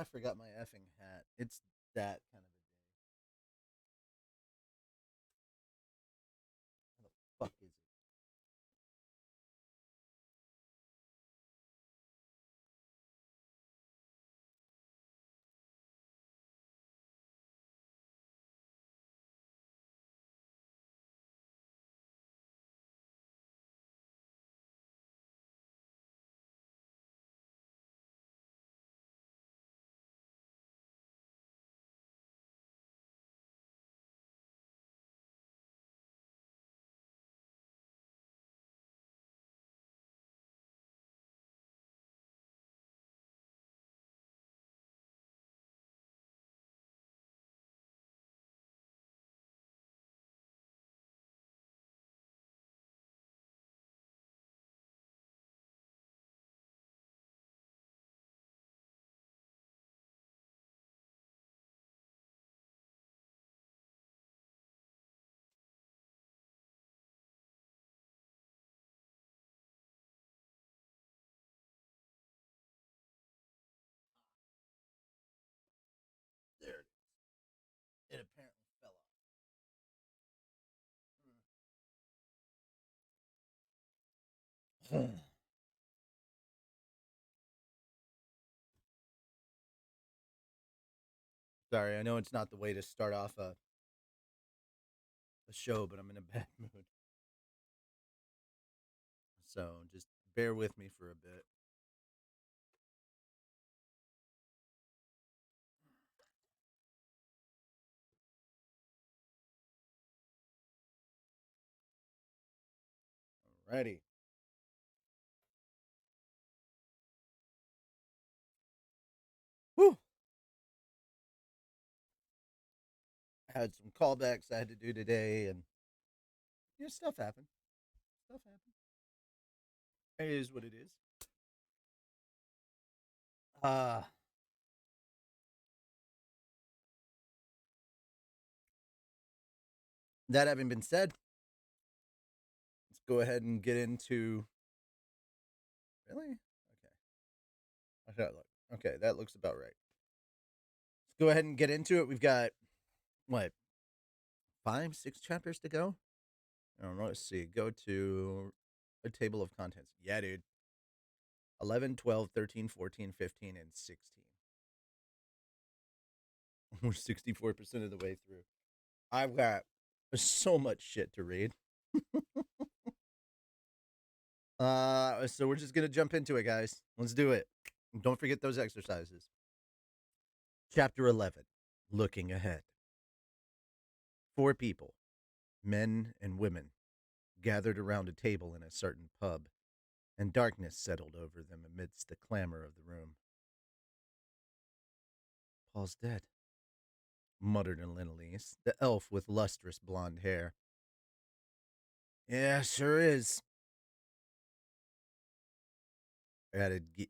I forgot my effing hat. It's that kind of a day. How the fuck is it? There it is. It apparently fell off. Sorry, I know it's not the way to start off a show, but I'm in a bad mood. So just bear with me for a bit. Alrighty. Whew. I had some callbacks I had to do today, and stuff happened. Stuff happened. It is what it is. Uh, that having been said, let's go ahead and get into. Really? Okay. I should look. Okay, that looks about right. Let's go ahead and get into it. We've got what, 5, 6 chapters to go. I don't know. Let's see. Go to a table of contents. Yeah, dude. 11, 12, 13, 14, 15, and 16. We're 64% of the way through. I've got so much shit to read. So we're just gonna jump into it, guys. Let's do it. Don't forget those exercises. Chapter 11. Looking ahead. 4 people, men and women, gathered around a table in a certain pub, and darkness settled over them amidst the clamor of the room. Paul's dead, muttered Linelise, the elf with lustrous blonde hair. Yeah, sure is,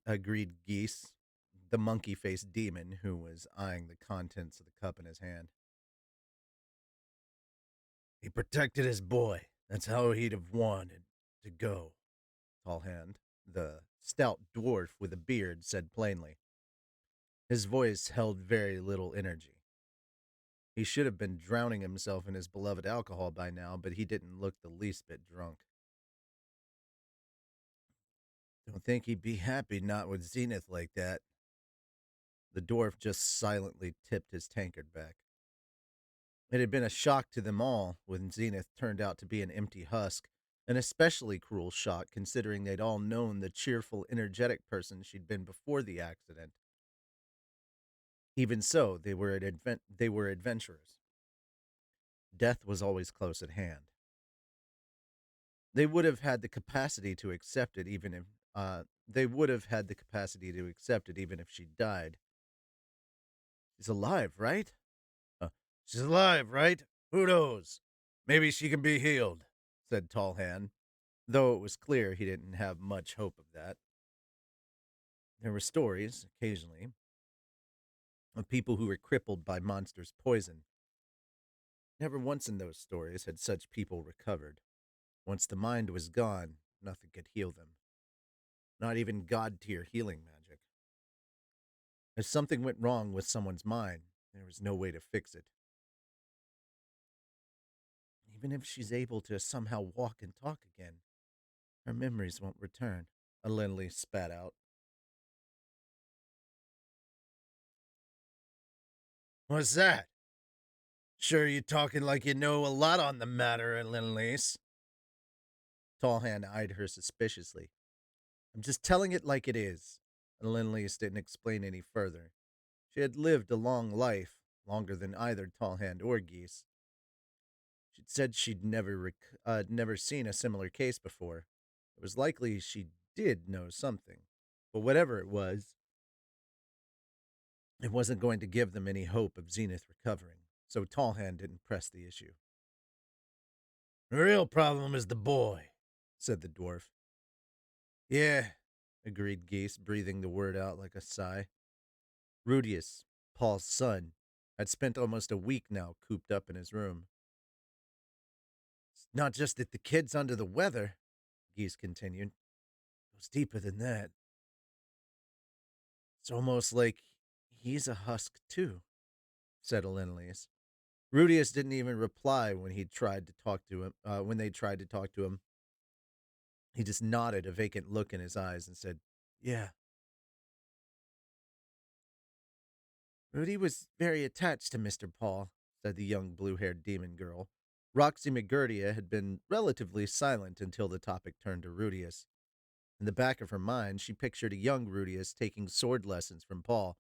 agreed Geese, the monkey faced demon who was eyeing the contents of the cup in his hand. He protected his boy. That's how he'd have wanted to go, Tall Hand, the stout dwarf with a beard, said plainly. His voice held very little energy. He should have been drowning himself in his beloved alcohol by now, but he didn't look the least bit drunk. Don't think he'd be happy not with Zenith like that. The dwarf just silently tipped his tankard back. It had been a shock to them all when Zenith turned out to be an empty husk, an especially cruel shock considering they'd all known the cheerful, energetic person she'd been before the accident. Even so, they were adventurers. Death was always close at hand. They would have had the capacity to accept it even if they would have had the capacity to accept it even if she died. She's alive, right? Uh, she's alive, right? Who knows? Maybe she can be healed, said Tall Hand, though it was clear he didn't have much hope of that. There were stories, occasionally, of people who were crippled by monsters' poison. Never once in those stories had such people recovered. Once the mind was gone, nothing could heal them. Not even god tier healing magic. If something went wrong with someone's mind, there was no way to fix it. Even if she's able to somehow walk and talk again, her memories won't return. Lindley spat out. What's that? Sure, you talking like you know a lot on the matter, Lindley's. Tallhand eyed her suspiciously. I'm just telling it like it is. And Lindley's didn't explain any further. She had lived a long life, longer than either Tallhand or Geese. She'd said she'd never seen a similar case before. It was likely she did know something. But whatever it wasn't going to give them any hope of Zenith recovering, so Tallhand didn't press the issue. The real problem is the boy, said the dwarf. Yeah, agreed Geese, breathing the word out like a sigh. Rudius, Paul's son, had spent almost a week now cooped up in his room. It's not just that the kid's under the weather, Geese continued. It goes deeper than that. It's almost like he's a husk, too, said Alenalius. Rudius didn't even reply when he tried to talk to him. When they tried to talk to him, he just nodded, a vacant look in his eyes, and said, "Yeah." Rudy was very attached to Mr. Paul, said the young blue-haired demon girl. Roxy McGurdia had been relatively silent until the topic turned to Rudius. In the back of her mind, she pictured a young Rudius taking sword lessons from Paul.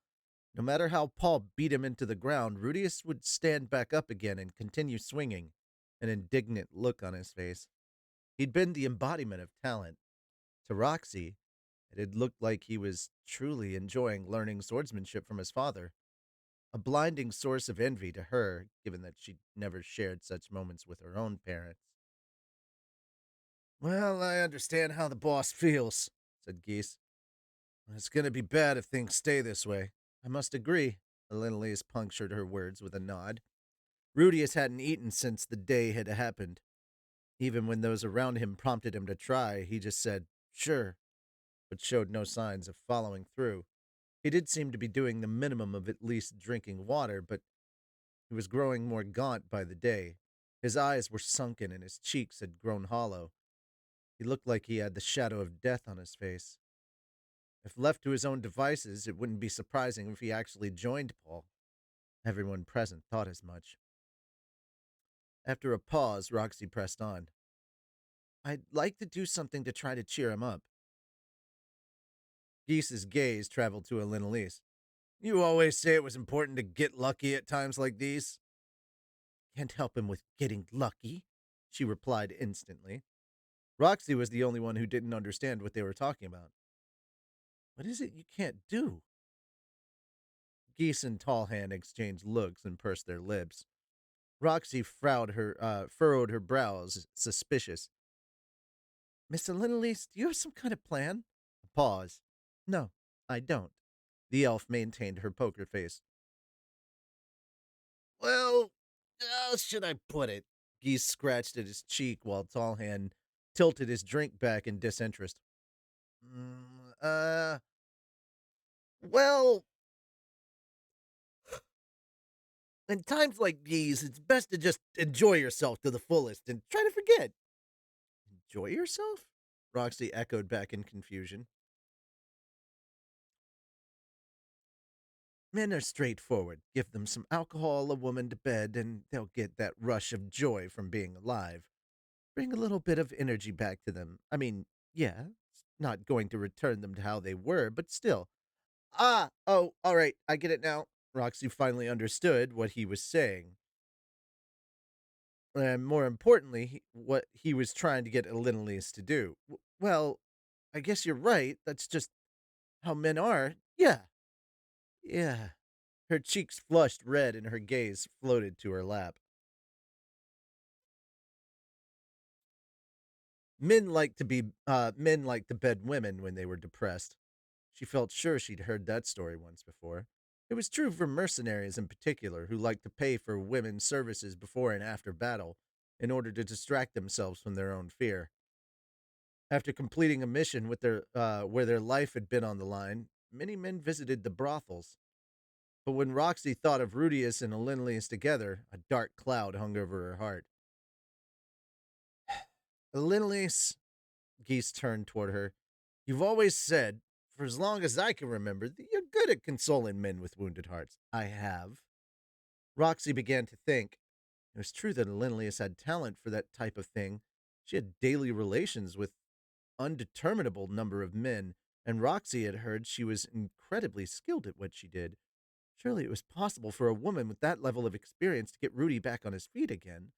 No matter how Paul beat him into the ground, Rudius would stand back up again and continue swinging, an indignant look on his face. He'd been the embodiment of talent. To Roxy, it had looked like he was truly enjoying learning swordsmanship from his father, a blinding source of envy to her, given that she'd never shared such moments with her own parents. Well, I understand how the boss feels, said Geese. It's going to be bad if things stay this way. I must agree. Alenalius punctured her words with a nod. Rudius hadn't eaten since the day had happened. Even when those around him prompted him to try, he just said, sure, but showed no signs of following through. He did seem to be doing the minimum of at least drinking water, but he was growing more gaunt by the day. His eyes were sunken and his cheeks had grown hollow. He looked like he had the shadow of death on his face. If left to his own devices, it wouldn't be surprising if he actually joined Paul. Everyone present thought as much. After a pause, Roxy pressed on. I'd like to do something to try to cheer him up. Geese's gaze traveled to Alenalise. You always say it was important to get lucky at times like these. Can't help him with getting lucky, she replied instantly. Roxy was the only one who didn't understand what they were talking about. What is it you can't do? Geese and Tallhand exchanged looks and pursed their lips. Roxy furrowed her brows, suspicious. Miss Alenalise, do you have some kind of plan? A pause. No, I don't. The elf maintained her poker face. Well, how should I put it? Geese scratched at his cheek while Tallhand tilted his drink back in disinterest. Mm, uh, well, in times like these, it's best to just enjoy yourself to the fullest and try to forget. Enjoy yourself? Roxy echoed back in confusion. Men are straightforward. Give them some alcohol, a woman to bed, and they'll get that rush of joy from being alive. Bring a little bit of energy back to them. I mean, yeah, it's not going to return them to how they were, but still. Oh, all right, I get it now. Roxy finally understood what he was saying. And more importantly, what he was trying to get Elinolise to do. Well, I guess you're right. That's just how men are. Yeah, yeah. Her cheeks flushed red and her gaze floated to her lap. Men like to bed women when they were depressed. She felt sure she'd heard that story once before. It was true for mercenaries in particular, who liked to pay for women's services before and after battle in order to distract themselves from their own fear. After completing a mission where their life had been on the line, many men visited the brothels. But when Roxy thought of Rudius and Alinlius together, a dark cloud hung over her heart. Alinlius, Geese turned toward her, you've always said, for as long as I can remember, that you're good at consoling men with wounded hearts. I have. Roxy began to think. It was true that Alinlius had talent for that type of thing. She had daily relations with undeterminable number of men, and Roxy had heard she was incredibly skilled at what she did. Surely it was possible for a woman with that level of experience to get Rudy back on his feet again.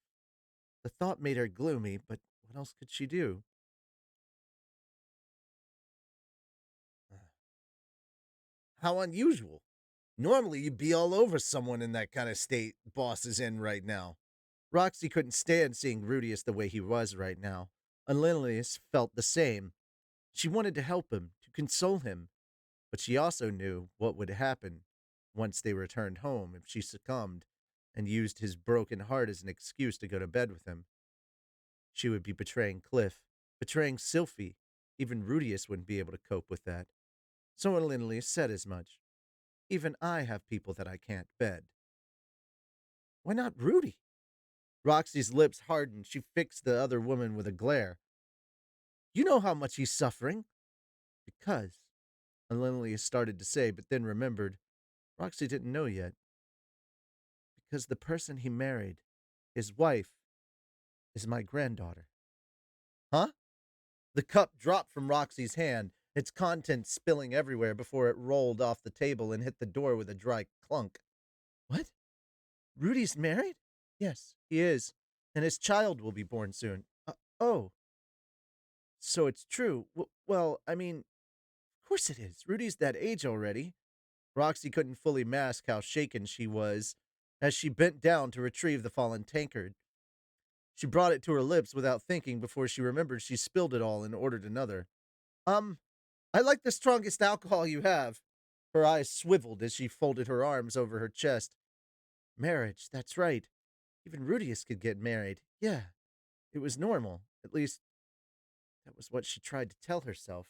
The thought made her gloomy, but what else could she do? How unusual. Normally, you'd be all over someone in that kind of state Boss is in right now. Roxy couldn't stand seeing Rudius the way he was right now. And Lilius felt the same. She wanted to help him, to console him, but she also knew what would happen once they returned home if she succumbed and used his broken heart as an excuse to go to bed with him. She would be betraying Cliff, betraying Sylphie. Even Rudius wouldn't be able to cope with that. So Lilius said as much. Even I have people that I can't bed. Why not Rudy? Roxy's lips hardened. She fixed the other woman with a glare. You know how much he's suffering. Because, Lilius started to say, but then remembered. Roxy didn't know yet. Because the person he married, his wife, is my granddaughter. Huh? The cup dropped from Roxy's hand, its contents spilling everywhere before it rolled off the table and hit the door with a dry clunk. What? Rudy's married? Yes, he is. And his child will be born soon. Oh. So it's true. Well, I mean, of course it is. Rudy's that age already. Roxy couldn't fully mask how shaken she was as she bent down to retrieve the fallen tankard. She brought it to her lips without thinking before she remembered she spilled it all and ordered another. Um, I like the strongest alcohol you have. Her eyes swiveled as she folded her arms over her chest. Marriage, that's right. Even Rudius could get married. Yeah, it was normal. At least, that was what she tried to tell herself.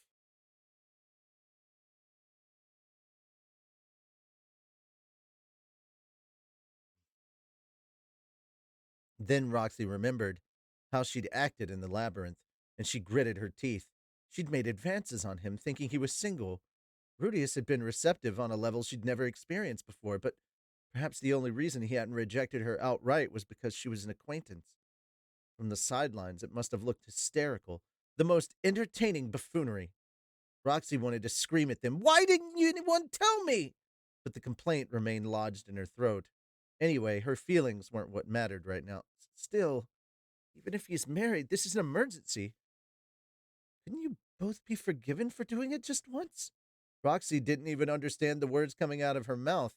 Then Roxy remembered how she'd acted in the labyrinth, and she gritted her teeth. She'd made advances on him, thinking he was single. Rudius had been receptive on a level she'd never experienced before, but perhaps the only reason he hadn't rejected her outright was because she was an acquaintance. From the sidelines, it must have looked hysterical, the most entertaining buffoonery. Roxy wanted to scream at them, Why didn't anyone tell me? But the complaint remained lodged in her throat. Anyway, her feelings weren't what mattered right now. Still, even if he's married, this is an emergency. Couldn't you both be forgiven for doing it just once? Roxy didn't even understand the words coming out of her mouth.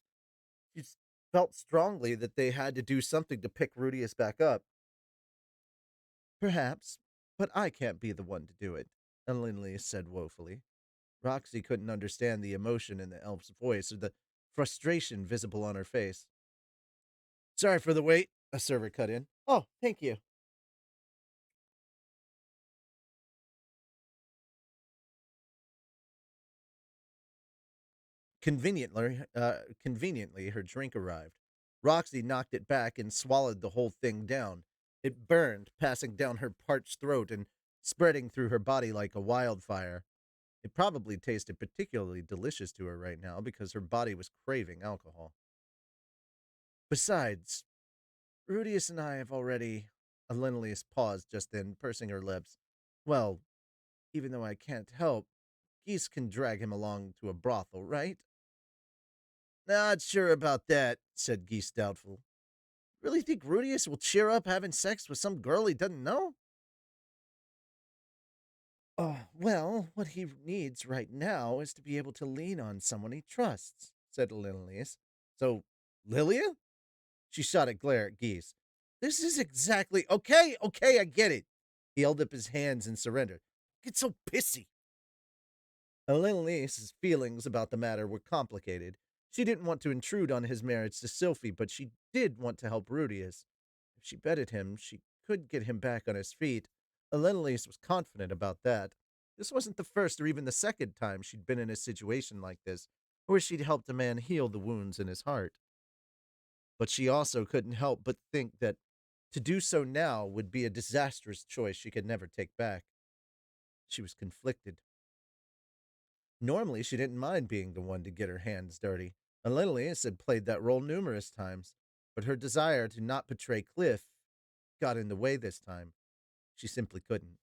She felt strongly that they had to do something to pick Rudius back up. Perhaps, but I can't be the one to do it, Linley said woefully. Roxy couldn't understand the emotion in the elf's voice or the frustration visible on her face. Sorry for the wait, a server cut in. Oh, thank you. Conveniently, her drink arrived. Roxy knocked it back and swallowed the whole thing down. It burned, passing down her parched throat and spreading through her body like a wildfire. It probably tasted particularly delicious to her right now because her body was craving alcohol. Besides, Rudius and I have already. Alenalius paused just then, pursing her lips. Well, even though I can't help, Geese can drag him along to a brothel, right? Not sure about that, said Geese doubtful. Really think Rudius will cheer up having sex with some girl he doesn't know? Well, what he needs right now is to be able to lean on someone he trusts, said Lilius. So, Lilia? She shot a glare at Geese. This is exactly okay, I get it. He held up his hands in surrender. Get so pissy. Lilius's feelings about the matter were complicated. She didn't want to intrude on his marriage to Sylphie, but she did want to help Rudius. If she betted him, she could get him back on his feet. Lilius was confident about that. This wasn't the first or even the second time she'd been in a situation like this, where she'd helped a man heal the wounds in his heart. But she also couldn't help but think that to do so now would be a disastrous choice she could never take back. She was conflicted. Normally, she didn't mind being the one to get her hands dirty. Elenius had played that role numerous times, but her desire to not betray Cliff got in the way this time. She simply couldn't.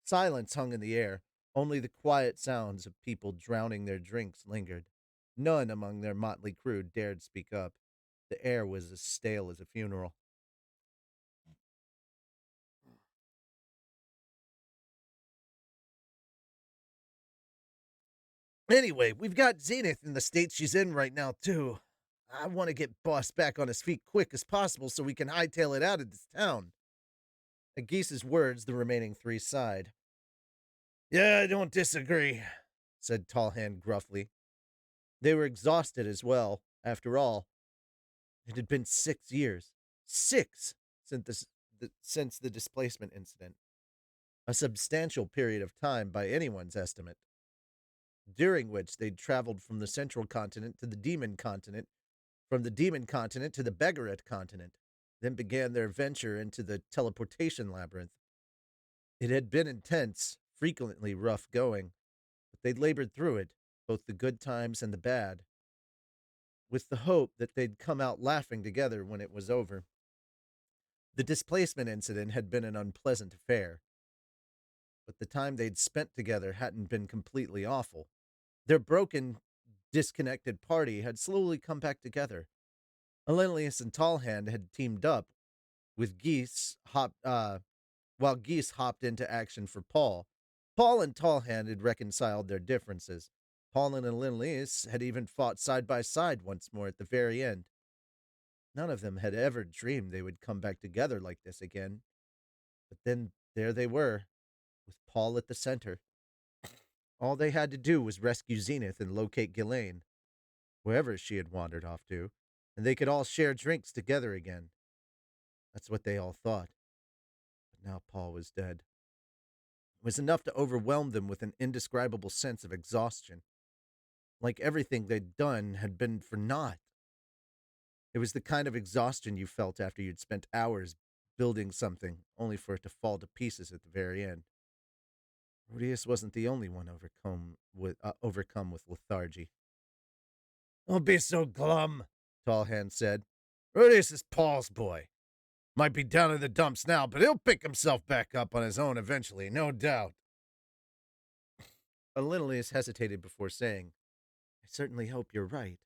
Silence hung in the air. Only the quiet sounds of people drowning their drinks lingered. None among their motley crew dared speak up. The air was as stale as a funeral. Anyway, we've got Zenith in the state she's in right now, too. I want to get Boss back on his feet quick as possible so we can hightail it out of this town. At Geese's words, the remaining three sighed. Yeah, I don't disagree, said Tallhand gruffly. They were exhausted as well. After all, it had been 6 years. Six since the displacement incident. A substantial period of time by anyone's estimate, during which they'd traveled from the central continent to the demon continent, from the demon continent to the Begaret continent, then began their venture into the teleportation labyrinth. It had been intense, frequently rough going, but they'd labored through it, both the good times and the bad, with the hope that they'd come out laughing together when it was over. The displacement incident had been an unpleasant affair, but the time they'd spent together hadn't been completely awful. Their broken, disconnected party had slowly come back together. Alenius and Tallhand had teamed up with while Geese hopped into action for Paul. Paul and Tallhand had reconciled their differences. Paul and Alenius had even fought side by side once more at the very end. None of them had ever dreamed they would come back together like this again. But then there they were, with Paul at the center. All they had to do was rescue Zenith and locate Ghislaine, wherever she had wandered off to, and they could all share drinks together again. That's what they all thought. But now Paul was dead. It was enough to overwhelm them with an indescribable sense of exhaustion, like everything they'd done had been for naught. It was the kind of exhaustion you felt after you'd spent hours building something, only for it to fall to pieces at the very end. Rudius wasn't the only one overcome with lethargy. Don't be so glum, Tallhand said. Rudius is Paul's boy. Might be down in the dumps now, but he'll pick himself back up on his own eventually, no doubt. Alinolius hesitated before saying, I certainly hope you're right.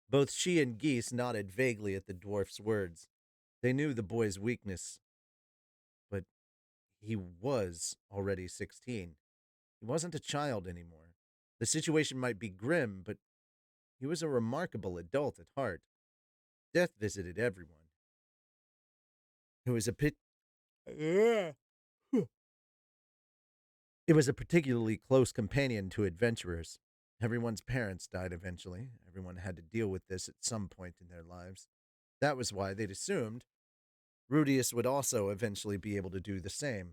Both she and Geese nodded vaguely at the dwarf's words. They knew the boy's weakness, but he was already 16. He wasn't a child anymore. The situation might be grim, but he was a remarkable adult at heart. Death visited everyone. It was a pit. It was a particularly close companion to adventurers. Everyone's parents died eventually. Everyone had to deal with this at some point in their lives. That was why they'd assumed Rudius would also eventually be able to do the same.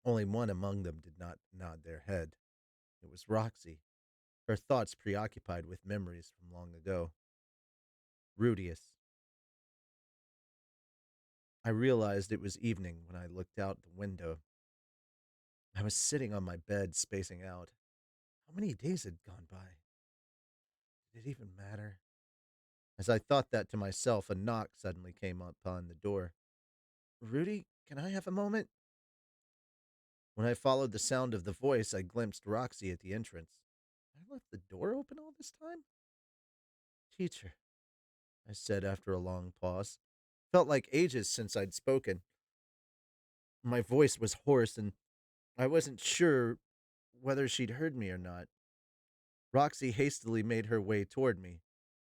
Only one among them did not nod their head. It was Roxy, her thoughts preoccupied with memories from long ago. Rudius. I realized it was evening when I looked out the window. I was sitting on my bed, spacing out. How many days had gone by? Did it even matter? As I thought that to myself, a knock suddenly came upon the door. Rudy, can I have a moment? When I followed the sound of the voice, I glimpsed Roxy at the entrance. I left the door open all this time? Teacher, I said after a long pause. Felt like ages since I'd spoken. My voice was hoarse, and I wasn't sure whether she'd heard me or not. Roxy hastily made her way toward me.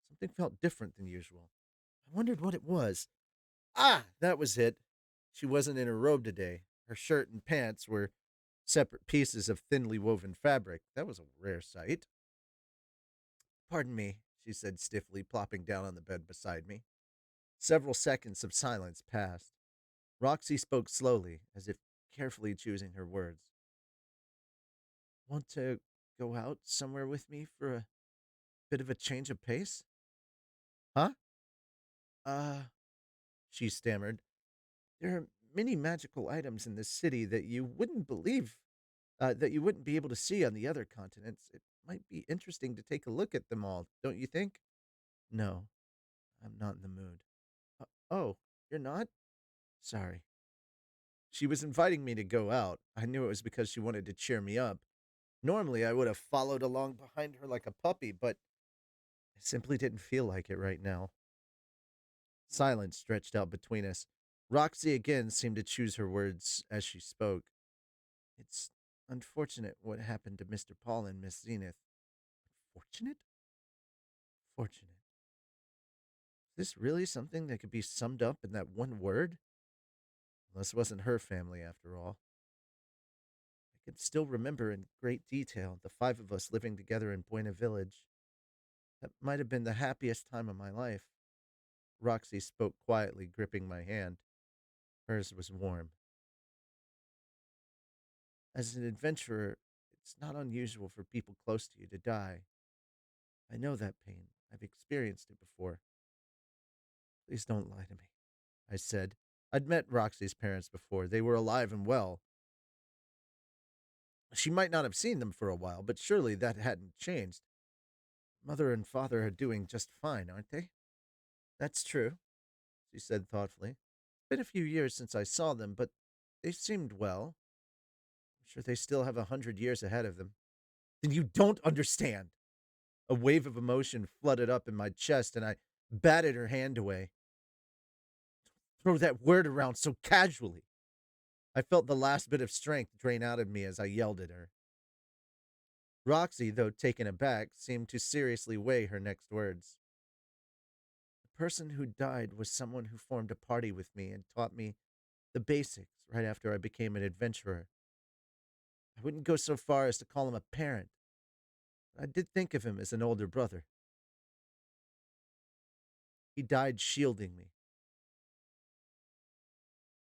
Something felt different than usual. I wondered what it was. Ah, that was it. She wasn't in her robe today. Her shirt and pants were separate pieces of thinly woven fabric. That was a rare sight. Pardon me, she said stiffly, plopping down on the bed beside me. Several seconds of silence passed. Roxy spoke slowly, as if carefully choosing her words. Want to go out somewhere with me for a bit of a change of pace? Huh? Uh, she stammered. There are many magical items in this city that you wouldn't believe, that you wouldn't be able to see on the other continents. It might be interesting to take a look at them all, don't you think? No, I'm not in the mood. Oh, you're not? Sorry. She was inviting me to go out. I knew it was because she wanted to cheer me up. Normally, I would have followed along behind her like a puppy, but I simply didn't feel like it right now. Silence stretched out between us. Roxy again seemed to choose her words as she spoke. It's unfortunate what happened to Mr. Paul and Miss Zenith. Fortunate? Fortunate. Is this really something that could be summed up in that one word? This wasn't her family, after all. I can still remember in great detail the five of us living together in Buena Village. That might have been the happiest time of my life. Roxy spoke quietly, gripping my hand. Hers was warm. As an adventurer, it's not unusual for people close to you to die. I know that pain. I've experienced it before. Please don't lie to me, I said. I'd met Roxy's parents before. They were alive and well. She might not have seen them for a while, but surely that hadn't changed. Mother and father are doing just fine, aren't they? That's true, she said thoughtfully. Been a few years since I saw them, but they seemed well. I'm sure they still have 100 years ahead of them. Then you don't understand. A wave of emotion flooded up in my chest, and I batted her hand away. Throw that word around so casually. I felt the last bit of strength drain out of me as I yelled at her. Roxy, though taken aback, seemed to seriously weigh her next words. The person who died was someone who formed a party with me and taught me the basics right after I became an adventurer. I wouldn't go so far as to call him a parent, but I did think of him as an older brother. He died shielding me.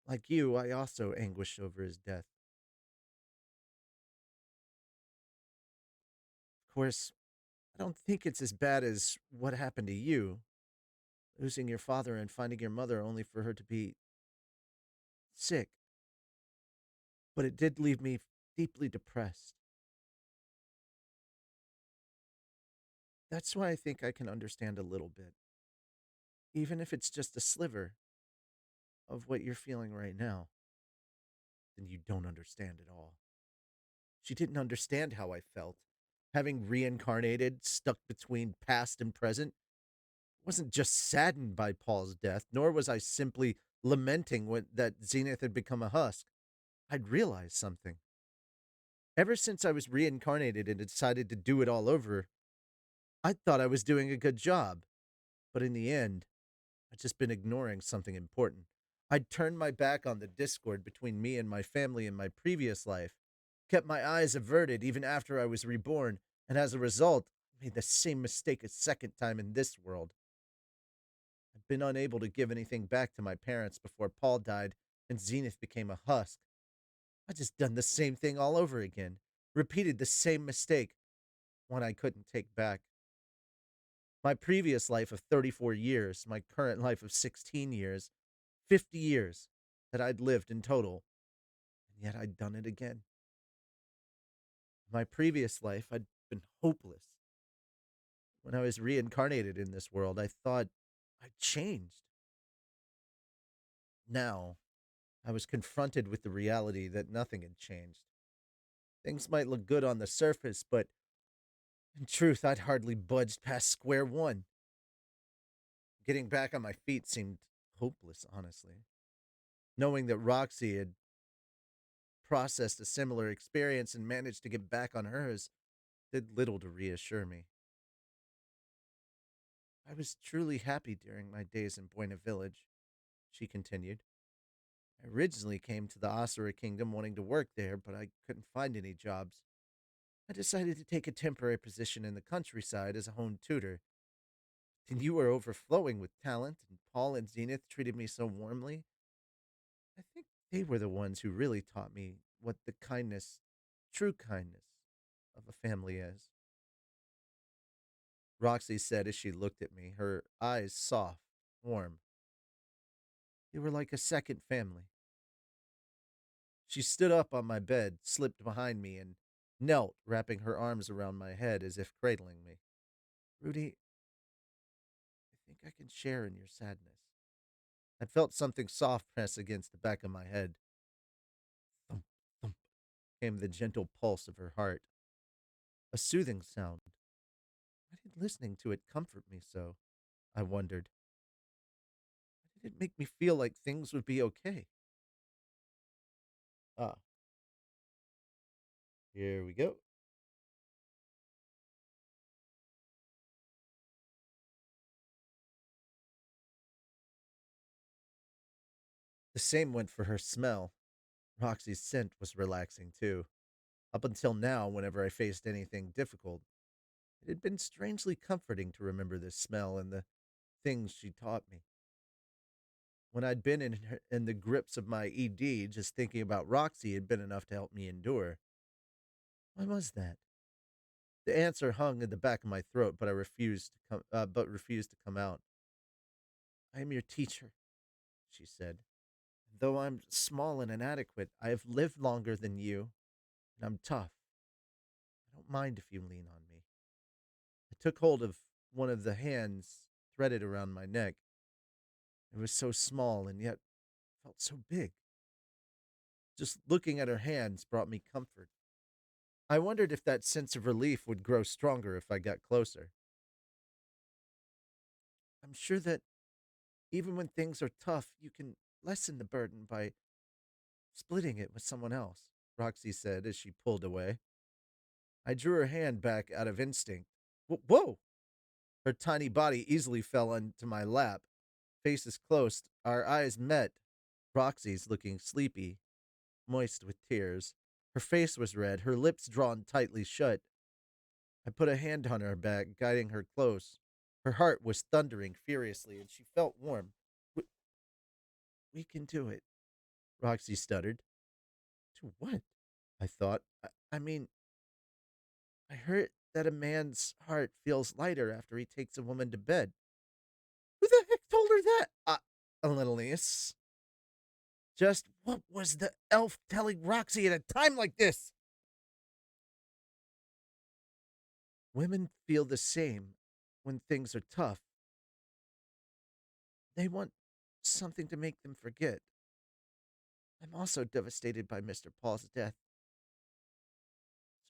Like you, I also anguished over his death. Of course, I don't think it's as bad as what happened to you, losing your father and finding your mother only for her to be sick. But it did leave me deeply depressed. That's why I think I can understand a little bit, even if it's just a sliver of what you're feeling right now. Then you don't understand at all. She didn't understand how I felt. Having reincarnated, stuck between past and present, wasn't just saddened by Paul's death, nor was I simply lamenting that Zenith had become a husk. I'd realized something. Ever since I was reincarnated and decided to do it all over, I thought I was doing a good job. But in the end, I'd just been ignoring something important. I'd turned my back on the discord between me and my family in my previous life, kept my eyes averted even after I was reborn, and as a result, made the same mistake a second time in this world. I've been unable to give anything back to my parents before Paul died and Zenith became a husk. I just done the same thing all over again, repeated the same mistake, one I couldn't take back. My previous life of 34 years, my current life of 16 years, 50 years that I'd lived in total, and yet I'd done it again. My previous life, I'd been hopeless. When I was reincarnated in this world, I thought I'd changed. Now, I was confronted with the reality that nothing had changed. Things might look good on the surface, but in truth, I'd hardly budged past square one. Getting back on my feet seemed hopeless, honestly. Knowing that Roxy had processed a similar experience and managed to get back on hers did little to reassure me. I was truly happy during my days in Buena Village, she continued. I originally came to the Asura Kingdom wanting to work there, but I couldn't find any jobs. I decided to take a temporary position in the countryside as a home tutor. And you were overflowing with talent, and Paul and Zenith treated me so warmly. I think They were the ones who really taught me what the kindness, true kindness, of a family is. Roxy said as she looked at me, her eyes soft, warm. They were like a second family. She stood up on my bed, slipped behind me, and knelt, wrapping her arms around my head as if cradling me. Rudy, I think I can share in your sadness. I felt something soft press against the back of my head. Thump, thump, came the gentle pulse of her heart. A soothing sound. Why did listening to it comfort me so? I wondered. Why did it make me feel like things would be okay? Ah, here we go. The same went for her smell. Roxy's scent was relaxing too. Up until now, whenever I faced anything difficult, it had been strangely comforting to remember this smell and the things she taught me. When I'd been in the grips of my ED, just thinking about Roxy had been enough to help me endure. Why was that? The answer hung in the back of my throat, but refused to come out. I am your teacher, she said. Though I'm small and inadequate, I have lived longer than you, and I'm tough. I don't mind if you lean on me. I took hold of one of the hands threaded around my neck. It was so small and yet felt so big. Just looking at her hands brought me comfort. I wondered if that sense of relief would grow stronger if I got closer. I'm sure that even when things are tough, you can lessen the burden by splitting it with someone else, Roxy said as she pulled away. I drew her hand back out of instinct. Whoa! Her tiny body easily fell into my lap. Faces close, our eyes met. Roxy's looking sleepy, moist with tears. Her face was red, her lips drawn tightly shut. I put a hand on her back, guiding her close. Her heart was thundering furiously, and she felt warm. We, we can do it, Roxy stuttered. To what? I thought. I mean, I heard that a man's heart feels lighter after he takes a woman to bed. Who the heck told her that? Littlenius. Just what was the elf telling Roxy at a time like this? Women feel the same when things are tough. They want something to make them forget. I'm also devastated by Mr. Paul's death.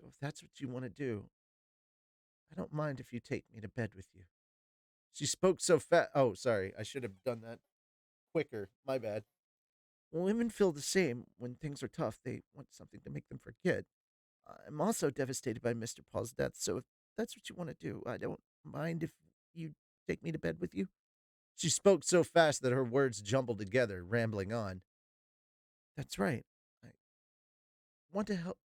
So if that's what you want to do, I don't mind if you take me to bed with you. She spoke so fast. Oh, sorry. I should have done that quicker. My bad. Women feel the same when things are tough. They want something to make them forget. I'm also devastated by Mr. Paul's death. So if that's what you want to do, I don't mind if you take me to bed with you. She spoke so fast that her words jumbled together, rambling on. That's right. I want to help.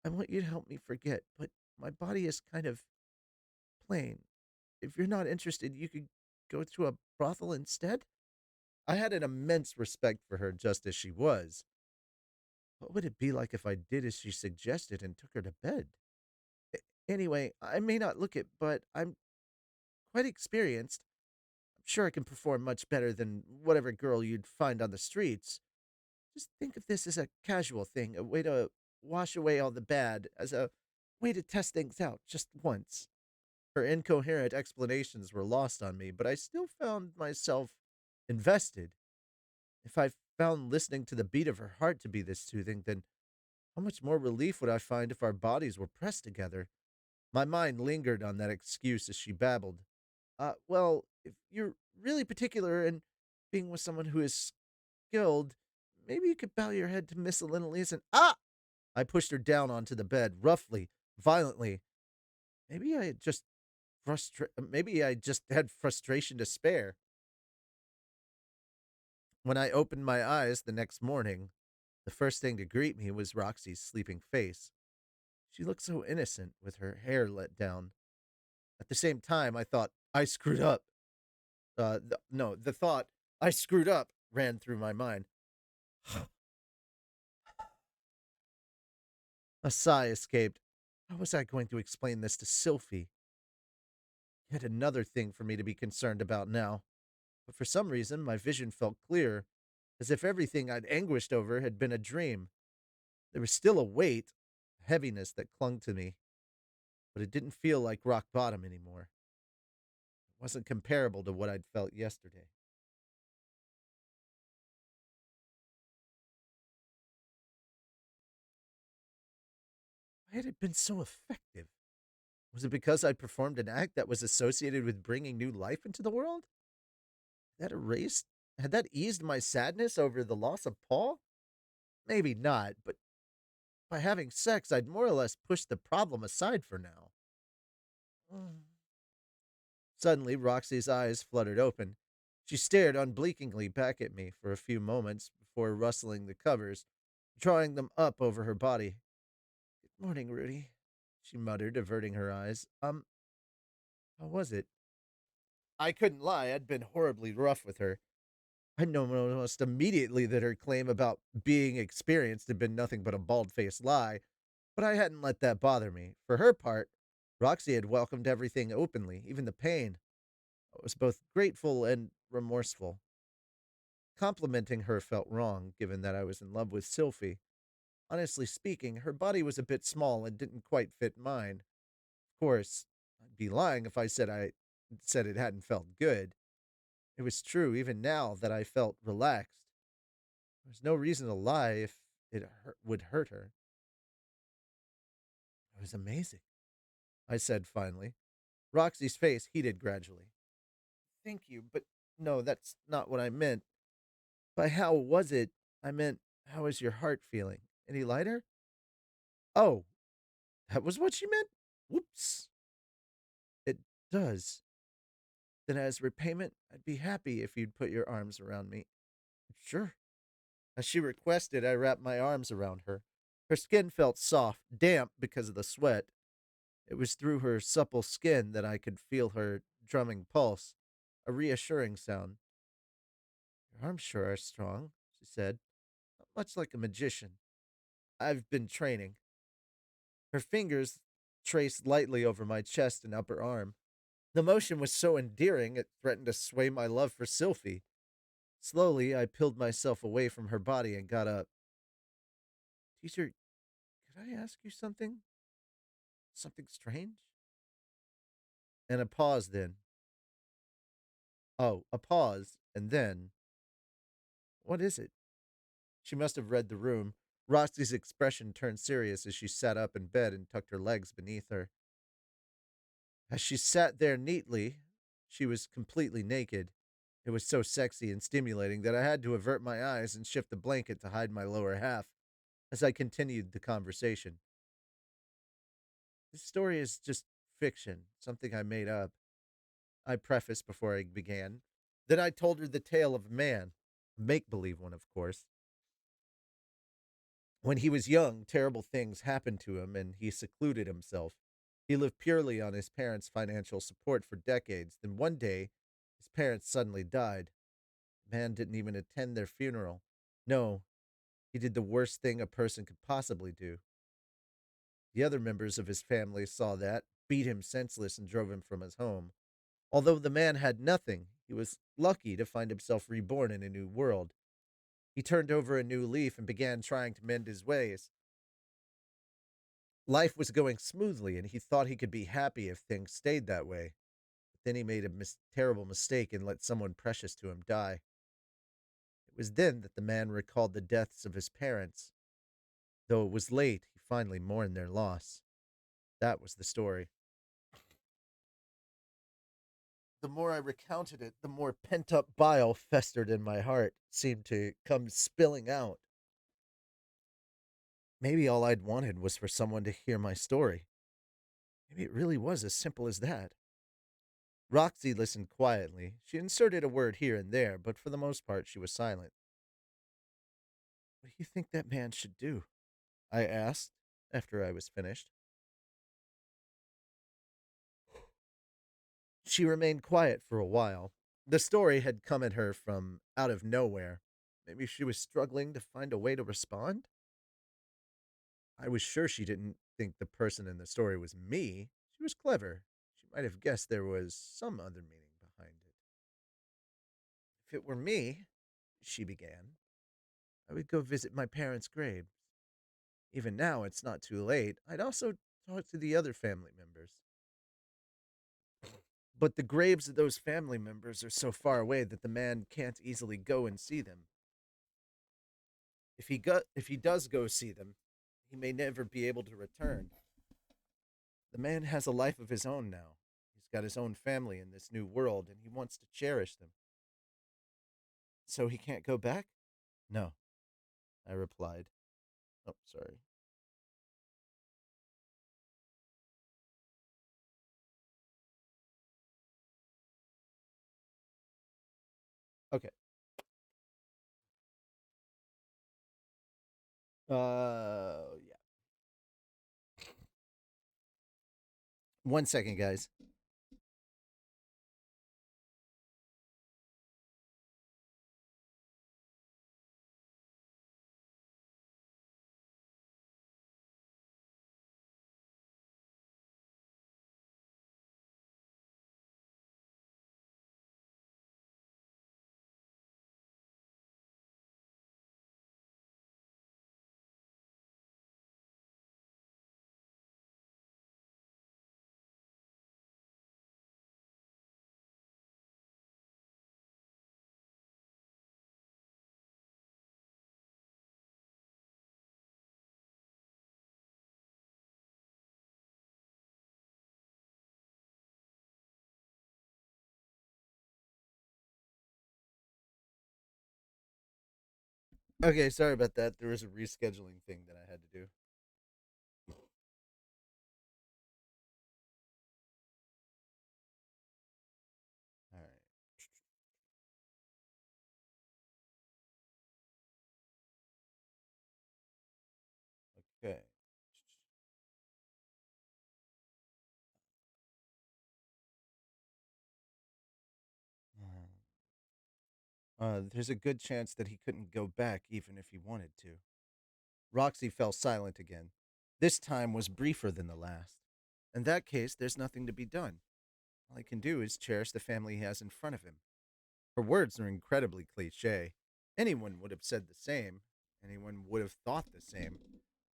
I want you to help me forget, but my body is kind of plain. If you're not interested, you could go to a brothel instead. I had an immense respect for her just as she was. What would it be like if I did as she suggested and took her to bed? Anyway, I may not look it, but I'm quite experienced. I'm sure I can perform much better than whatever girl you'd find on the streets. Just think of this as a casual thing, a way to wash away all the bad, as a way to test things out just once. Her incoherent explanations were lost on me, but I still found myself invested. If I found listening to the beat of her heart to be this soothing, then how much more relief would I find if our bodies were pressed together? My mind lingered on that excuse as she babbled. Well, if you're really particular in being with someone who is skilled, maybe you could bow your head to Miss Linelise and I pushed her down onto the bed, roughly, violently. Maybe I had just maybe I just had frustration to spare. When I opened my eyes the next morning, the first thing to greet me was Roxy's sleeping face. She looked so innocent with her hair let down. At the same time, I thought, I screwed up. No, the thought, I screwed up, ran through my mind. A sigh escaped. How was I going to explain this to Sylphie? Yet another thing for me to be concerned about now. But for some reason, my vision felt clear, as if everything I'd anguished over had been a dream. There was still a weight, a heaviness that clung to me, but it didn't feel like rock bottom anymore. It wasn't comparable to what I'd felt yesterday. Why had it been so effective? Was it because I performed an act that was associated with bringing new life into the world? That erased? Had that eased my sadness over the loss of Paul? Maybe not, but by having sex, I'd more or less pushed the problem aside for now. Mm. Suddenly, Roxy's eyes fluttered open. She stared unblinkingly back at me for a few moments before rustling the covers, drawing them up over her body. Good morning, Rudy, she muttered, averting her eyes. How was it? I couldn't lie. I'd been horribly rough with her. I know almost immediately that her claim about being experienced had been nothing but a bald faced lie, but I hadn't let that bother me. For her part, Roxy had welcomed everything openly, even the pain. I was both grateful and remorseful. Complimenting her felt wrong, given that I was in love with Sylphie. Honestly speaking, her body was a bit small and didn't quite fit mine. Of course, I'd be lying if I said it hadn't felt good. It was true even now that I felt relaxed. There was no reason to lie if would hurt her. It was amazing, I said finally. Roxy's face heated gradually. Thank you, but no, that's not what I meant. By how was it, I meant how is your heart feeling? Any lighter? Oh, that was what she meant? Whoops. It does. Then as repayment, I'd be happy if you'd put your arms around me. Sure. As she requested, I wrapped my arms around her. Her skin felt soft, damp because of the sweat. It was through her supple skin that I could feel her drumming pulse, a reassuring sound. Your arms sure are strong, she said, much like a magician. I've been training. Her fingers traced lightly over my chest and upper arm. The motion was so endearing it threatened to sway my love for Sylphie. Slowly, I peeled myself away from her body and got up. Teacher, could I ask you something? Something strange? And a pause then. Oh, a pause, and then. What is it? She must have read the room. Roxy's expression turned serious as she sat up in bed and tucked her legs beneath her. As she sat there neatly, she was completely naked. It was so sexy and stimulating that I had to avert my eyes and shift the blanket to hide my lower half as I continued the conversation. This story is just fiction, something I made up, I prefaced before I began. Then I told her the tale of a man, a make believe one, of course. When he was young, terrible things happened to him and he secluded himself. He lived purely on his parents' financial support for decades. Then one day, his parents suddenly died. The man didn't even attend their funeral. No, he did the worst thing a person could possibly do. The other members of his family saw that, beat him senseless, and drove him from his home. Although the man had nothing, he was lucky to find himself reborn in a new world. He turned over a new leaf and began trying to mend his ways. Life was going smoothly, and he thought he could be happy if things stayed that way. But then he made a terrible mistake and let someone precious to him die. It was then that the man recalled the deaths of his parents. Though it was late, he finally mourned their loss. That was the story. The more I recounted it, the more pent up bile festered in my heart, seemed to come spilling out. Maybe all I'd wanted was for someone to hear my story. Maybe it really was as simple as that. Roxy listened quietly. She inserted a word here and there, but for the most part she was silent. What do you think that man should do? I asked, after I was finished. She remained quiet for a while. The story had come at her from out of nowhere. Maybe she was struggling to find a way to respond? I was sure she didn't think the person in the story was me. She was clever. She might have guessed there was some other meaning behind it. If it were me, she began, I would go visit my parents' graves. Even now, it's not too late. I'd also talk to the other family members. But the graves of those family members are so far away that the man can't easily go and see them. If he does go see them, he may never be able to return. The man has a life of his own now. He's got his own family in this new world, and he wants to cherish them. So he can't go back? No, I replied. Oh, sorry. Okay. Yeah. 1 second, guys. Okay, sorry about that. There was a rescheduling thing that I had to do. All right. Okay. There's a good chance that he couldn't go back even if he wanted to. Roxy fell silent again. This time was briefer than the last. In that case, there's nothing to be done. All he can do is cherish the family he has in front of him. Her words are incredibly cliche. Anyone would have said the same. Anyone would have thought the same.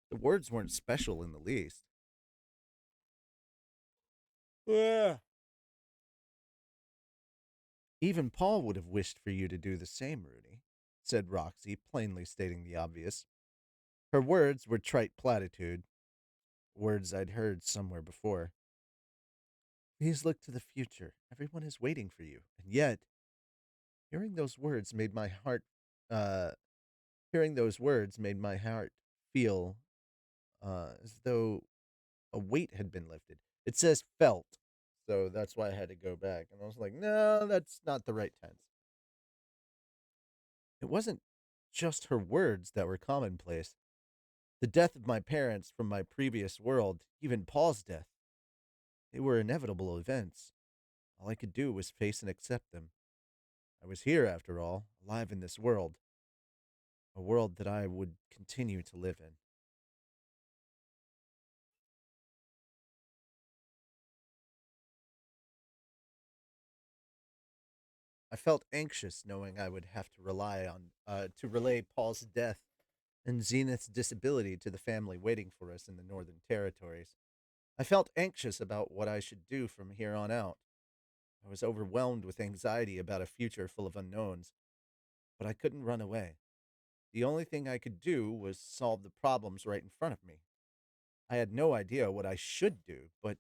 The words weren't special in the least. Yeah. Even Paul would have wished for you to do the same, Rudy, said Roxy, plainly stating the obvious. Her words were trite platitude, words I'd heard somewhere before. Please look to the future. Everyone is waiting for you. And yet, hearing those words made my heart uh hearing those words made my heart feel as though a weight had been lifted. It says felt. So that's why I had to go back. And I was like, no, that's not the right tense. It wasn't just her words that were commonplace. The death of my parents from my previous world, even Paul's death, they were inevitable events. All I could do was face and accept them. I was here, after all, alive in this world, a world that I would continue to live in. I felt anxious knowing I would have to relay Paul's death and Zenith's disability to the family waiting for us in the Northern Territories. I felt anxious about what I should do from here on out. I was overwhelmed with anxiety about a future full of unknowns, but I couldn't run away. The only thing I could do was solve the problems right in front of me. I had no idea what I should do, but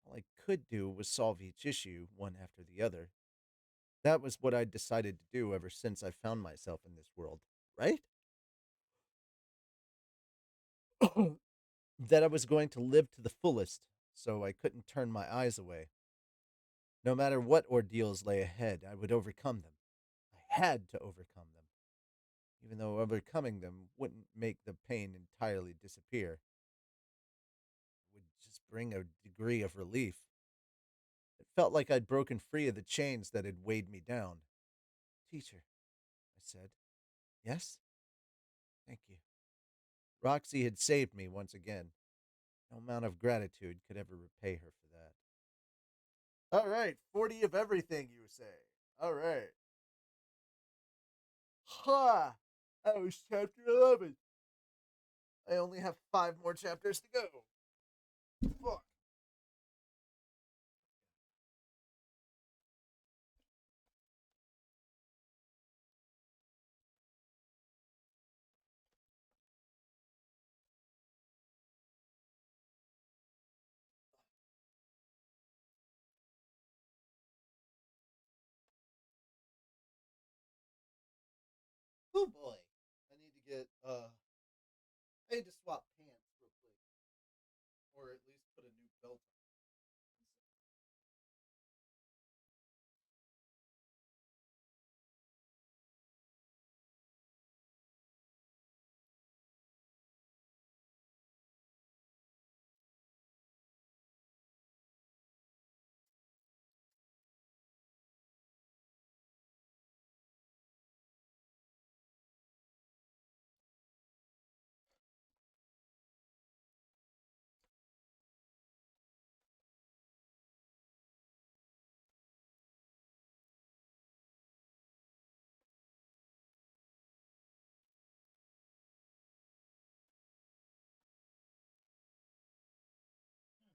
all I could do was solve each issue one after the other. That was what I'd decided to do ever since I found myself in this world, right? That I was going to live to the fullest, so I couldn't turn my eyes away. No matter what ordeals lay ahead, I would overcome them. I had to overcome them, even though overcoming them wouldn't make the pain entirely disappear. It would just bring a degree of relief. It felt like I'd broken free of the chains that had weighed me down. Teacher, I said. Yes? Thank you. Roxy had saved me once again. No amount of gratitude could ever repay her for that. All right, 40 of everything, you say. All right. Ha! That was chapter 11. I only have 5 more chapters to go. Fuck. Oh boy. I need to get, I need to swap pants real quick. Or at least put a new belt on.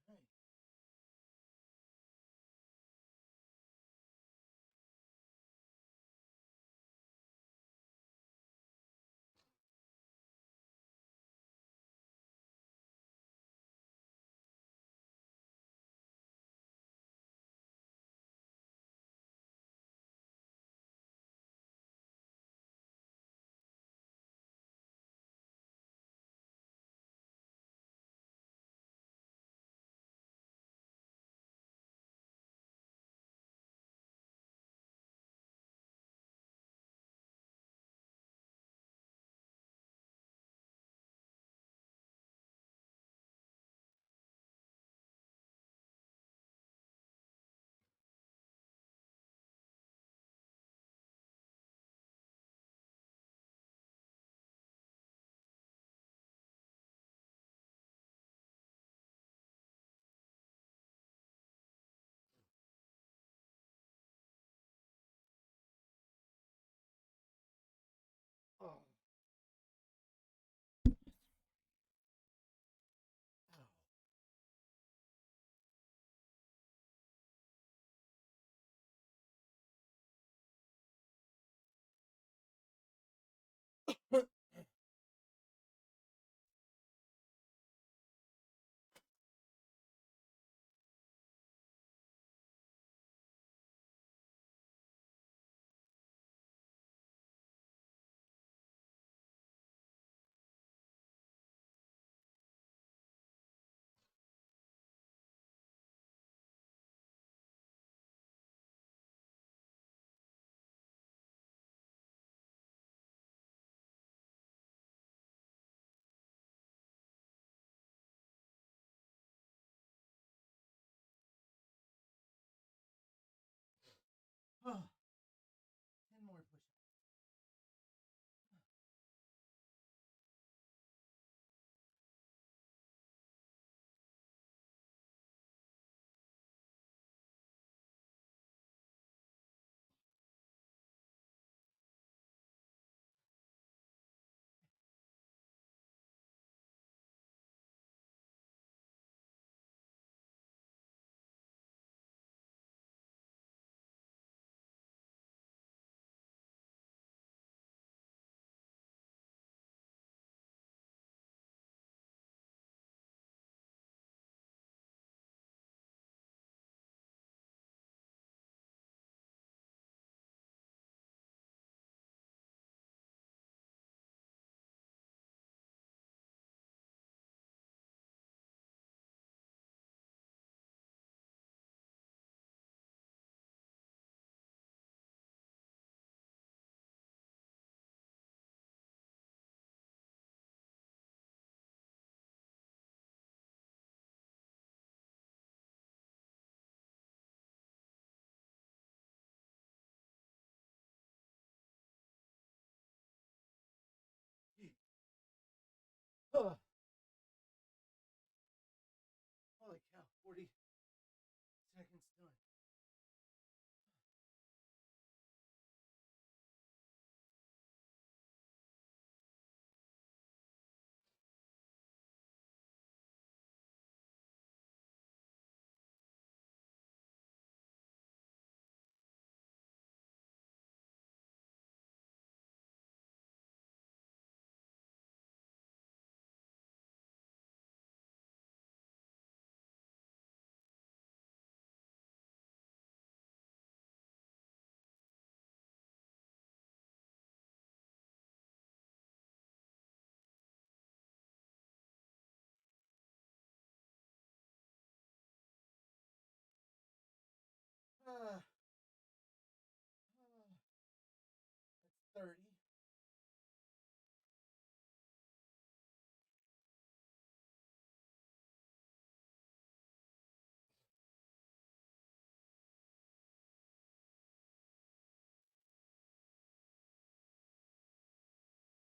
Hey. Oh. Ow. Oh. 10 more push ups. Holy cow, 40 seconds done. That's 30.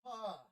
Ah.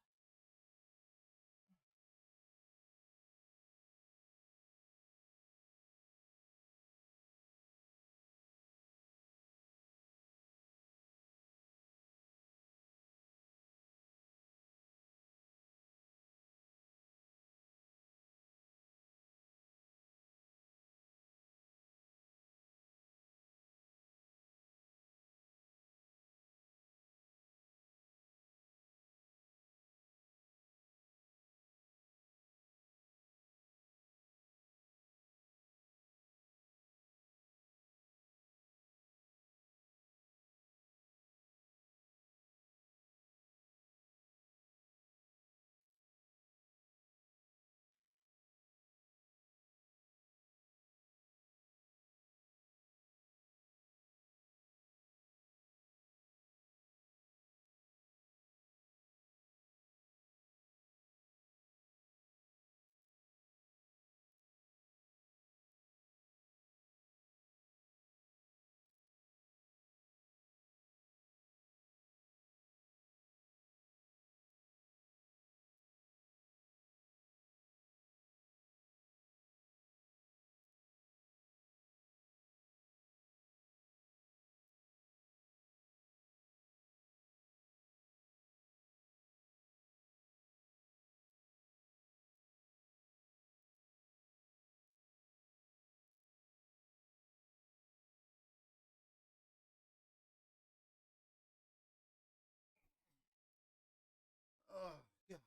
Oh, God.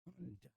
I'm gonna die.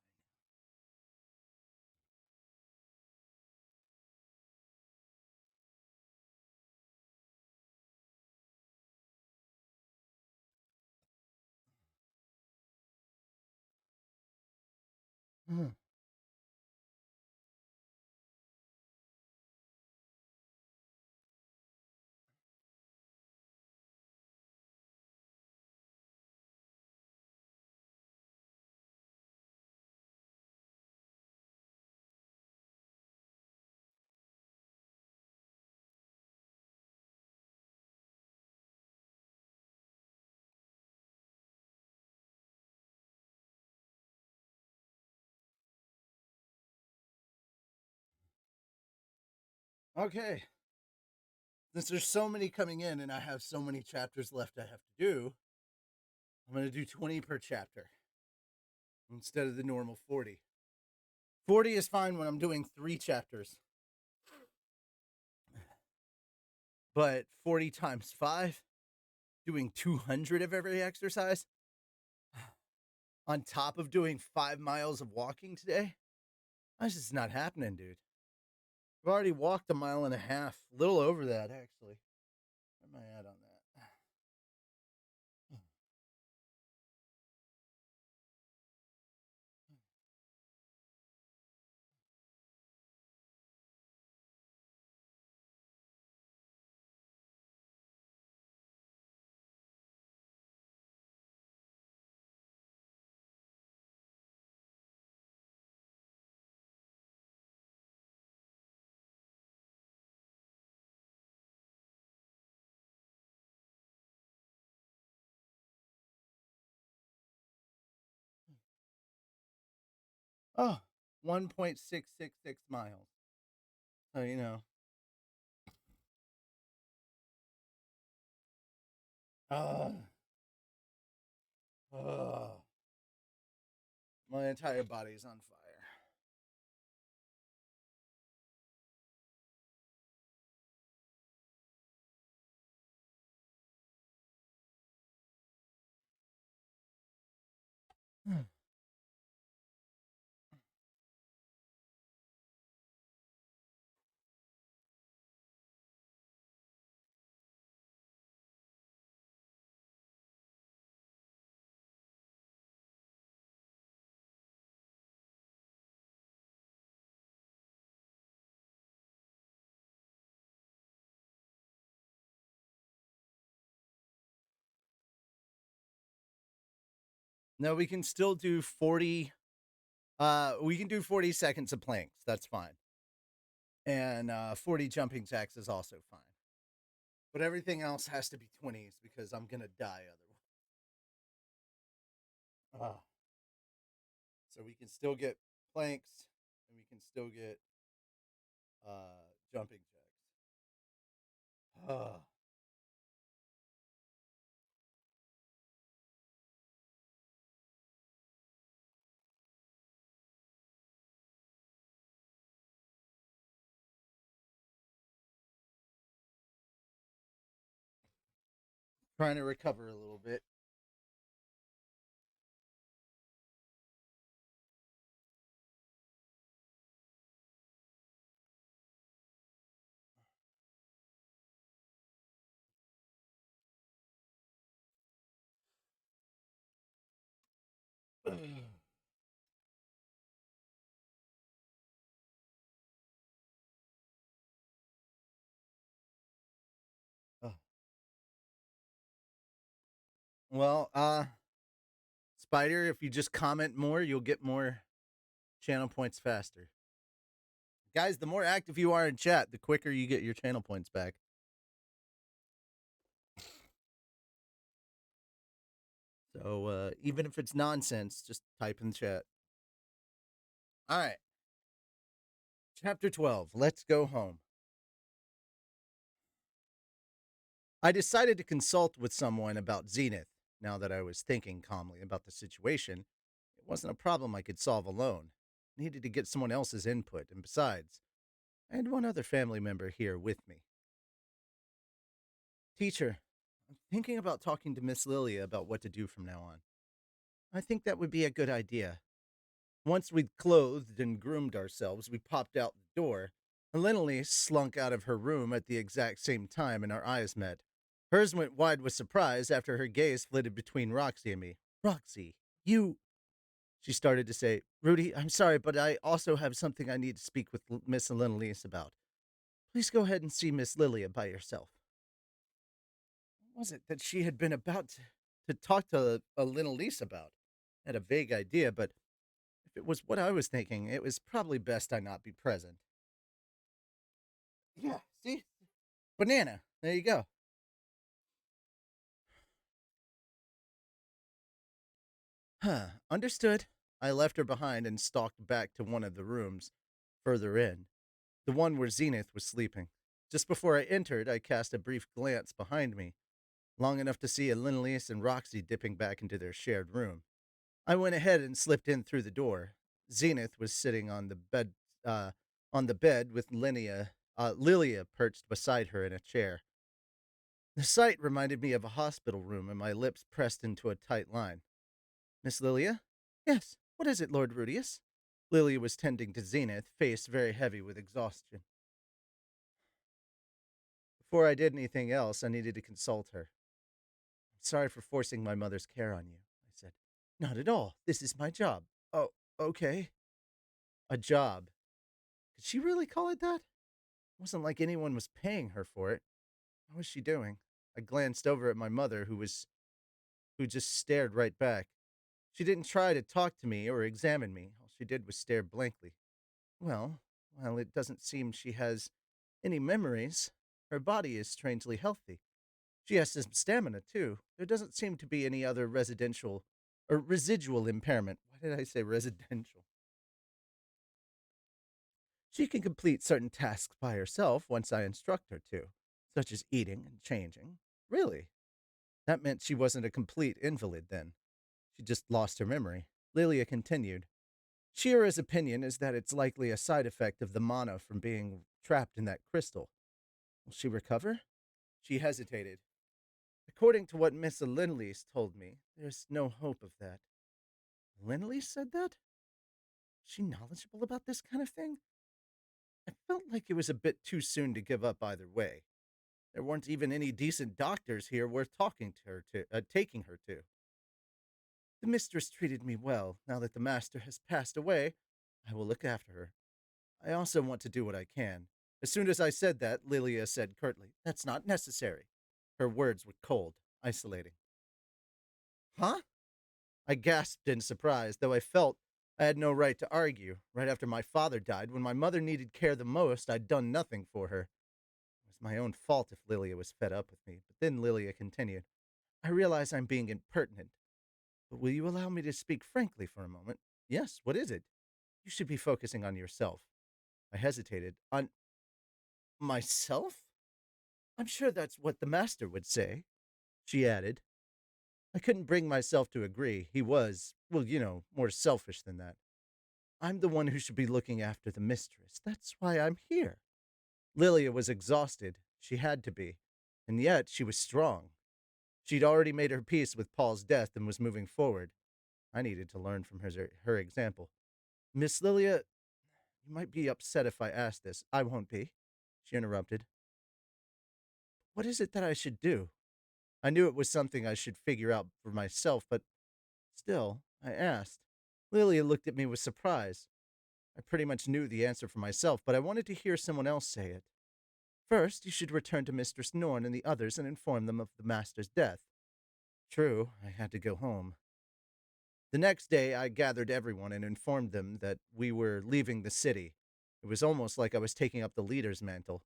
Okay. Since there's so many coming in and I have so many chapters left I have to do, I'm going to do 20 per chapter instead of the normal 40. 40 is fine when I'm doing 3 chapters, but 40 times 5, doing 200 of every exercise, on top of doing 5 miles of walking today, that's just not happening, dude. I've already walked a mile and a half, a little over that, actually. Where am I at on that? Oh, 1.666 miles. So, uh, uh, my entire body's on fire. No, we can still do 40. We can do 40 seconds of planks. That's fine. And 40 jumping jacks is also fine. But everything else has to be 20s because I'm going to die otherwise. So we can still get planks and we can still get jumping jacks. Trying to recover a little bit. Well, Spider, if you just comment more, you'll get more channel points faster. Guys, the more active you are in chat, the quicker you get your channel points back. So even if it's nonsense, just type in the chat. All right. Chapter 12. Let's go home. I decided to consult with someone about Zenith. Now that I was thinking calmly about the situation, it wasn't a problem I could solve alone. I needed to get someone else's input, and besides, I had one other family member here with me. Teacher, I'm thinking about talking to Miss Lilia about what to do from now on. I think that would be a good idea. Once we'd clothed and groomed ourselves, we popped out the door. Lily slunk out of her room at the exact same time, and our eyes met. Hers went wide with surprise after her gaze flitted between Roxy and me. Roxy, you. She started to say, Rudy, I'm sorry, but I also have something I need to speak with Miss Linelise about. Please go ahead and see Miss Lilia by yourself. What was it that she had been about to talk to Linelise about? I had a vague idea, but if it was what I was thinking, it was probably best I not be present. Yeah, see? Banana. There you go. Huh. Understood. I left her behind and stalked back to one of the rooms further in, the one where Zenith was sleeping. Just before I entered, I cast a brief glance behind me, long enough to see Linelise and Roxy dipping back into their shared room. I went ahead and slipped in through the door. Zenith was sitting on the bed with Lilia perched beside her in a chair. The sight reminded me of a hospital room, and my lips pressed into a tight line. Miss Lilia? Yes. What is it, Lord Rudius? Lilia was tending to Zenith, face very heavy with exhaustion. Before I did anything else, I needed to consult her. I'm sorry for forcing my mother's care on you, I said. Not at all. This is my job. Oh, okay. A job. Did she really call it that? It wasn't like anyone was paying her for it. How was she doing? I glanced over at my mother, who just stared right back. She didn't try to talk to me or examine me. All she did was stare blankly. Well, it doesn't seem she has any memories. Her body is strangely healthy. She has some stamina, too. There doesn't seem to be any other residential or residual impairment. Why did I say residential? She can complete certain tasks by herself once I instruct her to, such as eating and changing. Really? That meant she wasn't a complete invalid then. She just lost her memory. Lilia continued. Shira's opinion is that it's likely a side effect of the mana from being trapped in that crystal. Will she recover? She hesitated. According to what Miss Linley's told me, there's no hope of that. Linley said that? Is she knowledgeable about this kind of thing? I felt like it was a bit too soon to give up either way. There weren't even any decent doctors here worth taking her to. The mistress treated me well. Now that the master has passed away, I will look after her. I also want to do what I can. As soon as I said that, Lilia said curtly, That's not necessary. Her words were cold, isolating. Huh? I gasped in surprise, though I felt I had no right to argue. Right after my father died, when my mother needed care the most, I'd done nothing for her. It was my own fault if Lilia was fed up with me. But then Lilia continued, I realize I'm being impertinent, but will you allow me to speak frankly for a moment? Yes, what is it? You should be focusing on yourself. I hesitated. On myself? I'm sure that's what the master would say, she added. I couldn't bring myself to agree. He was, well, more selfish than that. I'm the one who should be looking after the mistress. That's why I'm here. Lilia was exhausted. She had to be. And yet she was strong. She'd already made her peace with Paul's death and was moving forward. I needed to learn from her example. Miss Lilia, you might be upset if I ask this. I won't be, she interrupted. What is it that I should do? I knew it was something I should figure out for myself, but still, I asked. Lilia looked at me with surprise. I pretty much knew the answer for myself, but I wanted to hear someone else say it. First, you should return to Mistress Norn and the others and inform them of the master's death. True, I had to go home. The next day, I gathered everyone and informed them that we were leaving the city. It was almost like I was taking up the leader's mantle.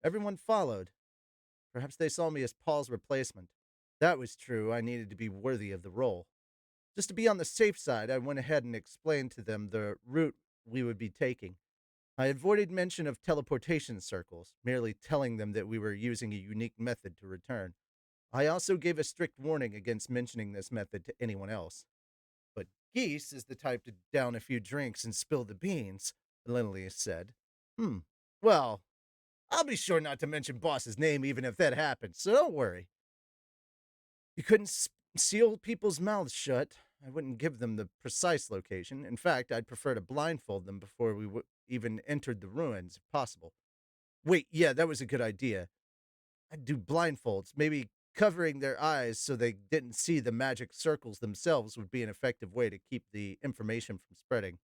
Everyone followed. Perhaps they saw me as Paul's replacement. That was true, I needed to be worthy of the role. Just to be on the safe side, I went ahead and explained to them the route we would be taking. I avoided mention of teleportation circles, merely telling them that we were using a unique method to return. I also gave a strict warning against mentioning this method to anyone else. But Geese is the type to down a few drinks and spill the beans, Lindley said. Well, I'll be sure not to mention Boss's name even if that happens, so don't worry. You couldn't seal people's mouths shut. I wouldn't give them the precise location. In fact, I'd prefer to blindfold them before we even entered the ruins, if possible. Wait, yeah, that was a good idea. I'd do blindfolds, maybe covering their eyes so they didn't see the magic circles themselves would be an effective way to keep the information from spreading.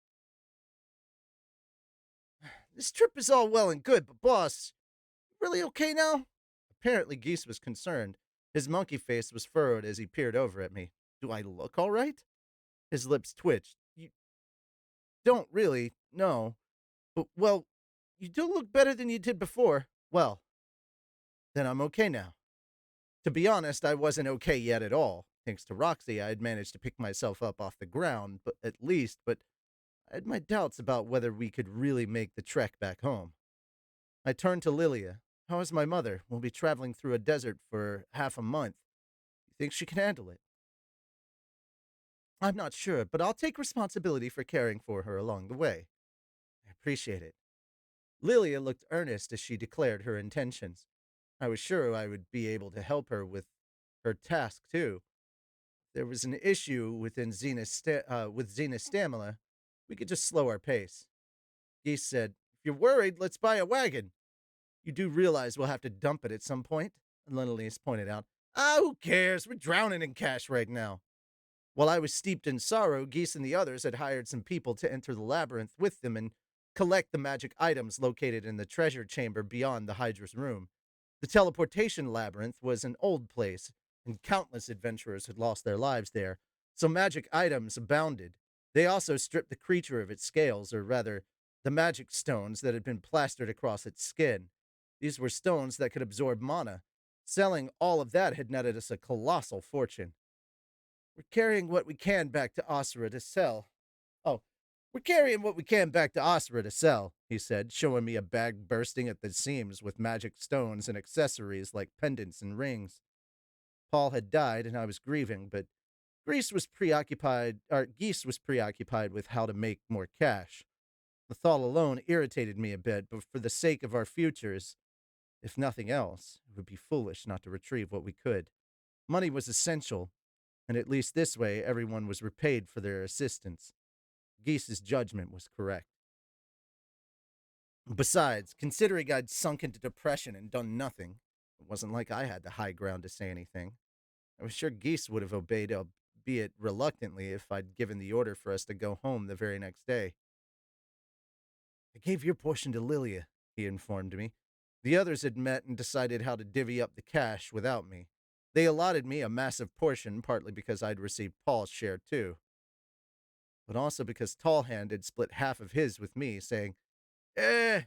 This trip is all well and good, but boss, really okay now? Apparently, Geese was concerned. His monkey face was furrowed as he peered over at me. Do I look all right? His lips twitched. You don't really, no. But, well, you do look better than you did before. Well, then I'm okay now. To be honest, I wasn't okay yet at all. Thanks to Roxy, I had managed to pick myself up off the ground, but at least, but I had my doubts about whether we could really make the trek back home. I turned to Lilia. How is my mother? We'll be traveling through a desert for half a month. You think she can handle it? I'm not sure, but I'll take responsibility for caring for her along the way. I appreciate it. Lilia looked earnest as she declared her intentions. I was sure I would be able to help her with her task, too. If there was an issue with Xena's stamina, we could just slow our pace. Geese said, If you're worried, let's buy a wagon. You do realize we'll have to dump it at some point? Lenelise pointed out. Who cares? We're drowning in cash right now. While I was steeped in sorrow, Geese and the others had hired some people to enter the labyrinth with them and collect the magic items located in the treasure chamber beyond the Hydra's room. The teleportation labyrinth was an old place, and countless adventurers had lost their lives there, so magic items abounded. They also stripped the creature of its scales, or rather, the magic stones that had been plastered across its skin. These were stones that could absorb mana. Selling all of that had netted us a colossal fortune. We're carrying what we can back to Asura to sell. Oh, We're carrying what we can back to Osra to sell, he said, showing me a bag bursting at the seams with magic stones and accessories like pendants and rings. Paul had died and I was grieving, but Geese was preoccupied with how to make more cash. The thought alone irritated me a bit, but for the sake of our futures, if nothing else, it would be foolish not to retrieve what we could. Money was essential, and at least this way everyone was repaid for their assistance. Geese's judgment was correct. Besides, considering I'd sunk into depression and done nothing, it wasn't like I had the high ground to say anything. I was sure Geese would have obeyed, albeit reluctantly, if I'd given the order for us to go home the very next day. I gave your portion to Lilia, he informed me. The others had met and decided how to divvy up the cash without me. They allotted me a massive portion, partly because I'd received Paul's share too, but also because Tallhand had split half of his with me, saying, Eh,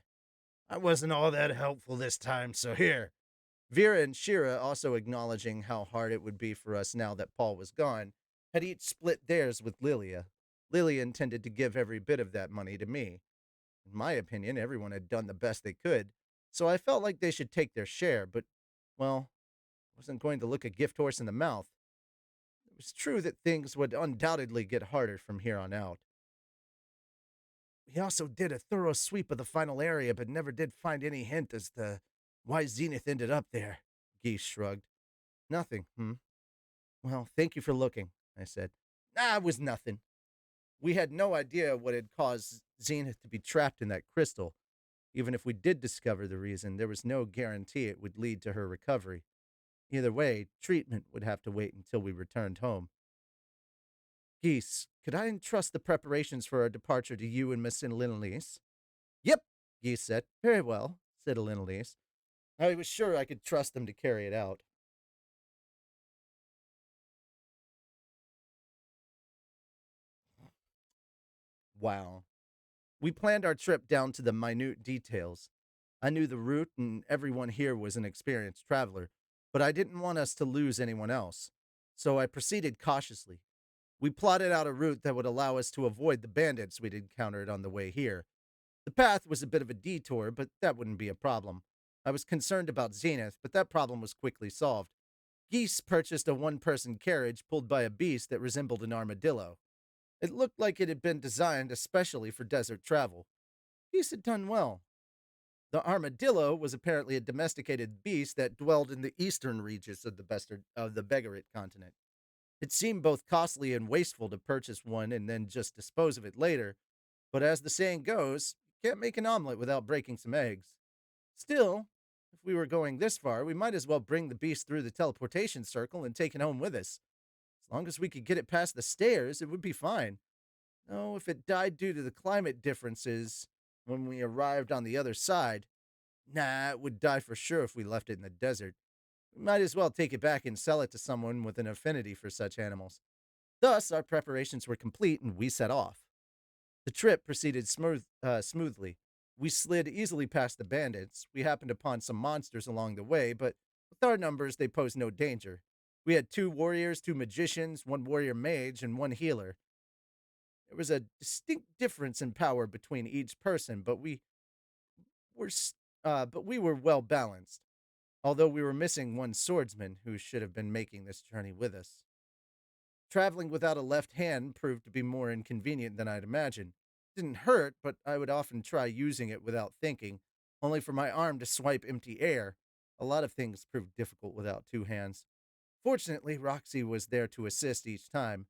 I wasn't all that helpful this time, so here. Vera and Shira, also acknowledging how hard it would be for us now that Paul was gone, had each split theirs with Lilia. Lilia intended to give every bit of that money to me. In my opinion, everyone had done the best they could, so I felt like they should take their share, but, well, I wasn't going to look a gift horse in the mouth. It was true that things would undoubtedly get harder from here on out. We also did a thorough sweep of the final area, but never did find any hint as to why Zenith ended up there. Geese shrugged. Nothing, Well, thank you for looking, I said. It was nothing. We had no idea what had caused Zenith to be trapped in that crystal. Even if we did discover the reason, there was no guarantee it would lead to her recovery. Either way, treatment would have to wait until we returned home. Geese, could I entrust the preparations for our departure to you and Miss Linelise? Yep, Geese said. Very well, said Linelise. I was sure I could trust them to carry it out. Wow. We planned our trip down to the minute details. I knew the route, and everyone here was an experienced traveler, but I didn't want us to lose anyone else. So I proceeded cautiously. We plotted out a route that would allow us to avoid the bandits we'd encountered on the way here. The path was a bit of a detour, but that wouldn't be a problem. I was concerned about Zenith, but that problem was quickly solved. Geese purchased a one-person carriage pulled by a beast that resembled an armadillo. It looked like it had been designed especially for desert travel. Geese had done well. The armadillo was apparently a domesticated beast that dwelled in the eastern reaches of the Begarit continent. It seemed both costly and wasteful to purchase one and then just dispose of it later, but as the saying goes, you can't make an omelet without breaking some eggs. Still, if we were going this far, we might as well bring the beast through the teleportation circle and take it home with us. As long as we could get it past the stairs, it would be fine. No, if it died due to the climate differences when we arrived on the other side, it would die for sure if we left it in the desert. We might as well take it back and sell it to someone with an affinity for such animals. Thus, our preparations were complete and we set off. The trip proceeded smoothly. We slid easily past the bandits. We happened upon some monsters along the way, but with our numbers, they posed no danger. We had 2 warriors, 2 magicians, 1 warrior mage, and 1 healer. There was a distinct difference in power between each person, were but we were well balanced. Although we were missing 1 swordsman who should have been making this journey with us. Traveling without a left hand proved to be more inconvenient than I'd imagined. It didn't hurt, but I would often try using it without thinking, only for my arm to swipe empty air. A lot of things proved difficult without 2 hands. Fortunately, Roxy was there to assist each time.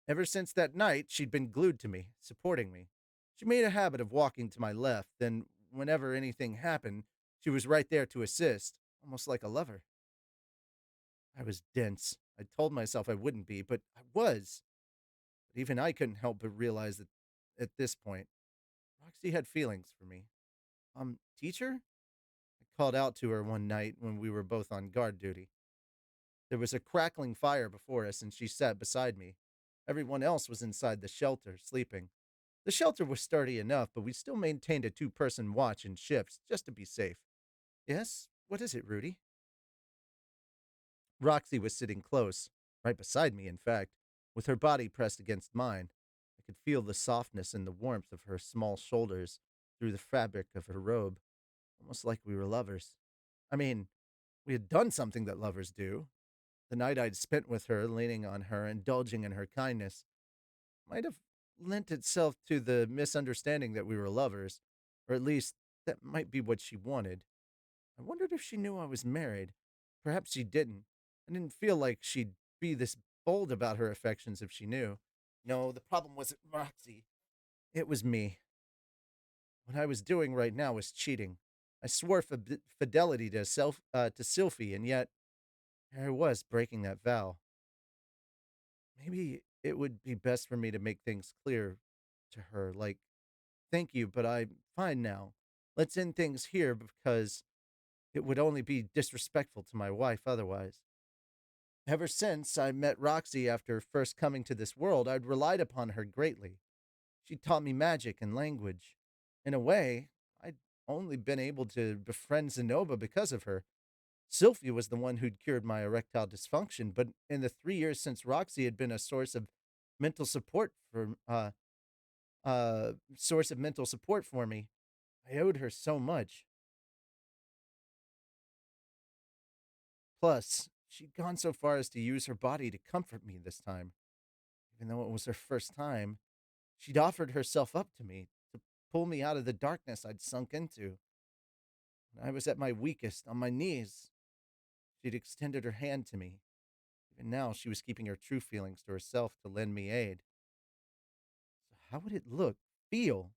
Ever since that night, she'd been glued to me, supporting me. She made a habit of walking to my left, then, whenever anything happened, she was right there to assist, almost like a lover. I was dense. I told myself I wouldn't be, but I was. But even I couldn't help but realize that at this point, Roxy had feelings for me. Teacher? I called out to her one night when we were both on guard duty. There was a crackling fire before us, and she sat beside me. Everyone else was inside the shelter, sleeping. The shelter was sturdy enough, but we still maintained a 2-person watch in shifts, just to be safe. Yes? What is it, Rudy? Roxy was sitting close, right beside me, in fact, with her body pressed against mine. I could feel the softness and the warmth of her small shoulders through the fabric of her robe, almost like we were lovers. I mean, we had done something that lovers do. The night I'd spent with her, leaning on her, indulging in her kindness, might have lent itself to the misunderstanding that we were lovers, or at least that might be what she wanted. I wondered if she knew I was married. Perhaps she didn't. I didn't feel like she'd be this bold about her affections if she knew. No, the problem wasn't Roxy. It was me. What I was doing right now was cheating. I swore fidelity to Sylphie, and yet here I was breaking that vow. Maybe it would be best for me to make things clear to her, like, thank you, but I'm fine now. Let's end things here because it would only be disrespectful to my wife otherwise. Ever since I met Roxy after first coming to this world, I'd relied upon her greatly. She taught me magic and language. In a way, I'd only been able to befriend Zenoba because of her. Sylphie was the one who'd cured my erectile dysfunction, but in the 3 years since Roxy had been a mental support for source of mental support for me, I owed her so much. Plus, she'd gone so far as to use her body to comfort me this time. Even though it was her first time, she'd offered herself up to me to pull me out of the darkness I'd sunk into. When I was at my weakest, on my knees, she'd extended her hand to me. Even now, she was keeping her true feelings to herself to lend me aid. So, how would it feel,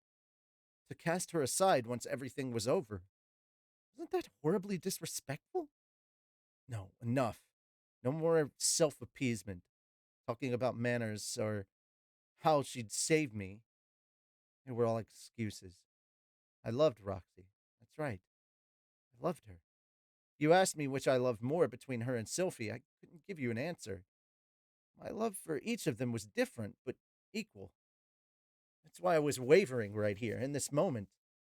to cast her aside once everything was over? Wasn't that horribly disrespectful? No, enough. No more self appeasement, talking about manners or how she'd saved me. They were all excuses. I loved Roxy. That's right. I loved her. You asked me which I loved more between her and Sylphie. I couldn't give you an answer. My love for each of them was different, but equal. That's why I was wavering right here in this moment.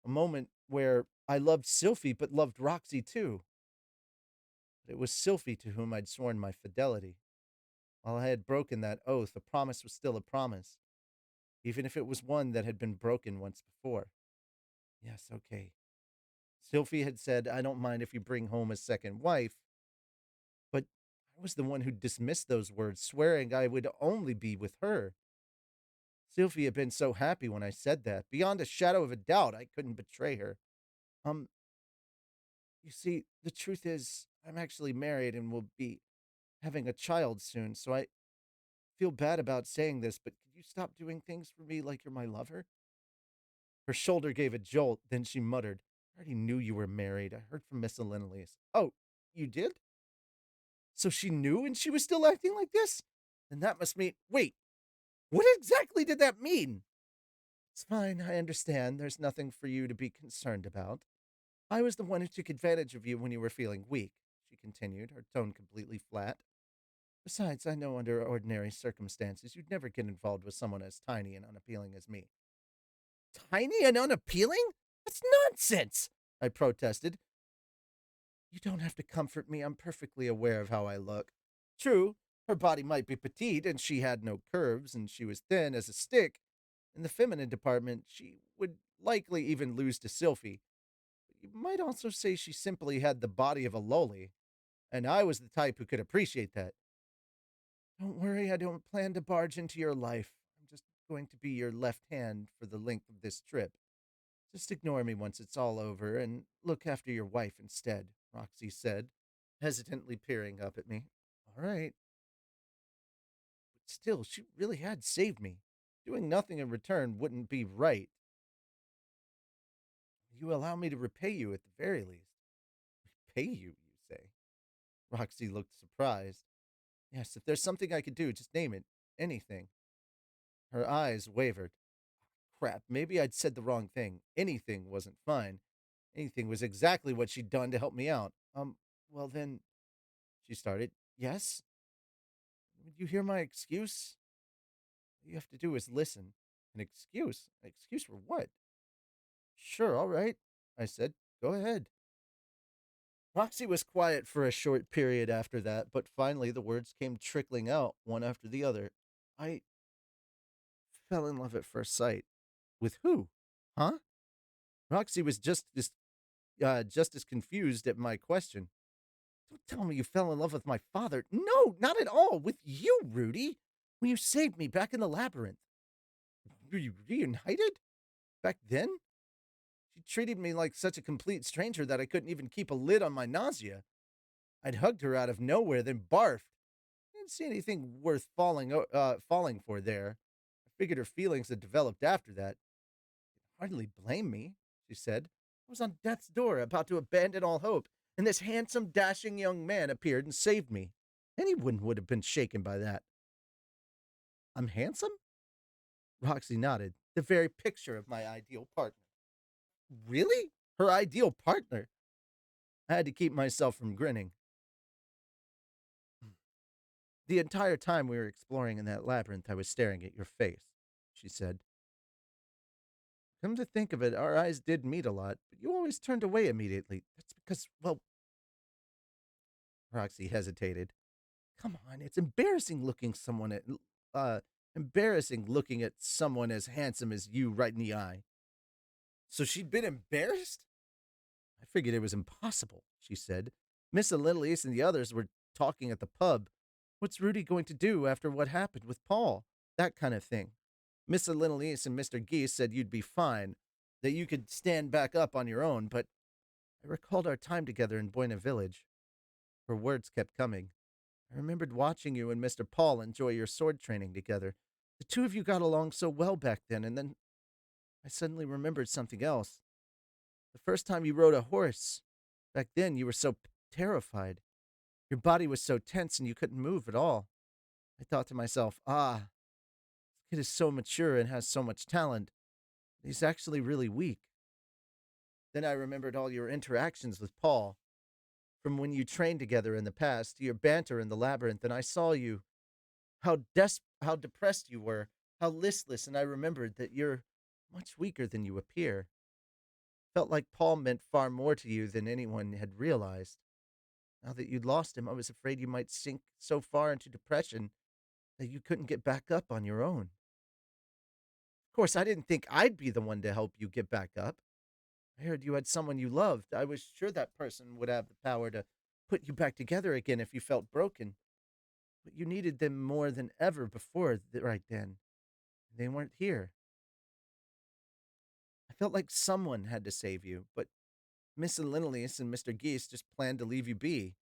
A moment where I loved Sylphie but loved Roxy too. But it was Sylphie to whom I'd sworn my fidelity. While I had broken that oath, a promise was still a promise, even if it was one that had been broken once before. Yes, okay. Sylphie had said, I don't mind if you bring home a second wife, but I was the one who dismissed those words, swearing I would only be with her. Sylphie had been so happy when I said that. Beyond a shadow of a doubt, I couldn't betray her. Um, you see, the truth is, I'm actually married and will be having a child soon, so I feel bad about saying this, but could you stop doing things for me like you're my lover? Her shoulder gave a jolt, then she muttered, I already knew you were married. I heard from Miss Alenelise. Oh, you did? So she knew and she was still acting like this? Then that must mean. Wait, what exactly did that mean? It's fine, I understand. There's nothing for you to be concerned about. I was the one who took advantage of you when you were feeling weak, she continued, her tone completely flat. Besides, I know under ordinary circumstances you'd never get involved with someone as tiny and unappealing as me. Tiny and unappealing? That's nonsense, I protested. You don't have to comfort me. I'm perfectly aware of how I look. True, her body might be petite and she had no curves and she was thin as a stick. In the feminine department, she would likely even lose to Sylphie. You might also say she simply had the body of a loli, and I was the type who could appreciate that. Don't worry, I don't plan to barge into your life. I'm just going to be your left hand for the length of this trip. Just ignore me once it's all over and look after your wife instead, Roxy said, hesitantly peering up at me. All right. But still, she really had saved me. Doing nothing in return wouldn't be right. You allow me to repay you at the very least. Repay you, you say? Roxy looked surprised. Yes, if there's something I could do, just name it. Anything. Her eyes wavered. Crap, maybe I'd said the wrong thing. Anything wasn't fine. Anything was exactly what she'd done to help me out. Well then, she started. Yes? Would you hear my excuse? All you have to do is listen. An excuse? An excuse for what? Sure, all right, I said. Go ahead. Roxy was quiet for a short period after that, but finally the words came trickling out, one after the other. I fell in love at first sight. With who? Huh? Roxy was just as confused at my question. Don't tell me you fell in love with my father. No, not at all. With you, Rudy. When you saved me back in the labyrinth. Were you reunited? Back then? She treated me like such a complete stranger that I couldn't even keep a lid on my nausea. I'd hugged her out of nowhere, then barfed. I didn't see anything worth falling for there. I figured her feelings had developed after that. Hardly blame me, she said. I was on death's door, about to abandon all hope, and this handsome, dashing young man appeared and saved me. Anyone would have been shaken by that. I'm handsome? Roxy nodded. The very picture of my ideal partner. Really? Her ideal partner? I had to keep myself from grinning. The entire time we were exploring in that labyrinth, I was staring at your face, she said. Come to think of it, our eyes did meet a lot, but you always turned away immediately. That's because, well, Roxy hesitated. Come on, it's embarrassing looking at someone as handsome as you right in the eye. So she'd been embarrassed? I figured it was impossible, she said. Miss Lilius and the others were talking at the pub. What's Rudy going to do after what happened with Paul? That kind of thing. Miss Lilius and Mr. Geese said you'd be fine, that you could stand back up on your own, but I recalled our time together in Buena Village. Her words kept coming. I remembered watching you and Mr. Paul enjoy your sword training together. The two of you got along so well back then, and then I suddenly remembered something else. The first time you rode a horse. Back then, you were so terrified. Your body was so tense and you couldn't move at all. I thought to myself, this kid is so mature and has so much talent. He's actually really weak. Then I remembered all your interactions with Paul, from when you trained together in the past to your banter in the labyrinth, and I saw you, how depressed you were, how listless, and I remembered that you're much weaker than you appear. Felt like Paul meant far more to you than anyone had realized. Now that you'd lost him, I was afraid you might sink so far into depression that you couldn't get back up on your own. Of course, I didn't think I'd be the one to help you get back up. I heard you had someone you loved. I was sure that person would have the power to put you back together again if you felt broken. But you needed them more than ever before right then. They weren't here. I felt like someone had to save you, but Miss Lilius and Mr. Geese just planned to leave you be.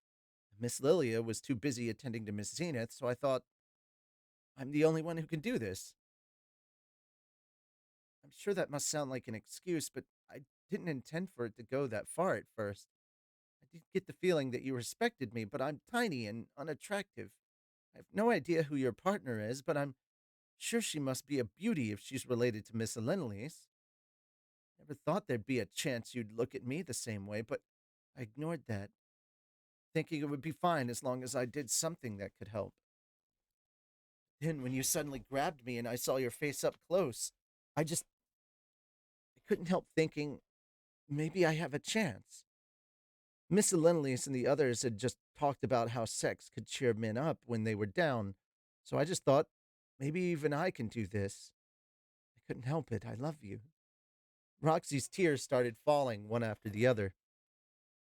Miss Lilia was too busy attending to Miss Zenith, so I thought, I'm the only one who can do this. I'm sure that must sound like an excuse, but I didn't intend for it to go that far at first. I did get the feeling that you respected me, but I'm tiny and unattractive. I have no idea who your partner is, but I'm sure she must be a beauty if she's related to Miss Lilius. Never thought there'd be a chance you'd look at me the same way, but I ignored that, thinking it would be fine as long as I did something that could help. Then, when you suddenly grabbed me and I saw your face up close, I couldn't help thinking maybe I have a chance. Miss Lilius and the others had just talked about how sex could cheer men up when they were down, so I just thought maybe even I can do this. I couldn't help it. I love you. Roxy's tears started falling one after the other.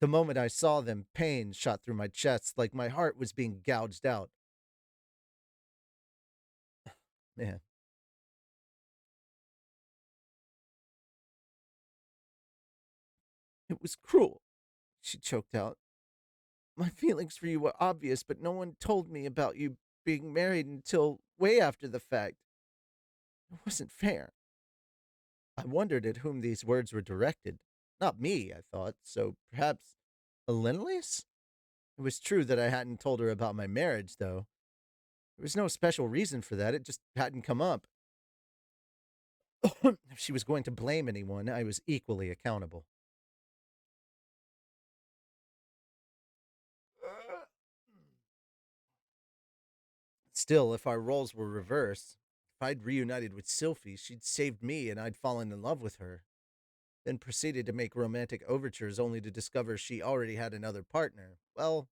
The moment I saw them, pain shot through my chest like my heart was being gouged out. Man, it was cruel, she choked out. My feelings for you were obvious, but no one told me about you being married until way after the fact. It wasn't fair. I wondered at whom these words were directed. Not me, I thought, so perhaps Elenius? It was true that I hadn't told her about my marriage, though. There was no special reason for that, it just hadn't come up. If she was going to blame anyone, I was equally accountable. Still, if our roles were reversed, if I'd reunited with Sylphie, she'd saved me and I'd fallen in love with her, then proceeded to make romantic overtures only to discover she already had another partner. Well,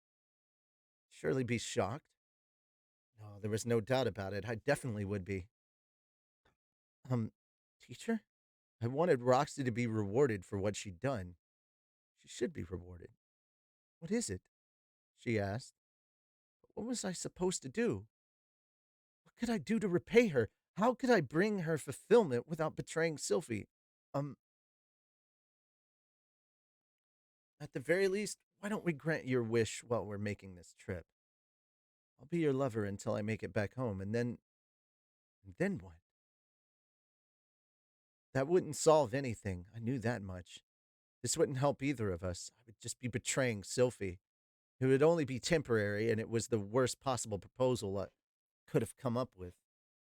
surely be shocked. No, there was no doubt about it. I definitely would be. Um, Teacher? I wanted Roxy to be rewarded for what she'd done. She should be rewarded. What is it? She asked. What was I supposed to do? What could I do to repay her? How could I bring her fulfillment without betraying Sylphie? Um, at the very least, why don't we grant your wish while we're making this trip? I'll be your lover until I make it back home, and then what? That wouldn't solve anything. I knew that much. This wouldn't help either of us. I would just be betraying Sylphie. It would only be temporary, and it was the worst possible proposal I could have come up with.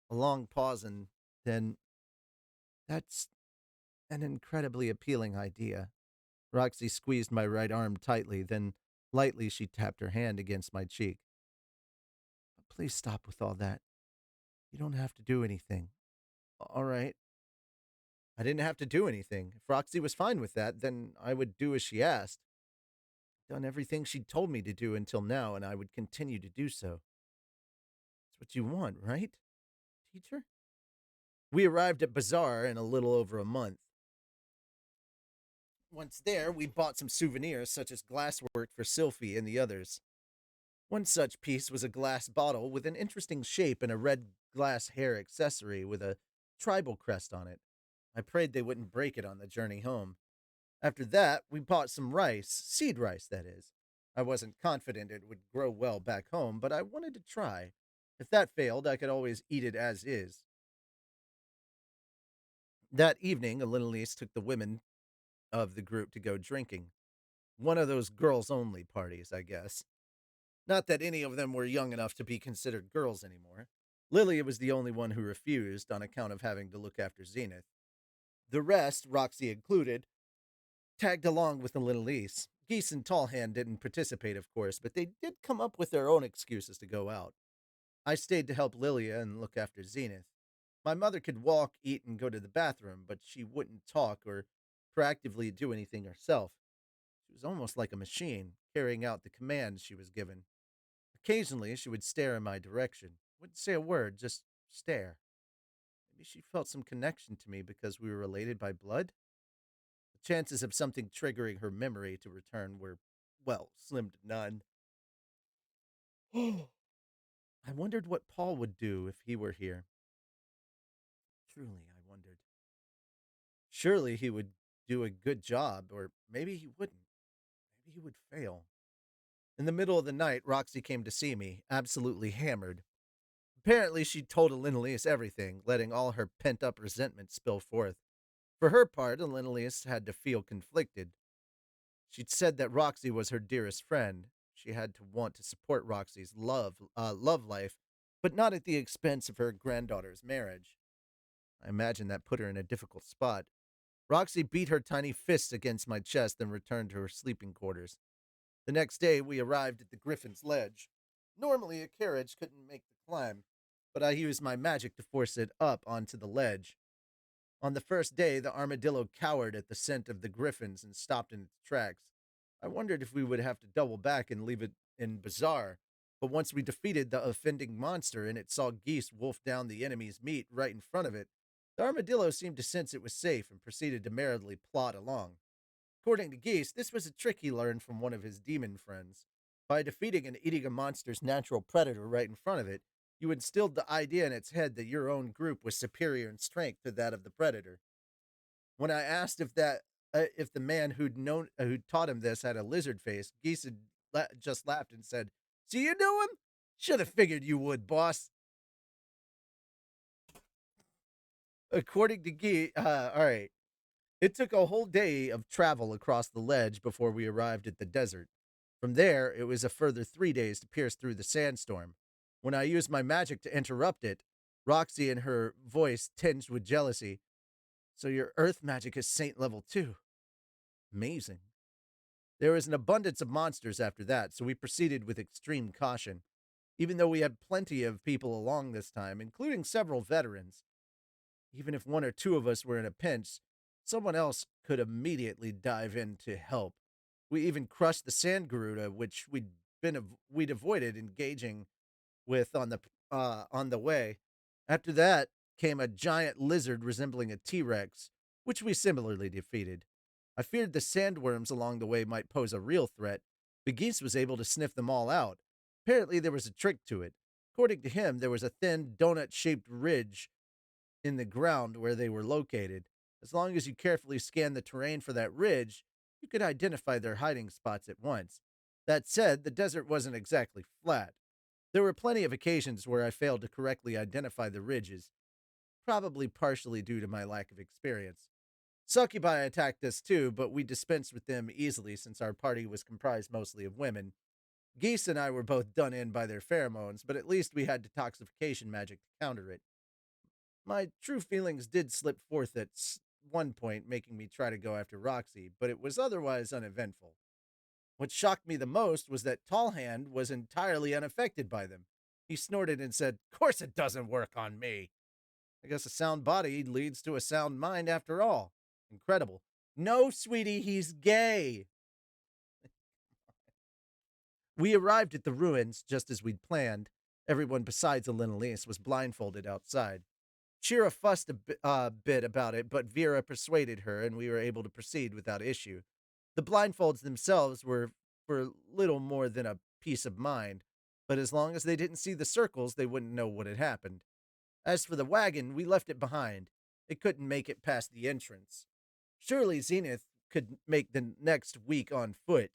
A long pause, and then, that's an incredibly appealing idea. Roxy squeezed my right arm tightly, then lightly she tapped her hand against my cheek. Please stop with all that. You don't have to do anything. All right. I didn't have to do anything. If Roxy was fine with that, then I would do as she asked. Done everything she'd told me to do until now, and I would continue to do so. That's what you want, right, teacher? We arrived at Bazaar in a little over a month. Once there, we bought some souvenirs such as glasswork for Sylphie and the others. One such piece was a glass bottle with an interesting shape and a red glass hair accessory with a tribal crest on it. I prayed they wouldn't break it on the journey home. After that, we bought some rice, seed rice, that is. I wasn't confident it would grow well back home, but I wanted to try. If that failed, I could always eat it as is. That evening, Elise took the women of the group to go drinking. One of those girls only parties, I guess. Not that any of them were young enough to be considered girls anymore. Lilia was the only one who refused on account of having to look after Zenith. The rest, Roxy included, tagged along with the little Elise. Geese and Tallhand didn't participate, of course, but they did come up with their own excuses to go out. I stayed to help Lilia and look after Zenith. My mother could walk, eat, and go to the bathroom, but she wouldn't talk or proactively do anything herself. She was almost like a machine, carrying out the commands she was given. Occasionally, she would stare in my direction. Wouldn't say a word, just stare. Maybe she felt some connection to me because we were related by blood? The chances of something triggering her memory to return were, well, slim to none. I wondered what Paul would do if he were here. Truly, I wondered. Surely he would do a good job, or maybe he wouldn't. Maybe he would fail. In the middle of the night, Roxy came to see me, absolutely hammered. Apparently, she'd told Elise everything, letting all her pent up resentment spill forth. For her part, Elise had to feel conflicted. She'd said that Roxy was her dearest friend. She had to want to support Roxy's love life, but not at the expense of her granddaughter's marriage. I imagine that put her in a difficult spot. Roxy beat her tiny fists against my chest and returned to her sleeping quarters. The next day, we arrived at the Griffin's Ledge. Normally, a carriage couldn't make the climb, but I used my magic to force it up onto the ledge. On the first day, the armadillo cowered at the scent of the griffins and stopped in its tracks. I wondered if we would have to double back and leave it in Bazaar, but once we defeated the offending monster and it saw geese wolf down the enemy's meat right in front of it, the armadillo seemed to sense it was safe and proceeded to merrily plod along. According to Geese, this was a trick he learned from one of his demon friends. By defeating and eating a monster's natural predator right in front of it, you instilled the idea in its head that your own group was superior in strength to that of the predator. When I asked if the man who taught him this had a lizard face, Geese had just laughed and said, "So you knew him? Should have figured you would, boss." According to Geese, all right. It took a whole day of travel across the ledge before we arrived at the desert. From there, it was a further 3 days to pierce through the sandstorm. When I used my magic to interrupt it, Roxy in her voice tinged with jealousy. "So your earth magic is saint level too. Amazing." There was an abundance of monsters after that, so we proceeded with extreme caution. Even though we had plenty of people along this time, including several veterans, even if one or two of us were in a pinch, someone else could immediately dive in to help. We even crushed the sand Garuda, which we'd avoided engaging with on the way. After that, came a giant lizard resembling a T Rex, which we similarly defeated. I feared the sandworms along the way might pose a real threat, but Geese was able to sniff them all out. Apparently, there was a trick to it. According to him, there was a thin, donut shaped ridge in the ground where they were located. As long as you carefully scanned the terrain for that ridge, you could identify their hiding spots at once. That said, the desert wasn't exactly flat. There were plenty of occasions where I failed to correctly identify the ridges, probably partially due to my lack of experience. Succubi attacked us too, but we dispensed with them easily since our party was comprised mostly of women. Geese and I were both done in by their pheromones, but at least we had detoxification magic to counter it. My true feelings did slip forth at one point, making me try to go after Roxy, but it was otherwise uneventful. What shocked me the most was that Tallhand was entirely unaffected by them. He snorted and said, "Course it doesn't work on me." I guess a sound body leads to a sound mind after all. Incredible. No, sweetie, he's gay. We arrived at the ruins just as we'd planned. Everyone besides Elenalise was blindfolded outside. Shira fussed a bit about it, but Vera persuaded her, and we were able to proceed without issue. The blindfolds themselves were for little more than a peace of mind, but as long as they didn't see the circles, they wouldn't know what had happened. As for the wagon, we left it behind. It couldn't make it past the entrance. Surely Zenith could make the next week on foot.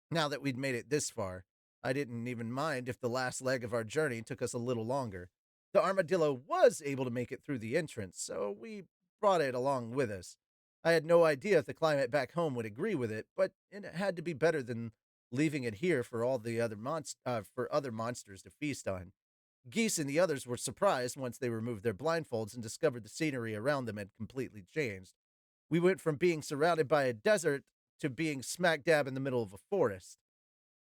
Now that we'd made it this far, I didn't even mind if the last leg of our journey took us a little longer. The armadillo was able to make it through the entrance, so we brought it along with us. I had no idea if the climate back home would agree with it, but it had to be better than leaving it here for all the for other monsters to feast on. Geese and the others were surprised once they removed their blindfolds and discovered the scenery around them had completely changed. We went from being surrounded by a desert to being smack dab in the middle of a forest.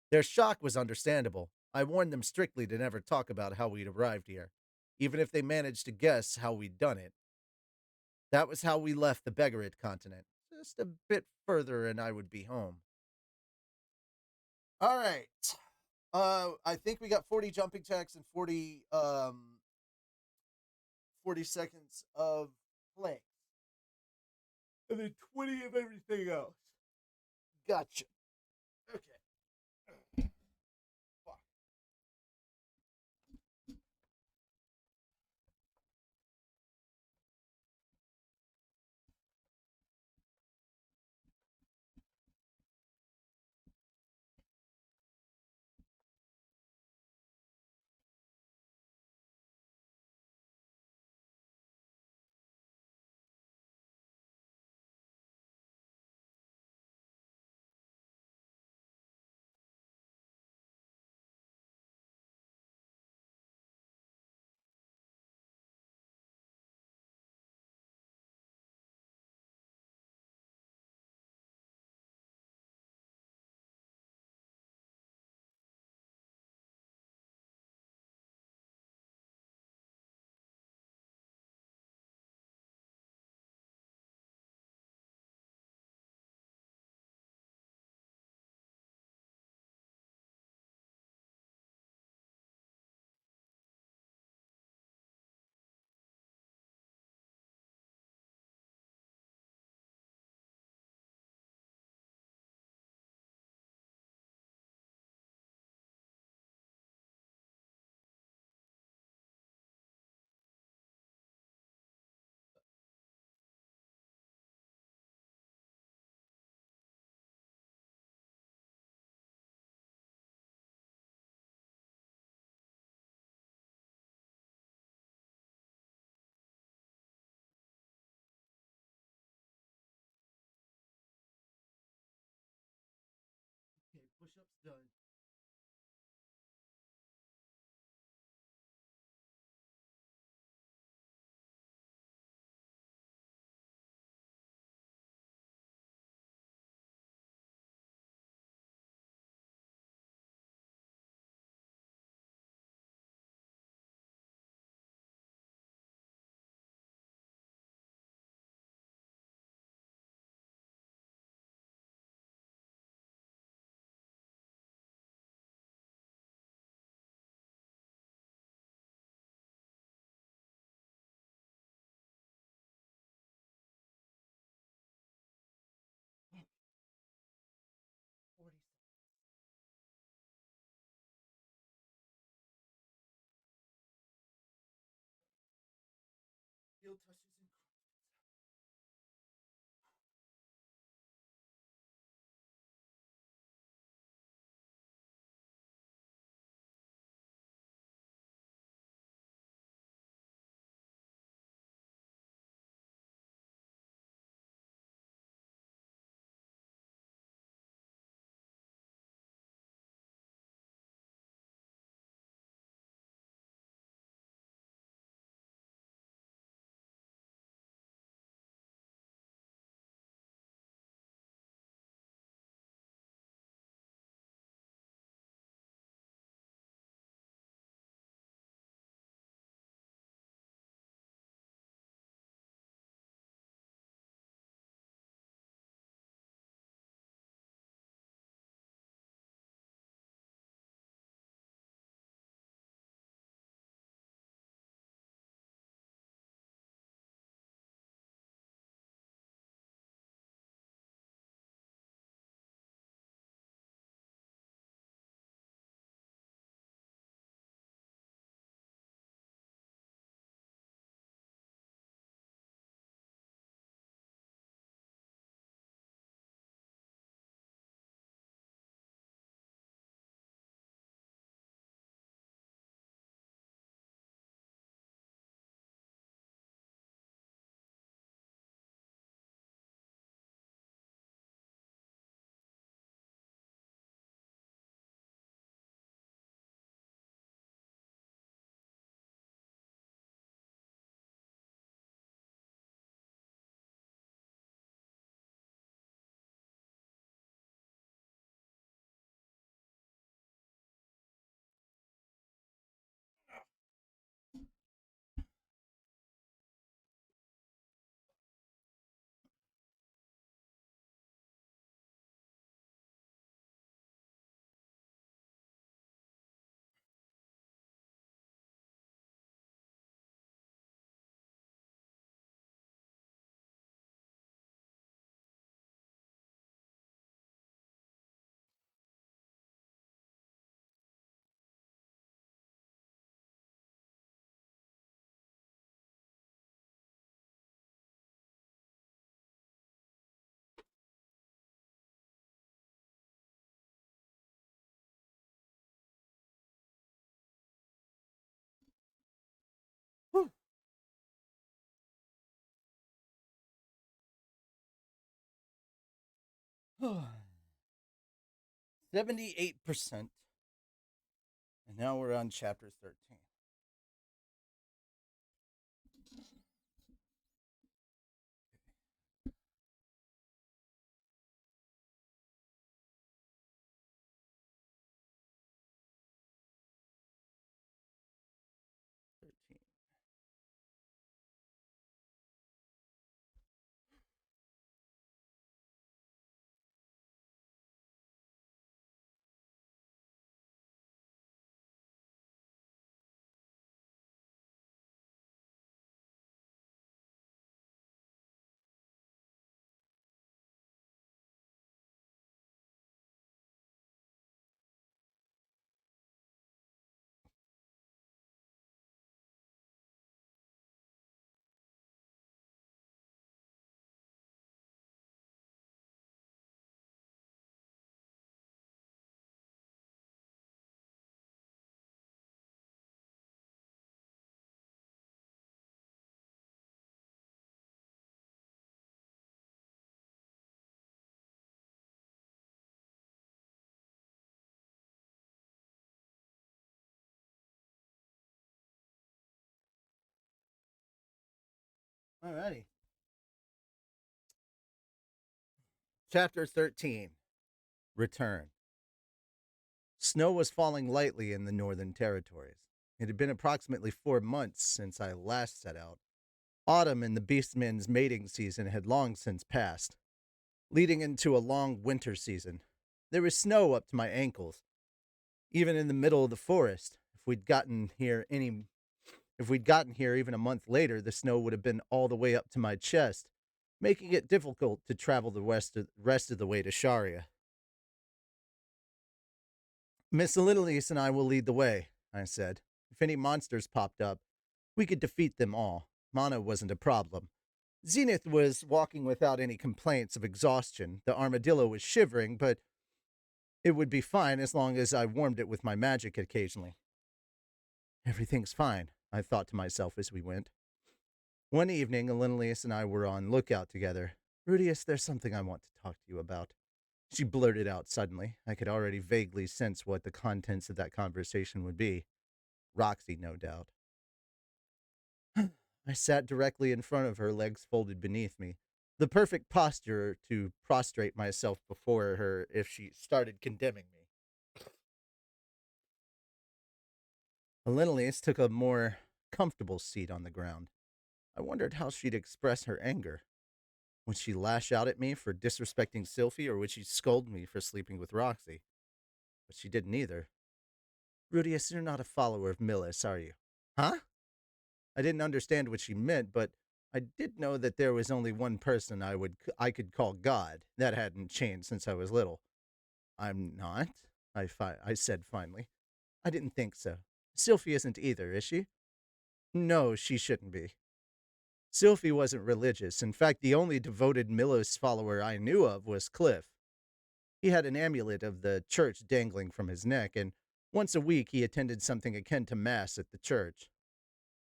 Their shock was understandable. I warned them strictly to never talk about how we'd arrived here, even if they managed to guess how we'd done it. That was how we left the Begarid continent. Just a bit further and I would be home. All right. I think we got 40 jumping jacks and 40 seconds of play. And then 20 of everything else. Gotcha. Okay. Fuck. Okay, push-ups done. 78%. And now we're on chapter 13. 13. Alrighty. Chapter 13. Return. Snow was falling lightly in the northern territories. It had been approximately 4 months since I last set out. Autumn and the beastmen's mating season had long since passed, leading into a long winter season. There was snow up to my ankles, even in the middle of the forest. If we'd gotten here even a month later, the snow would have been all the way up to my chest, making it difficult to travel the rest of the way to Sharia. Miss Littlelease and I will lead the way, I said. If any monsters popped up, we could defeat them all. Mana wasn't a problem. Zenith was walking without any complaints of exhaustion. The armadillo was shivering, but it would be fine as long as I warmed it with my magic occasionally. Everything's fine, I thought to myself as we went. One evening, Alinalius and I were on lookout together. Rudius, there's something I want to talk to you about. She blurted out suddenly. I could already vaguely sense what the contents of that conversation would be. Roxy, no doubt. I sat directly in front of her, legs folded beneath me. The perfect posture to prostrate myself before her if she started condemning me. Alinalius took a more comfortable seat on the ground. I wondered how she'd express her anger. Would she lash out at me for disrespecting Sylphie, or would she scold me for sleeping with Roxy? But she did neither. Rudius, you're not a follower of Millis, are you? Huh? I didn't understand what she meant, but I did know that there was only one person I could call God. That hadn't changed since I was little. I'm not, I said finally. I didn't think so. Sylphie isn't either, is she? No, she shouldn't be. Sylphie wasn't religious. In fact, the only devoted Milos follower I knew of was Cliff. He had an amulet of the church dangling from his neck, and once a week he attended something akin to Mass at the church.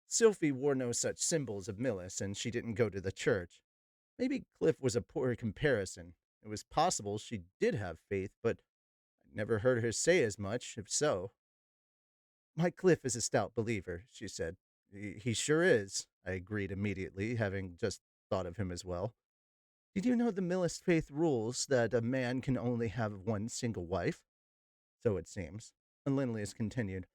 Sylphie wore no such symbols of Milos, and she didn't go to the church. Maybe Cliff was a poor comparison. It was possible she did have faith, but I never heard her say as much, if so. My Cliff is a stout believer, she said. He sure is, I agreed immediately, having just thought of him as well. Did you know the Millist faith rules that a man can only have one single wife? So it seems. And Linlius continued,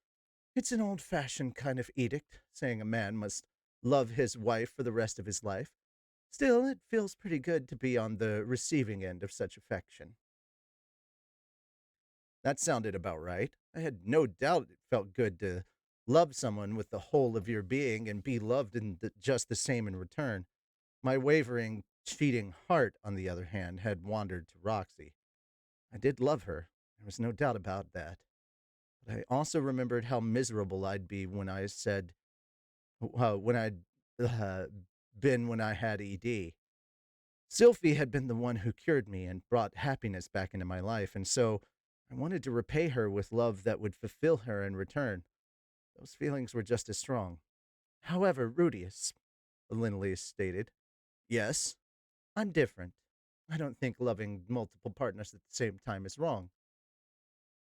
it's an old-fashioned kind of edict, saying a man must love his wife for the rest of his life. Still, it feels pretty good to be on the receiving end of such affection. That sounded about right. I had no doubt it felt good to love someone with the whole of your being and be loved just the same in return. My wavering, cheating heart, on the other hand, had wandered to Roxy. I did love her. There was no doubt about that. But I also remembered how miserable I'd be when I said, when I'd uh, been when I had ED. Sylphie had been the one who cured me and brought happiness back into my life, and so I wanted to repay her with love that would fulfill her in return. Those feelings were just as strong. However, Rudius, Linley stated, yes, I'm different. I don't think loving multiple partners at the same time is wrong.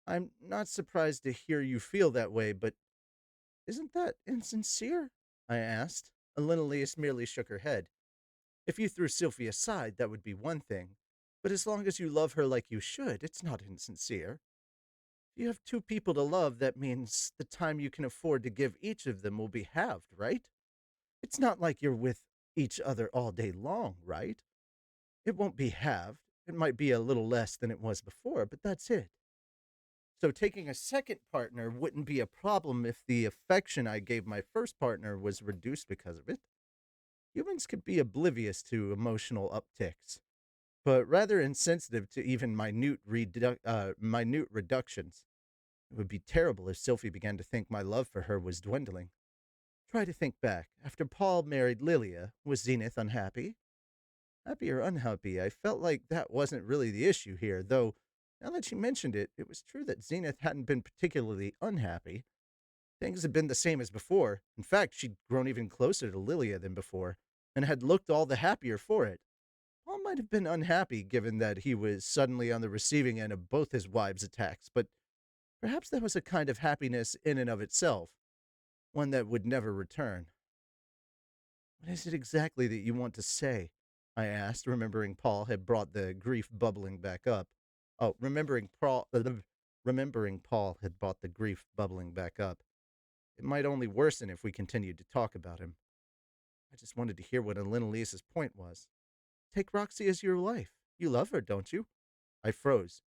I'm not surprised to hear you feel that way, but isn't that insincere? I asked. Linelius merely shook her head. If you threw Sylphie aside, that would be one thing. But as long as you love her like you should, it's not insincere. If you have two people to love, that means the time you can afford to give each of them will be halved, right? It's not like you're with each other all day long, right? It won't be halved. It might be a little less than it was before, but that's it. So taking a second partner wouldn't be a problem if the affection I gave my first partner was reduced because of it. Humans could be oblivious to emotional upticks, but rather insensitive to even minute reductions. It would be terrible if Sylphie began to think my love for her was dwindling. Try to think back. After Paul married Lilia, was Zenith unhappy? Happy or unhappy, I felt like that wasn't really the issue here, though now that she mentioned it, it was true that Zenith hadn't been particularly unhappy. Things had been the same as before. In fact, she'd grown even closer to Lilia than before, and had looked all the happier for it. Paul might have been unhappy given that he was suddenly on the receiving end of both his wives' attacks, but perhaps that was a kind of happiness in and of itself, one that would never return. What is it exactly that you want to say? I asked, remembering Paul had brought the grief bubbling back up. Oh, remembering Paul had brought the grief bubbling back up. It might only worsen if we continued to talk about him. I just wanted to hear what Linelisa's point was. Take Roxy as your wife. You love her, don't you? I froze.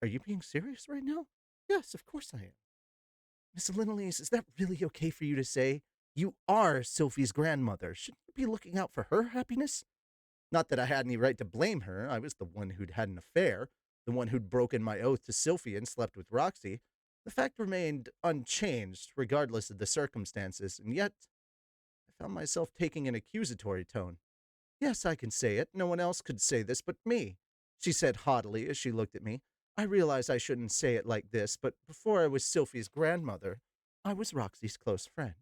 Are you being serious right now? Yes, of course I am. Miss Linelise, is that really okay for you to say? You are Sophie's grandmother. Shouldn't you be looking out for her happiness? Not that I had any right to blame her. I was the one who'd had an affair, the one who'd broken my oath to Sylphie and slept with Roxy. The fact remained unchanged, regardless of the circumstances, and yet I found myself taking an accusatory tone. Yes, I can say it. No one else could say this but me, she said haughtily as she looked at me. I realize I shouldn't say it like this, but before I was Sylphie's grandmother, I was Roxy's close friend.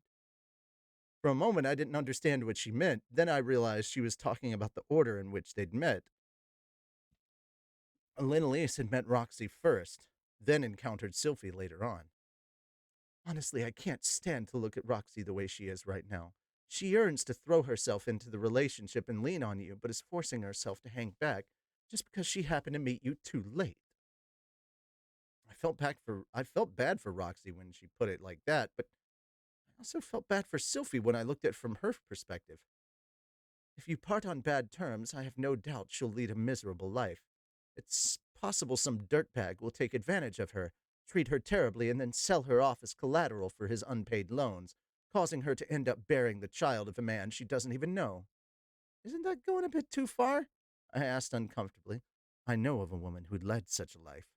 For a moment, I didn't understand what she meant. Then I realized she was talking about the order in which they'd met. Elise had met Roxy first, then encountered Sylphie later on. Honestly, I can't stand to look at Roxy the way she is right now. She yearns to throw herself into the relationship and lean on you, but is forcing herself to hang back just because she happened to meet you too late. I felt bad for Roxy when she put it like that, but I also felt bad for Sylphie when I looked at it from her perspective. If you part on bad terms, I have no doubt she'll lead a miserable life. It's possible some dirtbag will take advantage of her, treat her terribly, and then sell her off as collateral for his unpaid loans, causing her to end up bearing the child of a man she doesn't even know. Isn't that going a bit too far? I asked uncomfortably. I know of a woman who'd led such a life.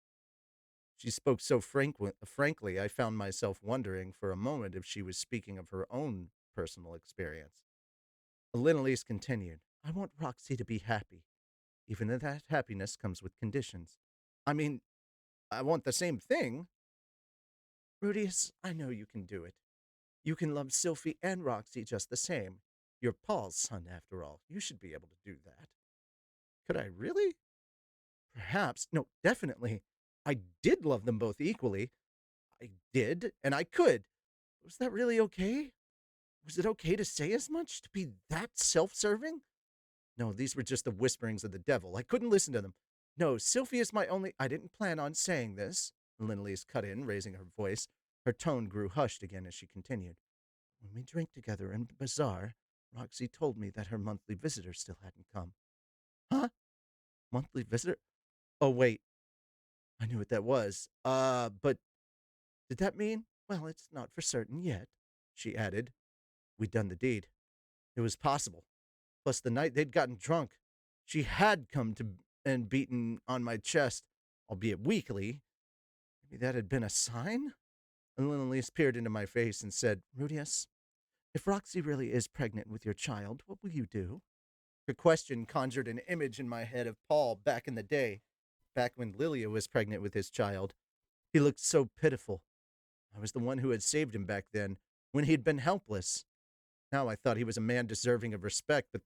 She spoke so frankly, I found myself wondering for a moment if she was speaking of her own personal experience. Linelise continued, I want Roxy to be happy, even if that happiness comes with conditions. I mean, I want the same thing. Rudius, I know you can do it. You can love Sylphie and Roxy just the same. You're Paul's son, after all. You should be able to do that. Could I really? Perhaps. No, definitely. I did love them both equally. I did, and I could. Was that really okay? Was it okay to say as much? To be that self serving? No, these were just the whisperings of the devil. I couldn't listen to them. No, Sylphie is my only. I didn't plan on saying this. Linelise cut in, raising her voice. Her tone grew hushed again as she continued. When we drank together in the bazaar, Roxy told me that her monthly visitor still hadn't come. Huh? Monthly visitor? Oh, wait. I knew what that was. But did that mean? Well, it's not for certain yet, she added. We'd done the deed. It was possible. Plus, the night they'd gotten drunk, she had come to and beaten on my chest, albeit weakly. Maybe that had been a sign? And Linelise peered into my face and said, Rudius, if Roxy really is pregnant with your child, what will you do? Her question conjured an image in my head of Paul back in the day, back when Lilia was pregnant with his child. He looked so pitiful. I was the one who had saved him back then, when he'd been helpless. Now I thought he was a man deserving of respect, but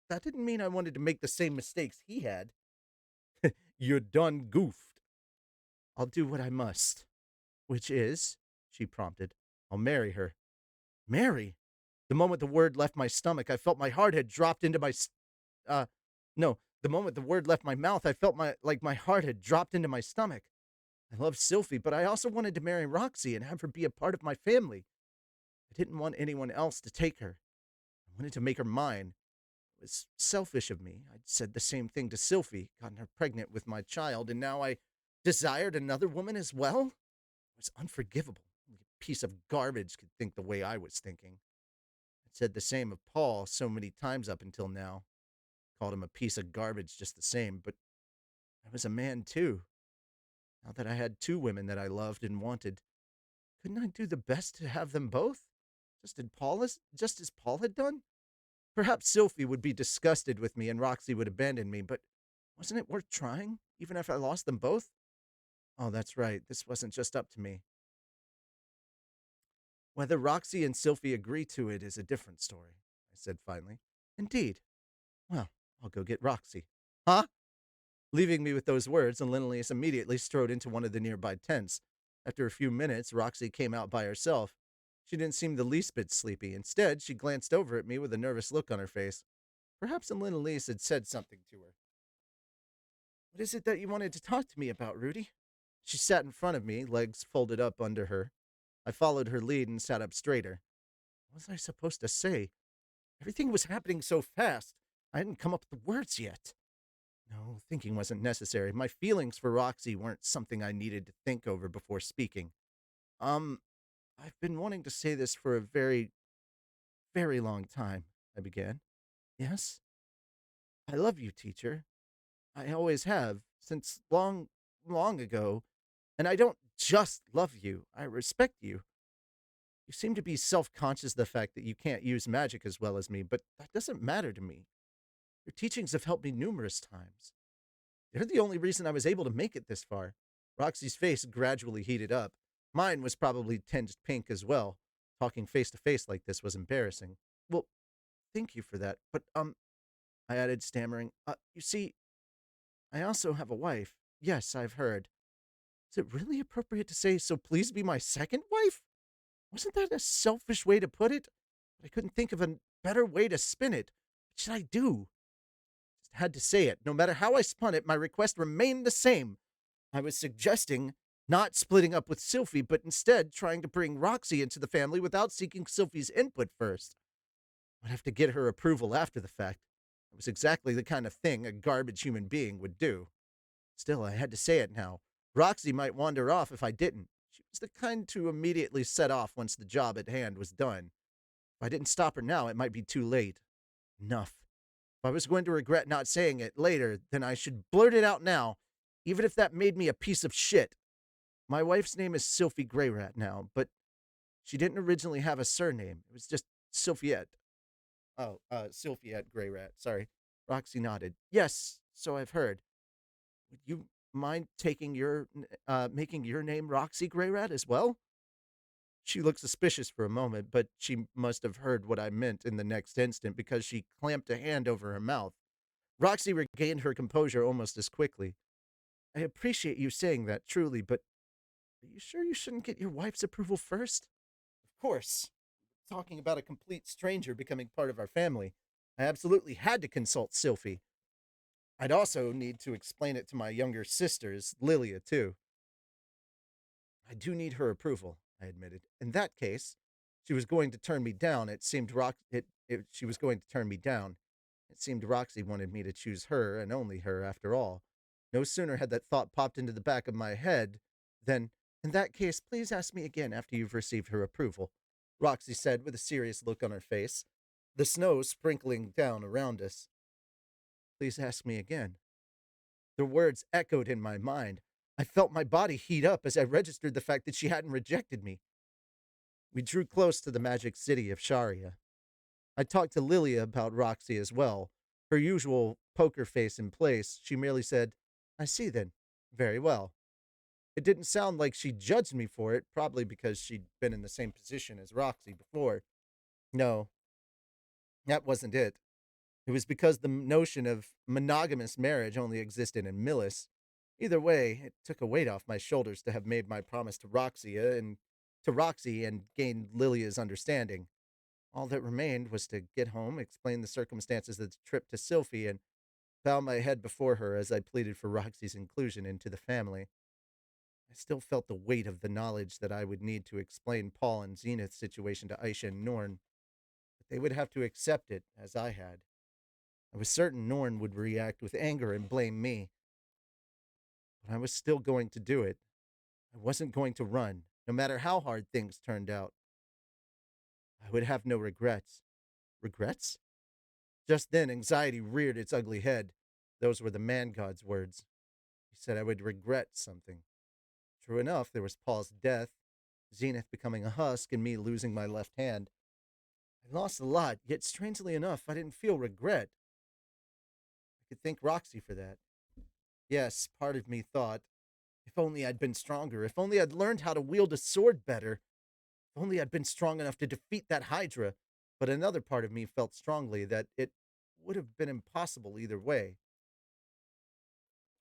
that didn't mean I wanted to make the same mistakes he had. You done goofed. I'll do what I must. Which is, she prompted, I'll marry her. Marry? The moment the word left my stomach, I felt my heart had dropped into my, uh, no, the moment the word left my mouth, I felt like my heart had dropped into my stomach. I loved Sylphie, but I also wanted to marry Roxy and have her be a part of my family. I didn't want anyone else to take her. I wanted to make her mine. It was selfish of me. I'd said the same thing to Sylphie, gotten her pregnant with my child, and now I desired another woman as well? It was unforgivable. Only a piece of garbage could think the way I was thinking. I'd said the same of Paul so many times up until now. Called him a piece of garbage just the same, but I was a man too. Now that I had two women that I loved and wanted, couldn't I do the best to have them both? Just as Paul had done? Perhaps Sylphie would be disgusted with me and Roxy would abandon me, but wasn't it worth trying, even if I lost them both? Oh, that's right. This wasn't just up to me. Whether Roxy and Sylphie agree to it is a different story, I said finally. Indeed. Well, I'll go get Roxy. Huh? Leaving me with those words, and Linelise immediately strode into one of the nearby tents. After a few minutes, Roxy came out by herself. She didn't seem the least bit sleepy. Instead, she glanced over at me with a nervous look on her face. Perhaps Linelise had said something to her. What is it that you wanted to talk to me about, Rudy? She sat in front of me, legs folded up under her. I followed her lead and sat up straighter. What was I supposed to say? Everything was happening so fast. I hadn't come up with the words yet. No, thinking wasn't necessary. My feelings for Roxy weren't something I needed to think over before speaking. I've been wanting to say this for a very, very long time, I began. Yes? I love you, teacher. I always have, since long, long ago. And I don't just love you, I respect you. You seem to be self conscious of the fact that you can't use magic as well as me, but that doesn't matter to me. Your teachings have helped me numerous times. They're the only reason I was able to make it this far. Roxy's face gradually heated up. Mine was probably tinged pink as well. Talking face to face like this was embarrassing. Well, thank you for that. But, I added, stammering, you see, I also have a wife. Yes, I've heard. Is it really appropriate to say, so please be my second wife? Wasn't that a selfish way to put it? But I couldn't think of a better way to spin it. What should I do? Just had to say it. No matter how I spun it, my request remained the same. I was suggesting not splitting up with Sylphie, but instead trying to bring Roxy into the family without seeking Sylphie's input first. I'd have to get her approval after the fact. It was exactly the kind of thing a garbage human being would do. Still, I had to say it now. Roxy might wander off if I didn't. She was the kind to immediately set off once the job at hand was done. If I didn't stop her now, it might be too late. Enough. If I was going to regret not saying it later, then I should blurt it out now, even if that made me a piece of shit. My wife's name is Sylphie Greyrat now, but she didn't originally have a surname. It was just Sylphiette. Oh, Sylphiette Greyrat, sorry. Roxy nodded. Yes, so I've heard. Would you mind making your name Roxy Greyrat as well? She looked suspicious for a moment, but she must have heard what I meant in the next instant because she clamped a hand over her mouth. Roxy regained her composure almost as quickly. I appreciate you saying that, truly, but are you sure you shouldn't get your wife's approval first? Of course. Talking about a complete stranger becoming part of our family. I absolutely had to consult Sylphie. I'd also need to explain it to my younger sisters, Lilia, too. I do need her approval, I admitted. In that case, she was going to turn me down. She was going to turn me down. It seemed Roxy wanted me to choose her and only her after all. No sooner had that thought popped into the back of my head than, in that case, please ask me again after you've received her approval, Roxy said with a serious look on her face, the snow sprinkling down around us. Please ask me again. The words echoed in my mind. I felt my body heat up as I registered the fact that she hadn't rejected me. We drew close to the magic city of Sharia. I talked to Lilia about Roxy as well. Her usual poker face in place, she merely said, I see then. Very well. It didn't sound like she judged me for it, probably because she'd been in the same position as Roxy before. No, that wasn't it. It was because the notion of monogamous marriage only existed in Millis. Either way, it took a weight off my shoulders to have made my promise to Roxy and gained Lilia's understanding. All that remained was to get home, explain the circumstances of the trip to Sylphie, and bow my head before her as I pleaded for Roxy's inclusion into the family. I still felt the weight of the knowledge that I would need to explain Paul and Zenith's situation to Aisha and Norn, but they would have to accept it, as I had. I was certain Norn would react with anger and blame me, but I was still going to do it. I wasn't going to run, no matter how hard things turned out. I would have no regrets. Regrets? Just then, anxiety reared its ugly head. Those were the man god's words. He said I would regret something. True enough, there was Paul's death, Zenith becoming a husk, and me losing my left hand. I lost a lot, yet strangely enough, I didn't feel regret. I could thank Roxy for that. Yes, part of me thought, if only I'd been stronger, if only I'd learned how to wield a sword better, if only I'd been strong enough to defeat that Hydra. But another part of me felt strongly that it would have been impossible either way.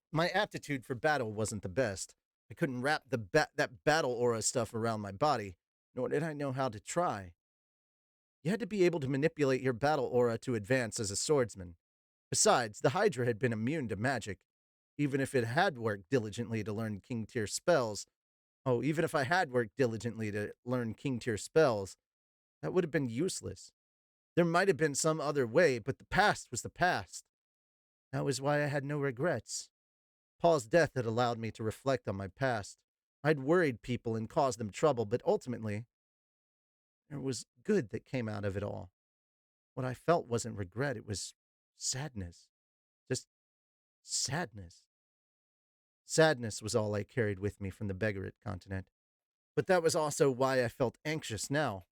My aptitude for battle wasn't the best. I couldn't wrap that battle aura stuff around my body, nor did I know how to try. You had to be able to manipulate your battle aura to advance as a swordsman. Besides, the Hydra had been immune to magic. Even if it had worked diligently to learn king tier spells, even if I had worked diligently to learn king tier spells, that would have been useless. There might have been some other way, but the past was the past. That was why I had no regrets. Paul's death had allowed me to reflect on my past. I'd worried people and caused them trouble, but ultimately, there was good that came out of it all. What I felt wasn't regret, it was sadness. Just sadness. Sadness was all I carried with me from the Beggarit continent. But that was also why I felt anxious now.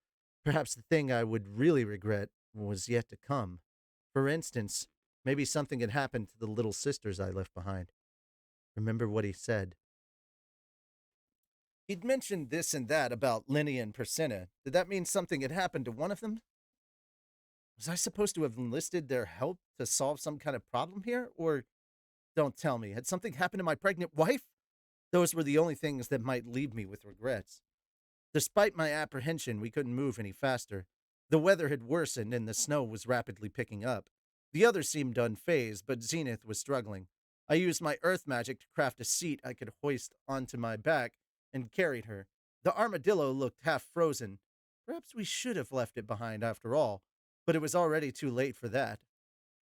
Perhaps the thing I would really regret was yet to come. For instance, maybe something had happened to the little sisters I left behind. Remember what he said. He'd mentioned this and that about Lenny and Persenna. Did that mean something had happened to one of them? Was I supposed to have enlisted their help to solve some kind of problem here? Or, don't tell me, had something happened to my pregnant wife? Those were the only things that might leave me with regrets. Despite my apprehension, we couldn't move any faster. The weather had worsened and the snow was rapidly picking up. The others seemed unfazed, but Zenith was struggling. I used my earth magic to craft a seat I could hoist onto my back and carried her. The armadillo looked half frozen. Perhaps we should have left it behind after all, but it was already too late for that.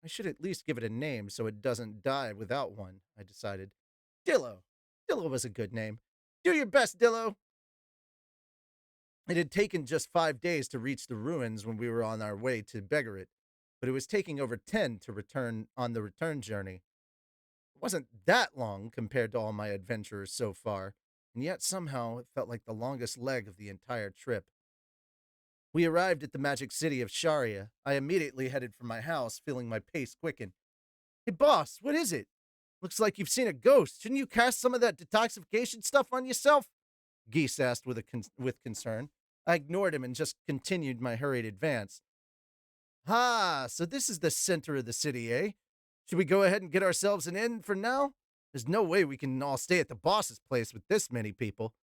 I should at least give it a name so it doesn't die without one, I decided. Dillo. Dillo was a good name. Do your best, Dillo. It had taken just 5 days to reach the ruins when we were on our way to Begarit, but it was taking over 10 to return on the return journey. It wasn't that long compared to all my adventures so far, and yet somehow it felt like the longest leg of the entire trip. We arrived at the magic city of Sharia. I immediately headed for my house, feeling my pace quicken. Hey, boss, what is it? Looks like you've seen a ghost. Shouldn't you cast some of that detoxification stuff on yourself? Geese asked with concern. I ignored him and just continued my hurried advance. So this is the center of the city, eh? Should we go ahead and get ourselves an inn for now? There's no way we can all stay at the boss's place with this many people.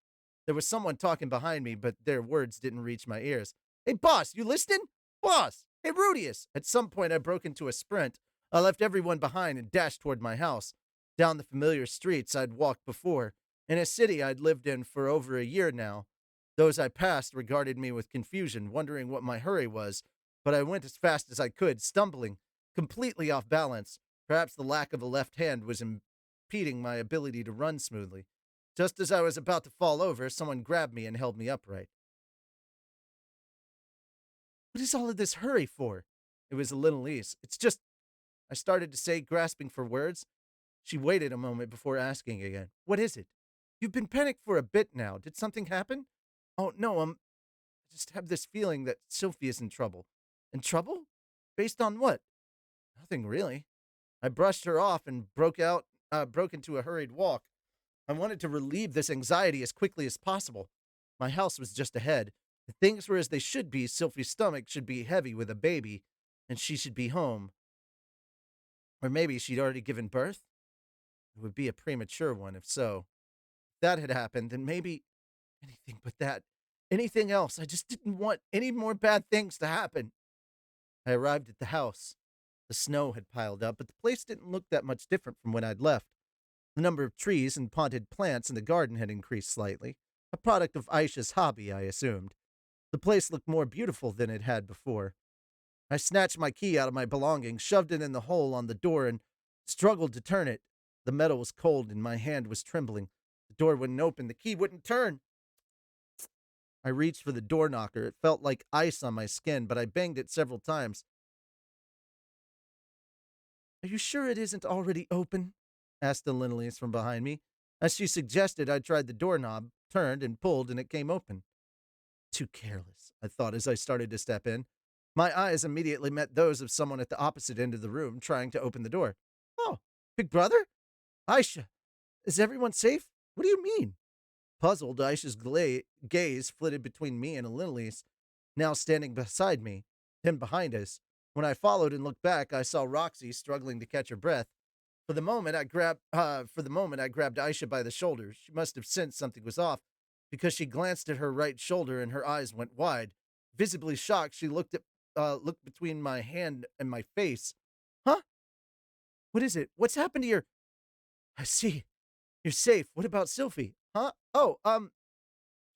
There was someone talking behind me, but their words didn't reach my ears. Hey, boss, you listening? Boss! Hey, Rudius! At some point, I broke into a sprint. I left everyone behind and dashed toward my house. Down the familiar streets I'd walked before, in a city I'd lived in for over a year now. Those I passed regarded me with confusion, wondering what my hurry was, but I went as fast as I could, stumbling, completely off balance. Perhaps the lack of a left hand was impeding my ability to run smoothly. Just as I was about to fall over, someone grabbed me and held me upright. What is all of this hurry for? It was little Elise. It's just, I started to say, grasping for words. She waited a moment before asking again. What is it? You've been panicked for a bit now. Did something happen? Oh, no, I just have this feeling that Sylphie is in trouble. In trouble? Based on what? Nothing really. I brushed her off and broke into a hurried walk. I wanted to relieve this anxiety as quickly as possible. My house was just ahead. If things were as they should be, Sylphie's stomach should be heavy with a baby, and she should be home. Or maybe she'd already given birth? It would be a premature one, if so. If that had happened, then maybe anything but that. Anything else. I just didn't want any more bad things to happen. I arrived at the house. The snow had piled up, but the place didn't look that much different from when I'd left. The number of trees and potted plants in the garden had increased slightly, a product of Aisha's hobby, I assumed. The place looked more beautiful than it had before. I snatched my key out of my belongings, shoved it in the hole on the door, and struggled to turn it. The metal was cold and my hand was trembling. The door wouldn't open. The key wouldn't turn. I reached for the door knocker. It felt like ice on my skin, but I banged it several times. Are you sure it isn't already open? Asked the Linley's from behind me. As she suggested, I tried the doorknob, turned and pulled, and it came open. Too careless, I thought as I started to step in. My eyes immediately met those of someone at the opposite end of the room trying to open the door. Oh, Big Brother? Aisha, is everyone safe? What do you mean? Puzzled, Aisha's gaze flitted between me and Linley's, now standing beside me, then behind us. When I followed and looked back, I saw Roxy struggling to catch her breath. For the moment, I grabbed Aisha by the shoulder. She must have sensed something was off, because she glanced at her right shoulder and her eyes went wide. Visibly shocked, she looked between my hand and my face. Huh? What is it? What's happened to your... I see. You're safe. What about Sylphie? Huh? Oh,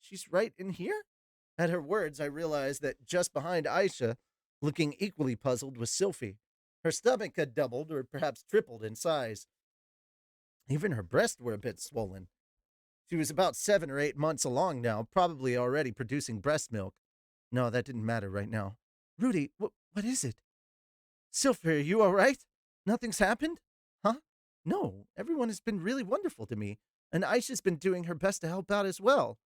she's right in here? At her words, I realized that just behind Aisha, looking equally puzzled, was Sylphie. Her stomach had doubled or perhaps tripled in size. Even her breasts were a bit swollen. She was about 7 or 8 months along now, probably already producing breast milk. No, that didn't matter right now. Rudy, what is it? Sylphie, are you all right? Nothing's happened? Huh? No, everyone has been really wonderful to me, and Aisha's been doing her best to help out as well.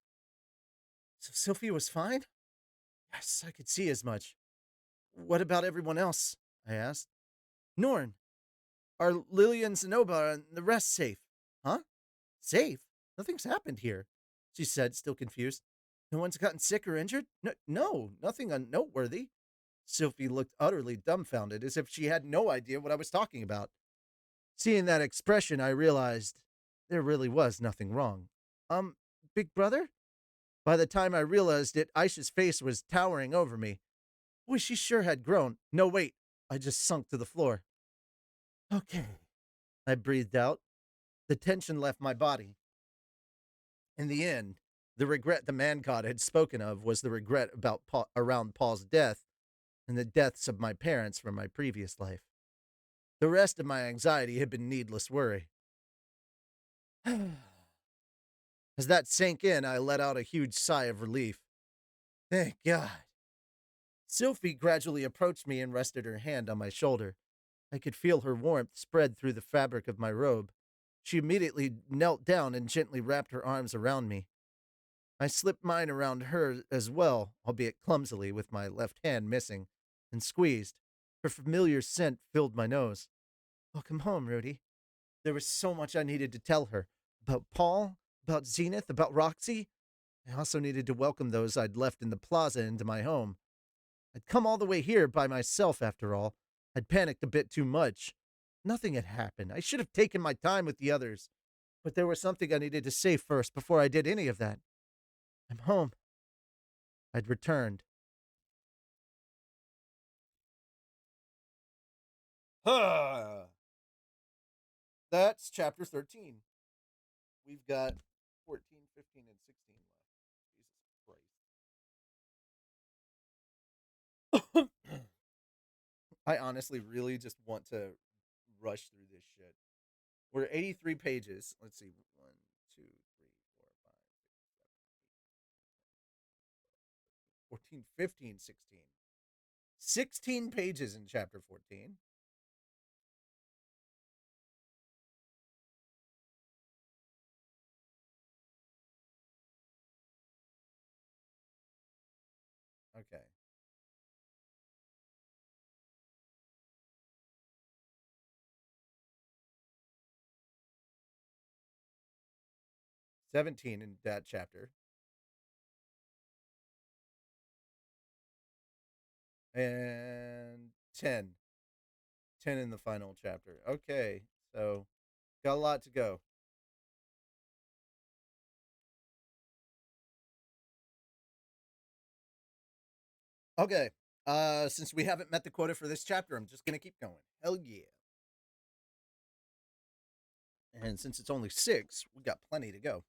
So Sophie was fine? Yes, I could see as much. What about everyone else? I asked. Norn, are Lily and Zenoba and the rest safe? Huh? Safe? Nothing's happened here, she said, still confused. No one's gotten sick or injured? No, nothing unnoteworthy. Sophie looked utterly dumbfounded, as if she had no idea what I was talking about. Seeing that expression, I realized there really was nothing wrong. Um, Big brother? By the time I realized it, Aisha's face was towering over me. Boy, she sure had grown. No, wait. I just sunk to the floor. Okay. I breathed out. The tension left my body. In the end, the regret the man god had spoken of was the regret around Paul's death and the deaths of my parents from my previous life. The rest of my anxiety had been needless worry. As that sank in, I let out a huge sigh of relief. Thank God. Sophie gradually approached me and rested her hand on my shoulder. I could feel her warmth spread through the fabric of my robe. She immediately knelt down and gently wrapped her arms around me. I slipped mine around her as well, albeit clumsily, with my left hand missing, and squeezed. Her familiar scent filled my nose. Welcome home, Rudy. There was so much I needed to tell her about Paul, about Zenith, about Roxy. I also needed to welcome those I'd left in the plaza into my home. I'd come all the way here by myself, after all. I'd panicked a bit too much. Nothing had happened. I should have taken my time with the others. But there was something I needed to say first before I did any of that. I'm home. I'd returned. That's chapter 13. We've got 14, 15, and 16 left. Jesus Christ. I honestly really just want to rush through this shit. We're 83 pages. Let's see. 1, 2, 3, 4, 5, 14, 15, 16. 16 pages in chapter 14. Okay. 17 in that chapter. And 10. 10 in the final chapter. Okay. So, got a lot to go. Okay. Since we haven't met the quota for this chapter, I'm just gonna keep going. Hell yeah. And since it's only 6, we got plenty to go.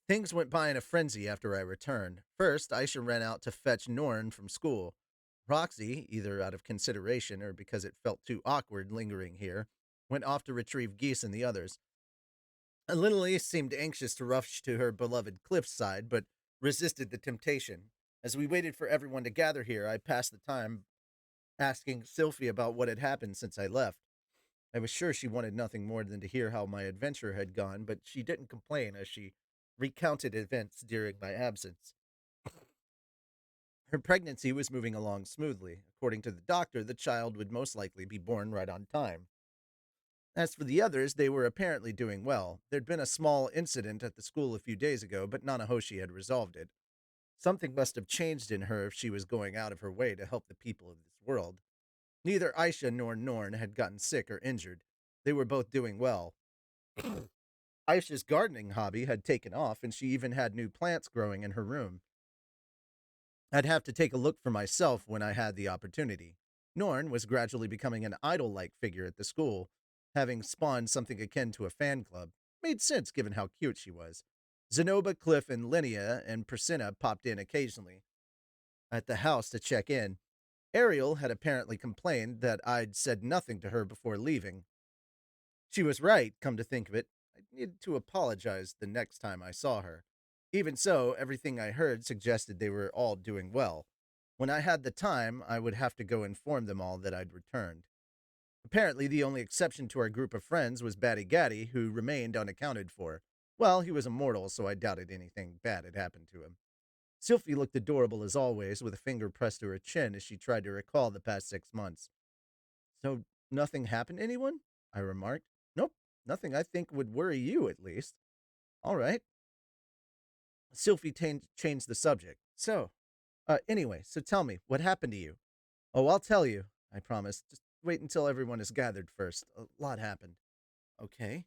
Things went by in a frenzy after I returned. First, Aisha ran out to fetch Norn from school. Roxy, either out of consideration or because it felt too awkward lingering here, went off to retrieve Geese and the others. And Little East seemed anxious to rush to her beloved cliffside, but resisted the temptation. As we waited for everyone to gather here, I passed the time asking Sylphie about what had happened since I left. I was sure she wanted nothing more than to hear how my adventure had gone, but she didn't complain as she recounted events during my absence. Her pregnancy was moving along smoothly. According to the doctor, the child would most likely be born right on time. As for the others, they were apparently doing well. There'd been a small incident at the school a few days ago, but Nanahoshi had resolved it. Something must have changed in her if she was going out of her way to help the people of this world. Neither Aisha nor Norn had gotten sick or injured. They were both doing well. Aisha's gardening hobby had taken off, and she even had new plants growing in her room. I'd have to take a look for myself when I had the opportunity. Norn was gradually becoming an idol like figure at the school, having spawned something akin to a fan club. Made sense given how cute she was. Zenoba, Cliff, and Linnea and Priscilla popped in occasionally at the house to check in. Ariel had apparently complained that I'd said nothing to her before leaving. She was right, come to think of it. I needed to apologize the next time I saw her. Even so, everything I heard suggested they were all doing well. When I had the time, I would have to go inform them all that I'd returned. Apparently, the only exception to our group of friends was Batty Gaddy, who remained unaccounted for. Well, he was immortal, so I doubted anything bad had happened to him. Sylphie looked adorable as always, with a finger pressed to her chin as she tried to recall the past 6 months. So, nothing happened to anyone? I remarked. Nope, nothing I think would worry you, at least. All right. Sylphie changed the subject. Anyway, so tell me, what happened to you? Oh, I'll tell you, I promised. Just wait until everyone is gathered first. A lot happened. Okay.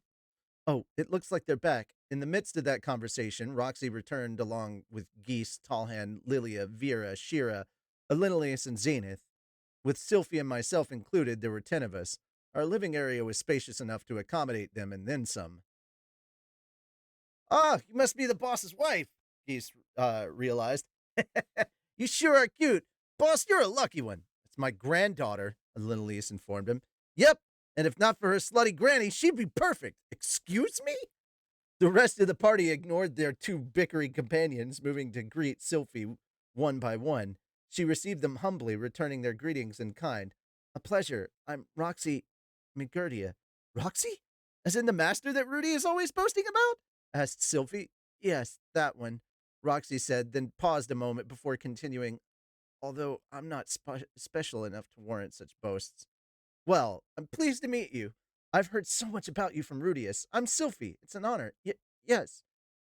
Oh, it looks like they're back. In the midst of that conversation, Roxy returned along with Geese, Tallhand, Lilia, Vera, Shira, Alinalius, and Zenith. With Sylphie and myself included, there were 10 of us. Our living area was spacious enough to accommodate them and then some. Ah, you must be the boss's wife, Geese realized. You sure are cute. Boss, you're a lucky one. It's my granddaughter, Alinalius informed him. Yep, and if not for her slutty granny, she'd be perfect. Excuse me? The rest of the party ignored their two bickering companions, moving to greet Sylphie one by one. She received them humbly, returning their greetings in kind. A pleasure. I'm Roxy McGurdia. Roxy? As in the master that Rudy is always boasting about? Asked Sylphie. Yes, that one, Roxy said, then paused a moment before continuing. Although I'm not special enough to warrant such boasts. Well, I'm pleased to meet you. I've heard so much about you from Rudius. I'm Sylphie. It's an honor. Yes,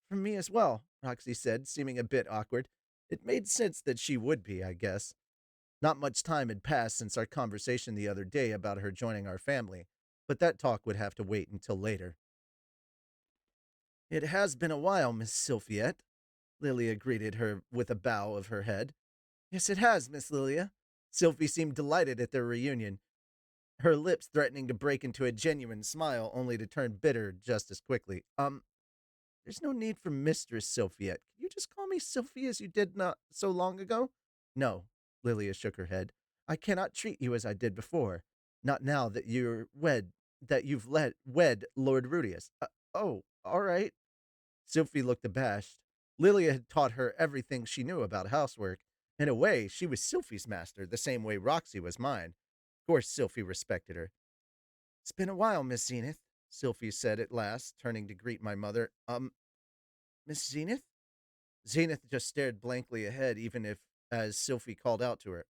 from me as well, Roxy said, seeming a bit awkward. It made sense that she would be, I guess. Not much time had passed since our conversation the other day about her joining our family, but that talk would have to wait until later. It has been a while, Miss Sylphiette, Lilia greeted her with a bow of her head. Yes, it has, Miss Lilia. Sylphie seemed delighted at their reunion, her lips threatening to break into a genuine smile, only to turn bitter just as quickly. There's no need for Mistress Sylphiette. Can you just call me Sylphie as you did not so long ago? No, Lilia shook her head. I cannot treat you as I did before. Not now that you've wed Lord Rudius. Oh, all right. Sylphie looked abashed. Lilia had taught her everything she knew about housework. In a way, she was Sylphie's master, the same way Roxy was mine. Of course, Sylphie respected her. It's been a while, Miss Zenith, Sylphie said at last, turning to greet my mother. Miss Zenith? Zenith just stared blankly ahead, even if as Sylphie called out to her.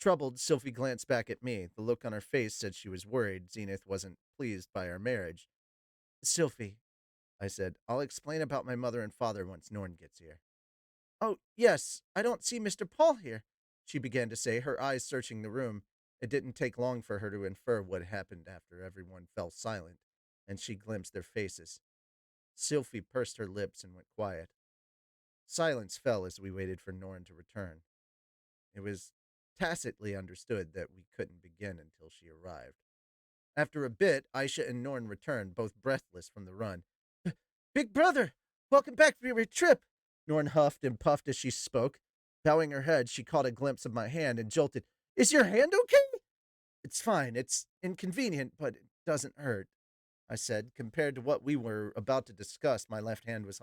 Troubled, Sylphie glanced back at me. The look on her face said she was worried Zenith wasn't pleased by our marriage. Sylphie, I said, I'll explain about my mother and father once Norn gets here. Oh, yes, I don't see Mr. Paul here, she began to say, her eyes searching the room. It didn't take long for her to infer what happened after everyone fell silent, and she glimpsed their faces. Sylphie pursed her lips and went quiet. Silence fell as we waited for Norn to return. It was tacitly understood that we couldn't begin until she arrived. After a bit, Aisha and Norn returned, both breathless from the run. Big brother, welcome back from your trip, Norn huffed and puffed as she spoke. Bowing her head, she caught a glimpse of my hand and jolted. Is your hand okay? It's fine. It's inconvenient, but it doesn't hurt, I said. Compared to what we were about to discuss, my left hand was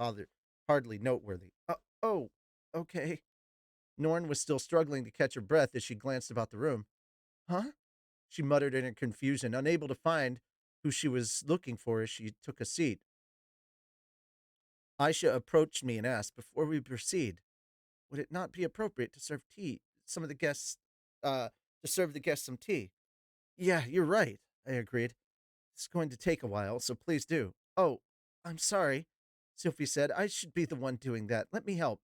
hardly noteworthy. Oh, okay. Norn was still struggling to catch her breath as she glanced about the room. Huh? She muttered in her confusion, unable to find who she was looking for as she took a seat. Aisha approached me and asked, before we proceed, would it not be appropriate to serve tea? To serve the guests some tea. Yeah, you're right, I agreed. It's going to take a while, so please do. Oh, I'm sorry, Sylphie said. I should be the one doing that. Let me help.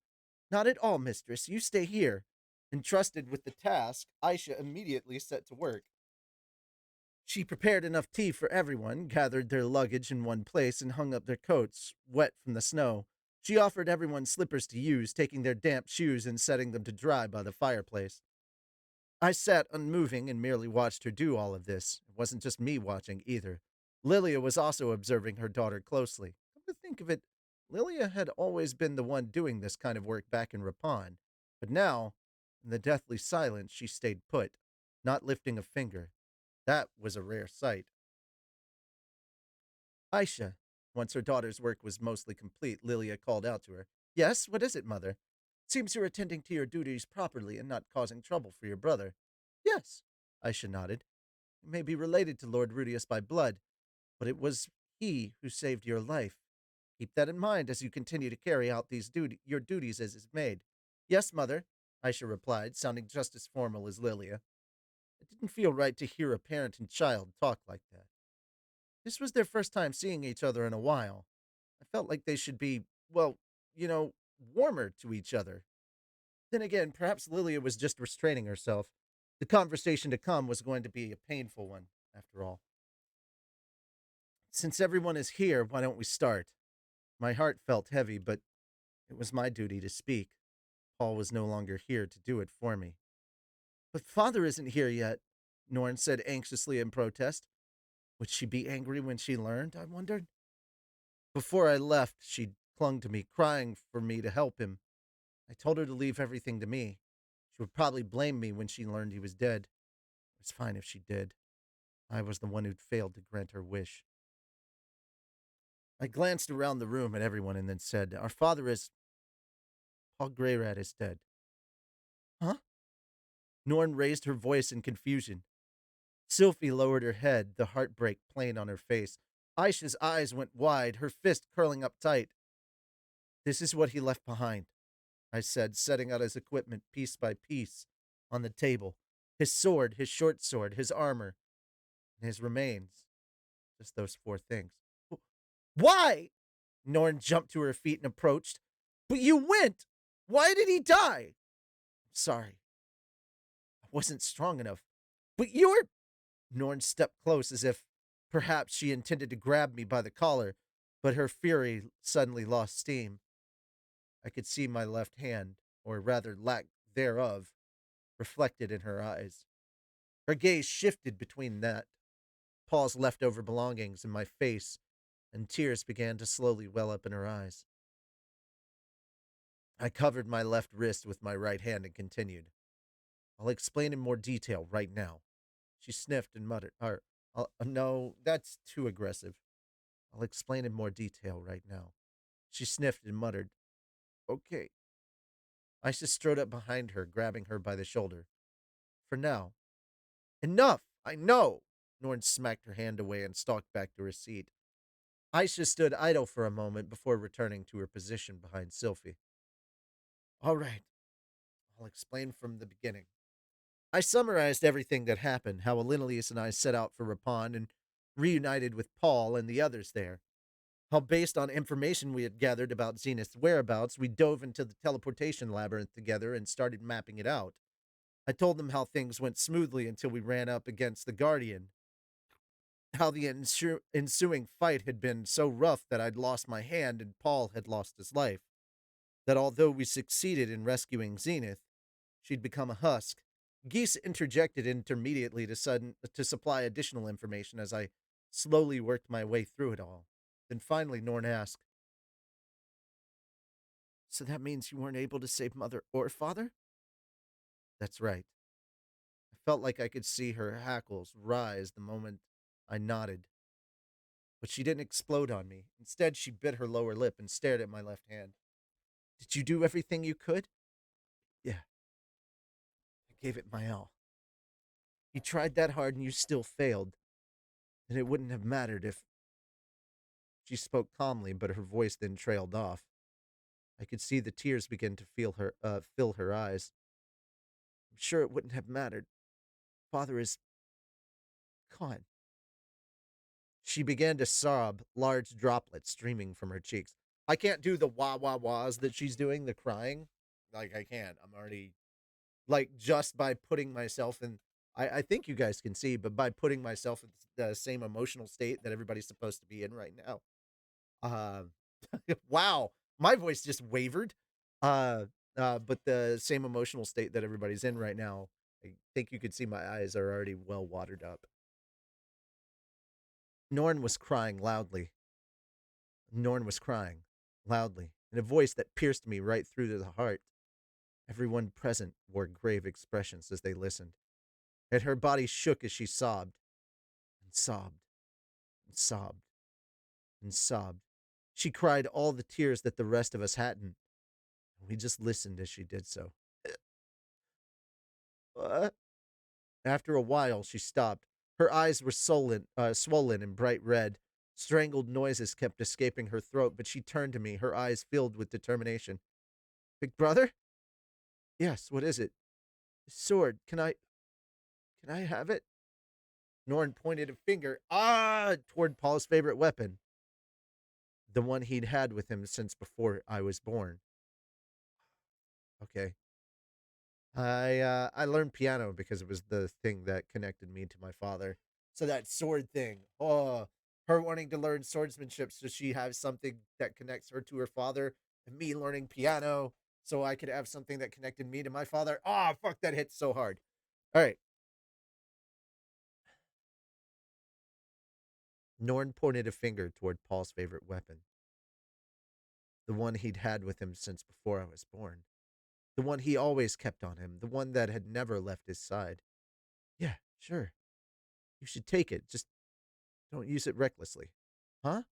Not at all, mistress. You stay here. Entrusted with the task, Aisha immediately set to work. She prepared enough tea for everyone, gathered their luggage in one place, and hung up their coats, wet from the snow. She offered everyone slippers to use, taking their damp shoes and setting them to dry by the fireplace. I sat unmoving and merely watched her do all of this. It wasn't just me watching either. Lilia was also observing her daughter closely. Come to think of it, Lilia had always been the one doing this kind of work back in Rapon. But now, in the deathly silence, she stayed put, not lifting a finger. That was a rare sight. Aisha, once her daughter's work was mostly complete, Lilia called out to her. Yes, what is it, mother? Seems you're attending to your duties properly and not causing trouble for your brother. Yes, Aisha nodded. He may be related to Lord Rudius by blood, but it was he who saved your life. Keep that in mind as you continue to carry out your duties as is made. Yes, mother, Aisha replied, sounding just as formal as Lilia. It didn't feel right to hear a parent and child talk like that. This was their first time seeing each other in a while. I felt like they should be, well, you know, warmer to each other. Then again, perhaps Lilia was just restraining herself. The conversation to come was going to be a painful one, after all. Since everyone is here, why don't we start? My heart felt heavy, but it was my duty to speak. Paul was no longer here to do it for me. But father isn't here yet, Norn said anxiously in protest. Would she be angry when she learned, I wondered? Before I left, she clung to me, crying for me to help him. I told her to leave everything to me. She would probably blame me when she learned he was dead. It was fine if she did. I was the one who'd failed to grant her wish. I glanced around the room at everyone and then said, Our father is. Paul Greyrat is dead. Huh? Norn raised her voice in confusion. Sylphie lowered her head, the heartbreak plain on her face. Aisha's eyes went wide, her fist curling up tight. This is what he left behind, I said, setting out his equipment piece by piece on the table. His sword, his short sword, his armor, and his remains. Just those four things. Why? Norn jumped to her feet and approached. But you went! Why did he die? I'm sorry. I wasn't strong enough. But you're. Norn stepped close as if perhaps she intended to grab me by the collar, but her fury suddenly lost steam. I could see my left hand, or rather lack thereof, reflected in her eyes. Her gaze shifted between that, Paul's leftover belongings, and my face, and tears began to slowly well up in her eyes. I covered my left wrist with my right hand and continued. I'll explain in more detail right now. She sniffed and muttered, no, that's too aggressive. I'll explain in more detail right now. She sniffed and muttered, Okay. Aisha strode up behind her, grabbing her by the shoulder. For now. Enough! I know! Norn smacked her hand away and stalked back to her seat. Aisha stood idle for a moment before returning to her position behind Sylphie. All right. I'll explain from the beginning. I summarized everything that happened, how Alinalius and I set out for Rapon and reunited with Paul and the others there. How, based on information we had gathered about Zenith's whereabouts, we dove into the teleportation labyrinth together and started mapping it out. I told them how things went smoothly until we ran up against the Guardian. How the ensuing fight had been so rough that I'd lost my hand and Paul had lost his life. That although we succeeded in rescuing Zenith, she'd become a husk. Geese interjected intermediately to supply additional information as I slowly worked my way through it all. Then finally, Norn asked, So that means you weren't able to save Mother or Father? That's right. I felt like I could see her hackles rise the moment I nodded. But she didn't explode on me. Instead, she bit her lower lip and stared at my left hand. Did you do everything you could? Yeah, I gave it my all. You tried that hard and you still failed. And it wouldn't have mattered if. She spoke calmly, but her voice then trailed off. I could see the tears begin to fill her eyes. I'm sure it wouldn't have mattered. Father is gone. She began to sob, large droplets streaming from her cheeks. I can't do the wah wah wahs that she's doing, the crying. Like, I can't. I'm already, like, just by putting myself in, I think you guys can see, but by putting myself in the same emotional state that everybody's supposed to be in right now. Uh, wow, my voice just wavered. Uh, but the same emotional state that everybody's in right now, I think you could see my eyes are already well watered up. Norn was crying loudly. Norn was crying loudly in a voice that pierced me right through to the heart. Everyone present wore grave expressions as they listened, and her body shook as she sobbed and sobbed and sobbed and sobbed. She cried all the tears that the rest of us hadn't, and we just listened as she did so. What? After a while, she stopped. Her eyes were swollen and bright red. Strangled noises kept escaping her throat, but she turned to me, her eyes filled with determination. Big brother? Yes, what is it? Sword. Can I have it? Norn pointed a finger, toward Paul's favorite weapon, the one he'd had with him since before I was born. Okay. I learned piano because it was the thing that connected me to my father. So that sword thing. Oh, her wanting to learn swordsmanship so she has something that connects her to her father, and me learning piano so I could have something that connected me to my father. Oh, fuck, that hits so hard. All right. Norn pointed a finger toward Paul's favorite weapon, the one he'd had with him since before I was born, the one he always kept on him, the one that had never left his side. Yeah, sure. You should take it. Just don't use it recklessly. Huh?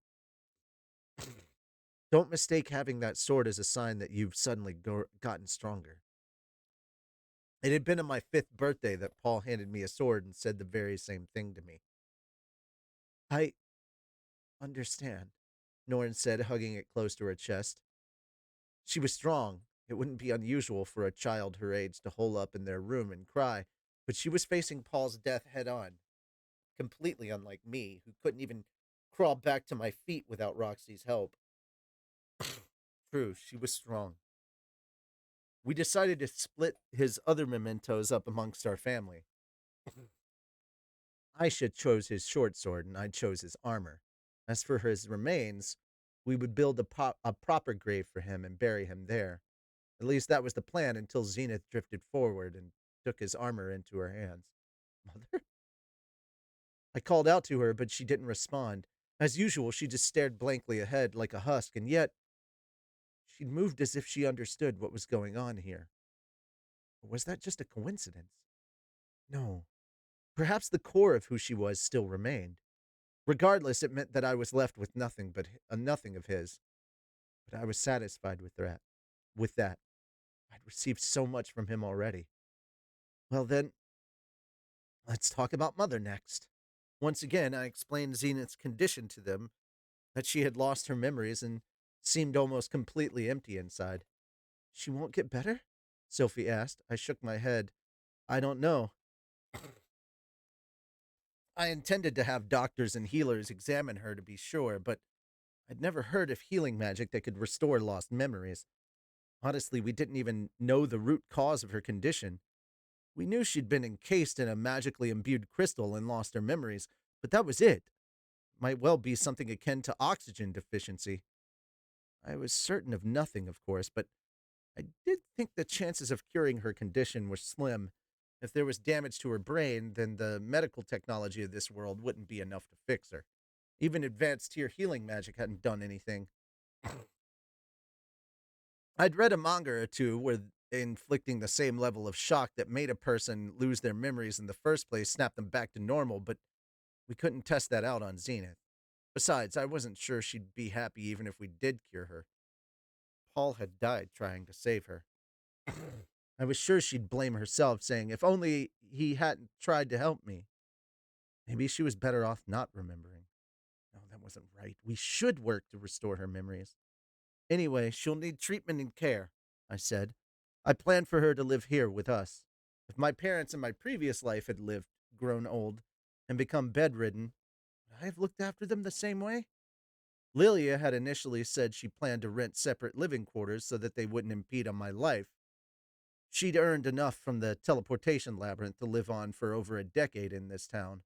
Don't mistake having that sword as a sign that you've suddenly gotten stronger. It had been on my 5th birthday that Paul handed me a sword and said the very same thing to me. I understand, Norn said, hugging it close to her chest. She was strong. It wouldn't be unusual for a child her age to hole up in their room and cry, but she was facing Paul's death head on, completely unlike me, who couldn't even crawl back to my feet without Roxy's help. True, she was strong. We decided to split his other mementos up amongst our family. Aisha chose his short sword, and I chose his armor. As for his remains, we would build a proper grave for him and bury him there. At least that was the plan until Zenith drifted forward and took his armor into her hands. Mother? I called out to her, but she didn't respond. As usual, she just stared blankly ahead like a husk, and yet she'd moved as if she understood what was going on here. Or was that just a coincidence? No. Perhaps the core of who she was still remained. Regardless, it meant that I was left with nothing but nothing of his. But I was satisfied with that. With that, I'd received so much from him already. Well then, let's talk about Mother next. Once again, I explained Zenith's condition to them, that she had lost her memories and seemed almost completely empty inside. She won't get better? Sophie asked. I shook my head. I don't know. I intended to have doctors and healers examine her to be sure, but I'd never heard of healing magic that could restore lost memories. Honestly, we didn't even know the root cause of her condition. We knew she'd been encased in a magically imbued crystal and lost her memories, but that was it. Might well be something akin to oxygen deficiency. I was certain of nothing, of course, but I did think the chances of curing her condition were slim. If there was damage to her brain, then the medical technology of this world wouldn't be enough to fix her. Even advanced tier healing magic hadn't done anything. I'd read a manga or two where inflicting the same level of shock that made a person lose their memories in the first place snapped them back to normal, but we couldn't test that out on Zenith. Besides, I wasn't sure she'd be happy even if we did cure her. Paul had died trying to save her. I was sure she'd blame herself, saying, if only he hadn't tried to help me. Maybe she was better off not remembering. No, that wasn't right. We should work to restore her memories. Anyway, she'll need treatment and care, I said. I planned for her to live here with us. If my parents in my previous life had lived, grown old, and become bedridden, would I have looked after them the same way? Lilia had initially said she planned to rent separate living quarters so that they wouldn't impede on my life. She'd earned enough from the teleportation labyrinth to live on for over a decade in this town.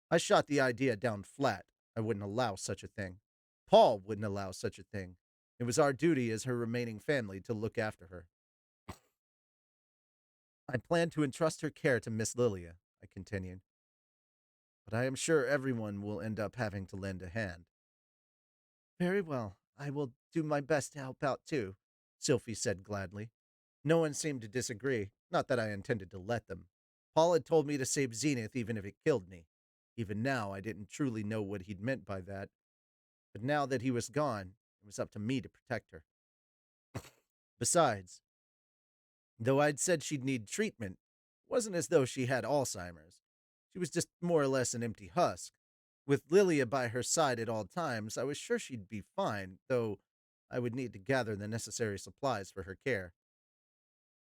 I shot the idea down flat. I wouldn't allow such a thing. Paul wouldn't allow such a thing. It was our duty as her remaining family to look after her. I planned to entrust her care to Miss Lilia, I continued, but I am sure everyone will end up having to lend a hand. Very well. I will do my best to help out too, Sylphie said gladly. No one seemed to disagree, not that I intended to let them. Paul had told me to save Zenith even if it killed me. Even now, I didn't truly know what he'd meant by that, but now that he was gone, it was up to me to protect her. Besides, though I'd said she'd need treatment, it wasn't as though she had Alzheimer's. She was just more or less an empty husk. With Lilia by her side at all times, I was sure she'd be fine, though I would need to gather the necessary supplies for her care.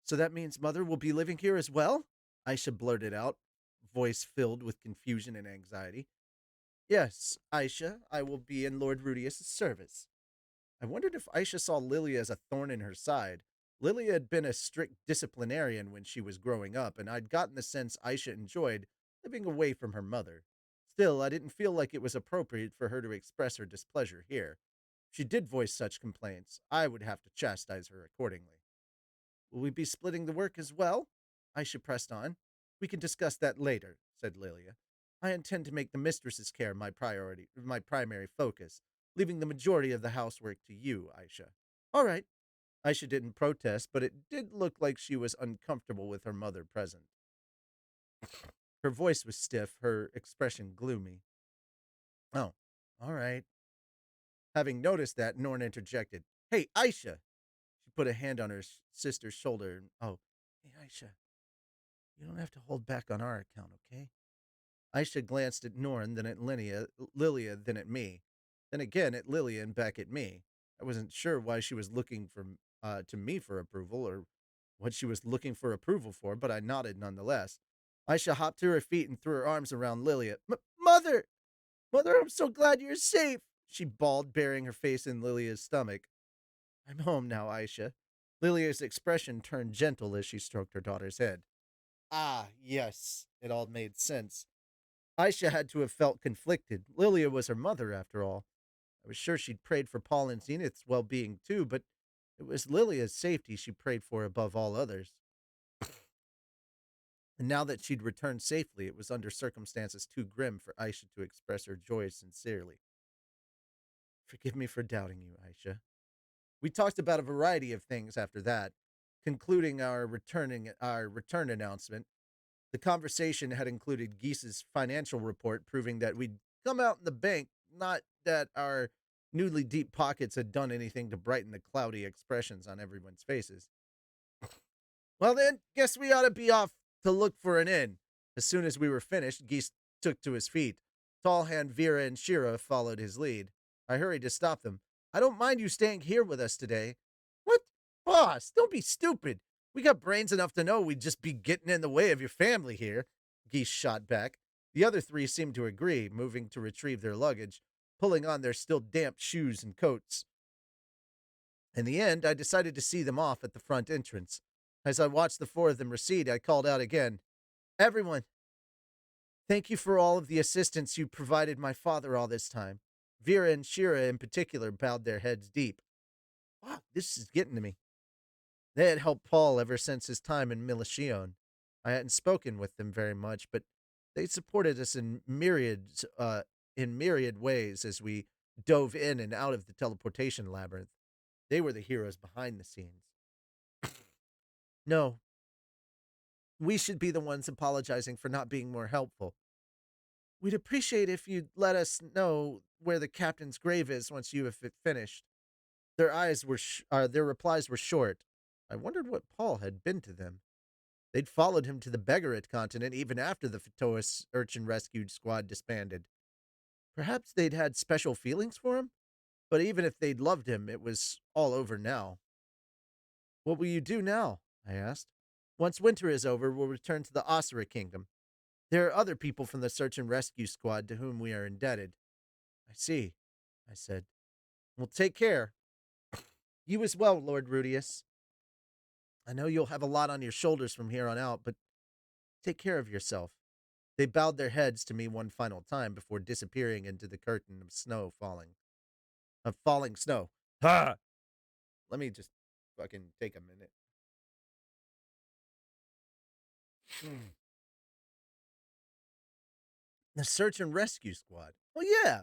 So that means Mother will be living here as well? Aisha blurted out, voice filled with confusion and anxiety. Yes, Aisha, I will be in Lord Rudius's service. I wondered if Aisha saw Lilia as a thorn in her side. Lilia had been a strict disciplinarian when she was growing up, and I'd gotten the sense Aisha enjoyed living away from her mother. Still, I didn't feel like it was appropriate for her to express her displeasure here. If she did voice such complaints, I would have to chastise her accordingly. Will we be splitting the work as well? Aisha pressed on. We can discuss that later, said Lilia. I intend to make the mistress's care my primary focus, leaving the majority of the housework to you, Aisha. All right. Aisha didn't protest, but it did look like she was uncomfortable with her mother present. Her voice was stiff, her expression gloomy. Oh, all right. Having noticed that, Norn interjected. Hey, Aisha! She put a hand on her sister's shoulder. Oh, hey, Aisha, you don't have to hold back on our account, okay? Aisha glanced at Norn, then at Lilia, then at me. Then again at Lilia and back at me. I wasn't sure why she was looking to me for approval or what she was looking for approval for, but I nodded nonetheless. Aisha hopped to her feet and threw her arms around Lilia. Mother! Mother, I'm so glad you're safe! She bawled, burying her face in Lilia's stomach. I'm home now, Aisha. Lilia's expression turned gentle as she stroked her daughter's head. Ah, yes, it all made sense. Aisha had to have felt conflicted. Lilia was her mother, after all. I was sure she'd prayed for Paul and Zenith's well-being, too, but it was Lilia's safety she prayed for above all others. And now that she'd returned safely, it was under circumstances too grim for Aisha to express her joy sincerely. Forgive me for doubting you, Aisha. We talked about a variety of things after that, concluding our return announcement. The conversation had included Geese's financial report proving that we'd come out in the bank, not that our newly deep pockets had done anything to brighten the cloudy expressions on everyone's faces. Well, then, guess we ought to be off to look for an inn. As soon as we were finished, Geese took to his feet. Tallhand, Vera, and Shira followed his lead. I hurried to stop them. I don't mind you staying here with us today. What? Boss, don't be stupid. We got brains enough to know we'd just be getting in the way of your family here, Geese shot back. The other three seemed to agree, moving to retrieve their luggage, pulling on their still damp shoes and coats. In the end, I decided to see them off at the front entrance. As I watched the four of them recede, I called out again, Everyone, thank you for all of the assistance you provided my father all this time. Vera and Shira in particular bowed their heads deep. Wow, this is getting to me. They had helped Paul ever since his time in Milashion. I hadn't spoken with them very much, but they supported us in myriad ways as we dove in and out of the teleportation labyrinth. They were the heroes behind the scenes. No, we should be the ones apologizing for not being more helpful. We'd appreciate if you'd let us know where the captain's grave is once you have finished. Their replies were short. I wondered what Paul had been to them. They'd followed him to the Begarit continent even after the Fatoa Urchin Rescue Squad disbanded. Perhaps they'd had special feelings for him? But even if they'd loved him, it was all over now. What will you do now? I asked. Once winter is over, we'll return to the Osira Kingdom. There are other people from the Search and Rescue Squad to whom we are indebted. I see, I said. Well, take care. You as well, Lord Rudius. I know you'll have a lot on your shoulders from here on out, but take care of yourself. They bowed their heads to me one final time before disappearing into the curtain of snow falling. Of falling snow. Ha! Let me just fucking take a minute. The Search and Rescue Squad. Oh, yeah.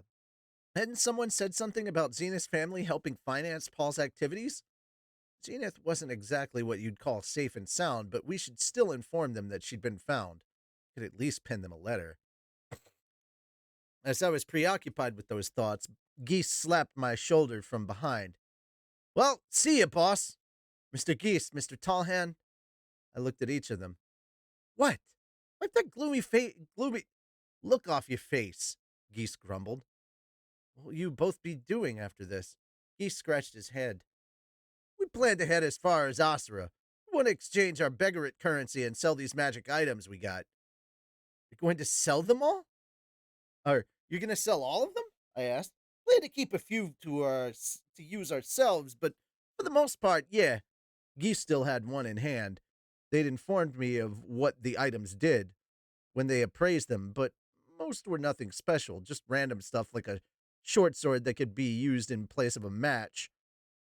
Hadn't someone said something about Zenith's family helping finance Paul's activities? Zenith wasn't exactly what you'd call safe and sound, but we should still inform them that she'd been found. Could at least pen them a letter. As I was preoccupied with those thoughts, Geese slapped my shoulder from behind. Well, see ya, boss. Mr. Geese, Mr. Tallhan. I looked at each of them. What? Wipe that gloomy look off your face. Geese grumbled. What will you both be doing after this? Geese scratched his head. We plan to head as far as Asura. We want to exchange our Begarit currency and sell these magic items we got. You're going to sell them all? Or you're going to sell all of them? I asked. We had to keep a few to use ourselves, but for the most part, yeah. Geese still had one in hand. They'd informed me of what the items did when they appraised them, but most were nothing special, just random stuff like a short sword that could be used in place of a match.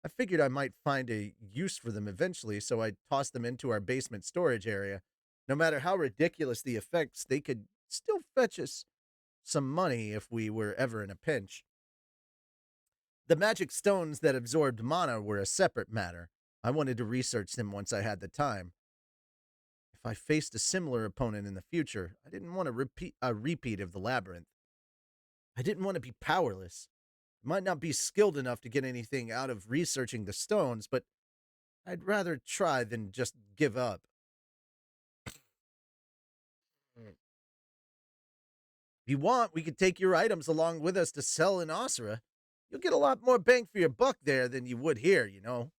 I figured I might find a use for them eventually, so I tossed them into our basement storage area. No matter how ridiculous the effects, they could still fetch us some money if we were ever in a pinch. The magic stones that absorbed mana were a separate matter. I wanted to research them once I had the time. If I faced a similar opponent in the future, I didn't want to repeat a repeat of the labyrinth. I didn't want to be powerless. I might not be skilled enough to get anything out of researching the stones, but I'd rather try than just give up. If you want, we could take your items along with us to sell in Asura. You'll get a lot more bang for your buck there than you would here, you know.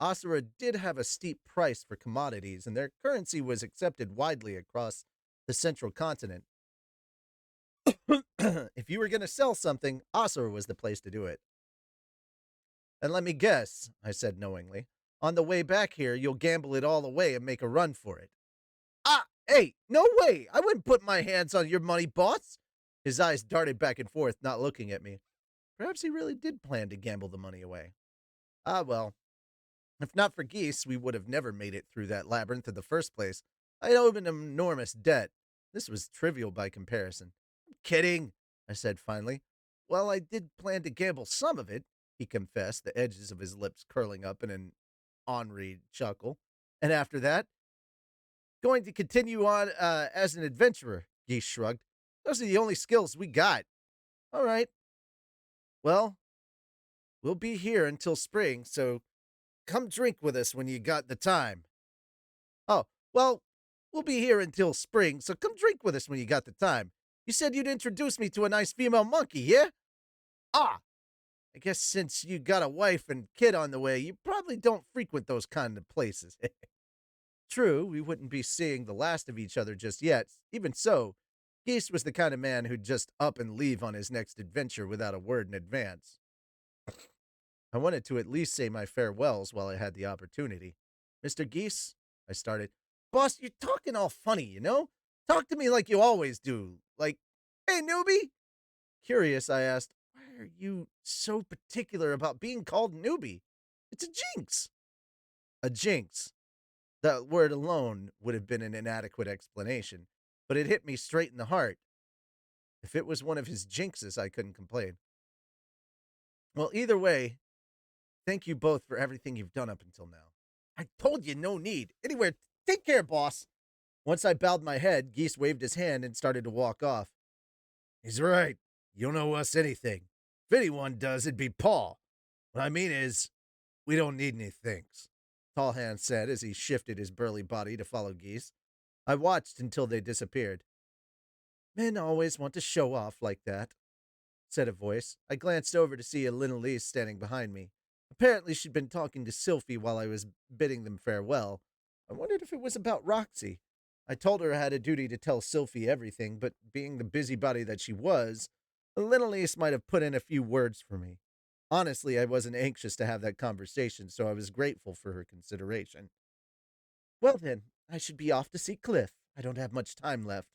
Asura did have a steep price for commodities, and their currency was accepted widely across the central continent. If you were going to sell something, Asura was the place to do it. And let me guess, I said knowingly. On the way back here, you'll gamble it all away and make a run for it. Ah, hey, no way! I wouldn't put my hands on your money, boss! His eyes darted back and forth, not looking at me. Perhaps he really did plan to gamble the money away. Ah, well, if not for Geese, we would have never made it through that labyrinth in the first place. I owed an enormous debt. This was trivial by comparison. I'm kidding, I said finally. Well, I did plan to gamble some of it, he confessed, the edges of his lips curling up in an ornery chuckle. And after that, going to continue on as an adventurer, Geese shrugged. Those are the only skills we got. All right. Well, we'll be here until spring, so come drink with us when you got the time. Oh, well, we'll be here until spring, so come drink with us when you got the time. You said you'd introduce me to a nice female monkey, yeah? Ah, I guess since you got a wife and kid on the way, you probably don't frequent those kind of places. True, we wouldn't be seeing the last of each other just yet. Even so, Geese was the kind of man who'd just up and leave on his next adventure without a word in advance. I wanted to at least say my farewells while I had the opportunity. Mr. Geese, I started. Boss, you're talking all funny, you know? Talk to me like you always do. Like, hey, newbie? Curious, I asked, why are you so particular about being called newbie? It's a jinx. A jinx. That word alone would have been an inadequate explanation, but it hit me straight in the heart. If it was one of his jinxes, I couldn't complain. Well, either way, thank you both for everything you've done up until now. I told you no need. Anyway, take care, boss. Once I bowed my head, Geese waved his hand and started to walk off. He's right. You don't owe us anything. If anyone does, it'd be Paul. What I mean is, we don't need any things. Tall Hand said as he shifted his burly body to follow Geese. I watched until they disappeared. Men always want to show off like that, said a voice. I glanced over to see Elise standing behind me. Apparently she'd been talking to Sylphie while I was bidding them farewell. I wondered if it was about Roxy. I told her I had a duty to tell Sylphie everything, but being the busybody that she was, Elise might have put in a few words for me. Honestly, I wasn't anxious to have that conversation, so I was grateful for her consideration. Well then, I should be off to see Cliff. I don't have much time left.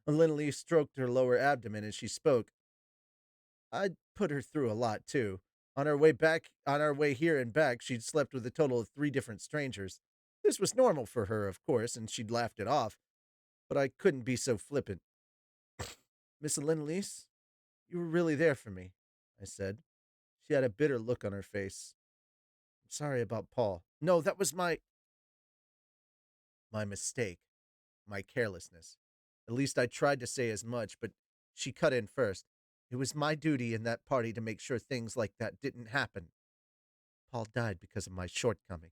Elise stroked her lower abdomen as she spoke. I'd put her through a lot, too. On our way here and back, she'd slept with a total of 3 different strangers. This was normal for her, of course, and she'd laughed it off, but I couldn't be so flippant. Miss Elise, you were really there for me, I said. She had a bitter look on her face. I'm sorry about Paul. No, that was my mistake, my carelessness. At least I tried to say as much, but she cut in first. It was my duty in that party to make sure things like that didn't happen. Paul died because of my shortcomings.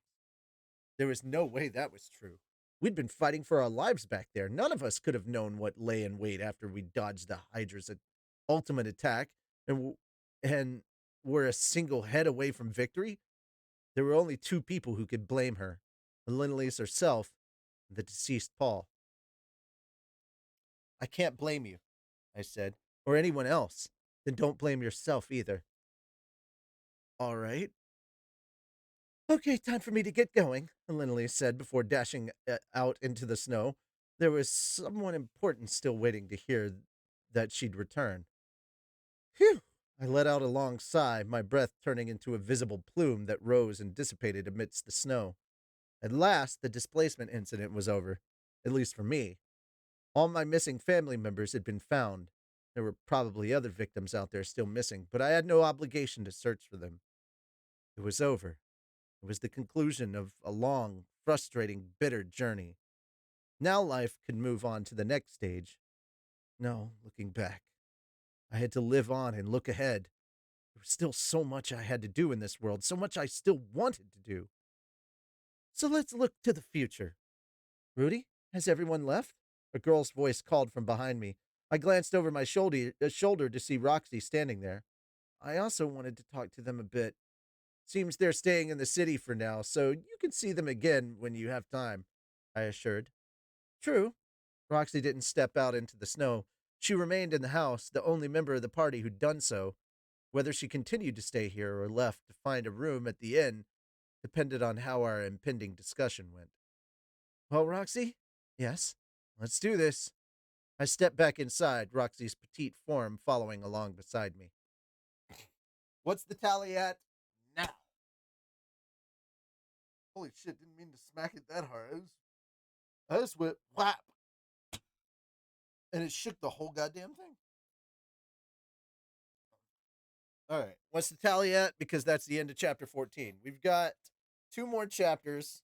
There was no way that was true. We'd been fighting for our lives back there. None of us could have known what lay in wait after we dodged the Hydras. ultimate attack and were a single head away from victory, there were only two people who could blame her: Lindley's herself and the deceased Paul. I can't blame you, I said, or anyone else. Then don't blame yourself either. All right. Okay, time for me to get going, Lindley said before dashing out into the snow. There was someone important still waiting to hear that she'd return. Phew! I let out a long sigh, my breath turning into a visible plume that rose and dissipated amidst the snow. At last, the displacement incident was over, at least for me. All my missing family members had been found. There were probably other victims out there still missing, but I had no obligation to search for them. It was over. It was the conclusion of a long, frustrating, bitter journey. Now life could move on to the next stage. No, looking back, I had to live on and look ahead. There was still so much I had to do in this world, so much I still wanted to do. So let's look to the future. Rudy, has everyone left? A girl's voice called from behind me. I glanced over my shoulder to see Roxy standing there. I also wanted to talk to them a bit. Seems they're staying in the city for now, so you can see them again when you have time, I assured. True. Roxy didn't step out into the snow. She remained in the house, the only member of the party who'd done so. Whether she continued to stay here or left to find a room at the inn depended on how our impending discussion went. Well, Roxy? Yes. Let's do this. I stepped back inside, Roxy's petite form following along beside me. What's the tally at now? Holy shit, didn't mean to smack it that hard. I just went whap. And it shook the whole goddamn thing. All right. What's the tally at? Because that's the end of chapter 14. We've got two more chapters.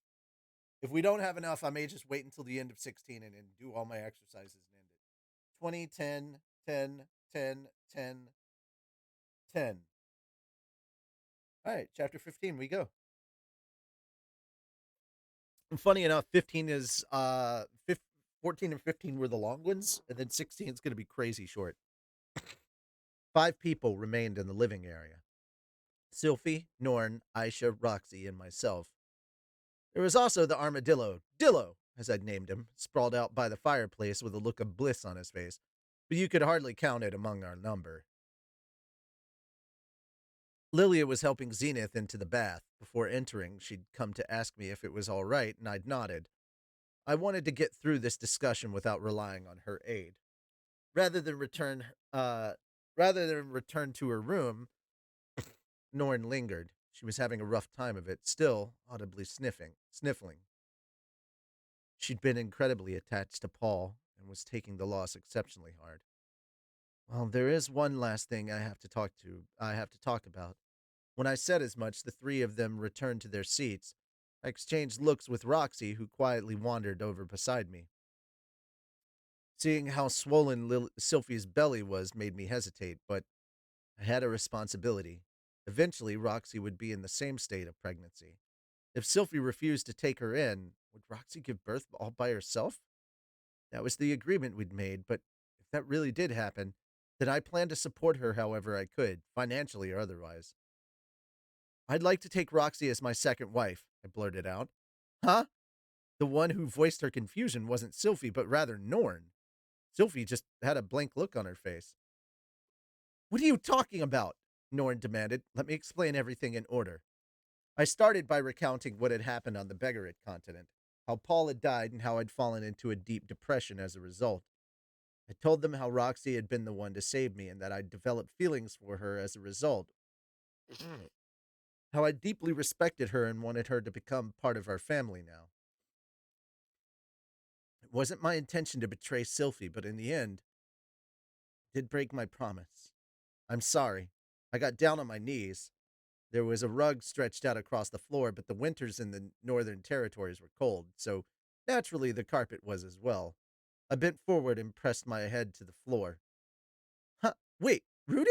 If we don't have enough, I may just wait until the end of 16 and then do all my exercises and end it. 20, 10, 10, 10, 10, 10. All right, chapter 15, we go. And funny enough, 15 is 14 and 15 were the long ones, and then 16 is going to be crazy short. 5 people remained in the living area: Sylphie, Norn, Aisha, Roxy, and myself. There was also the armadillo, Dillo, as I'd named him, sprawled out by the fireplace with a look of bliss on his face, but you could hardly count it among our number. Lilia was helping Zenith into the bath. Before entering, she'd come to ask me if it was all right, and I'd nodded. I wanted to get through this discussion without relying on her aid. Rather than return, uh, rather than return to her room, Norn lingered. She was having a rough time of it, still audibly sniffling. She'd been incredibly attached to Paul and was taking the loss exceptionally hard. Well, there is one last thing I have to talk about. When I said as much, the three of them returned to their seats. I exchanged looks with Roxy, who quietly wandered over beside me. Seeing how swollen Sylphie's belly was made me hesitate, but I had a responsibility. Eventually, Roxy would be in the same state of pregnancy. If Sylphie refused to take her in, would Roxy give birth all by herself? That was the agreement we'd made, but if that really did happen, then I planned to support her however I could, financially or otherwise. I'd like to take Roxy as my second wife, I blurted out. Huh? The one who voiced her confusion wasn't Sylphie, but rather Norn. Sylphie just had a blank look on her face. What are you talking about? Norn demanded. Let me explain everything in order. I started by recounting what had happened on the Begarit continent, how Paul had died and how I'd fallen into a deep depression as a result. I told them how Roxy had been the one to save me and that I'd developed feelings for her as a result. How I deeply respected her and wanted her to become part of our family now. It wasn't my intention to betray Sylphie, but in the end, I did break my promise. I'm sorry. I got down on my knees. There was a rug stretched out across the floor, but the winters in the northern territories were cold, so naturally the carpet was as well. I bent forward and pressed my head to the floor. Huh, wait, Rudy?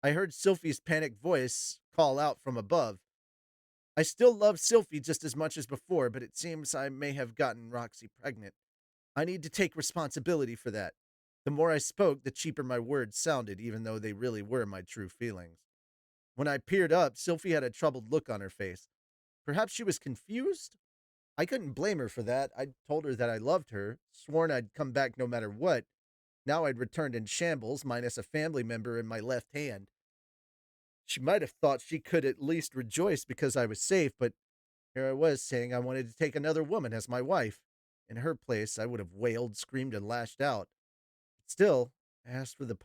I heard Sylphie's panicked voice call out from above. I still love Sylphie just as much as before, but it seems I may have gotten Roxy pregnant. I need to take responsibility for that. The more I spoke, the cheaper my words sounded, even though they really were my true feelings. When I peered up, Sylphie had a troubled look on her face. Perhaps she was confused? I couldn't blame her for that. I'd told her that I loved her, sworn I'd come back no matter what. Now I'd returned in shambles, minus a family member in my left hand. She might have thought she could at least rejoice because I was safe, but here I was saying I wanted to take another woman as my wife. In her place, I would have wailed, screamed, and lashed out. Still, I asked for the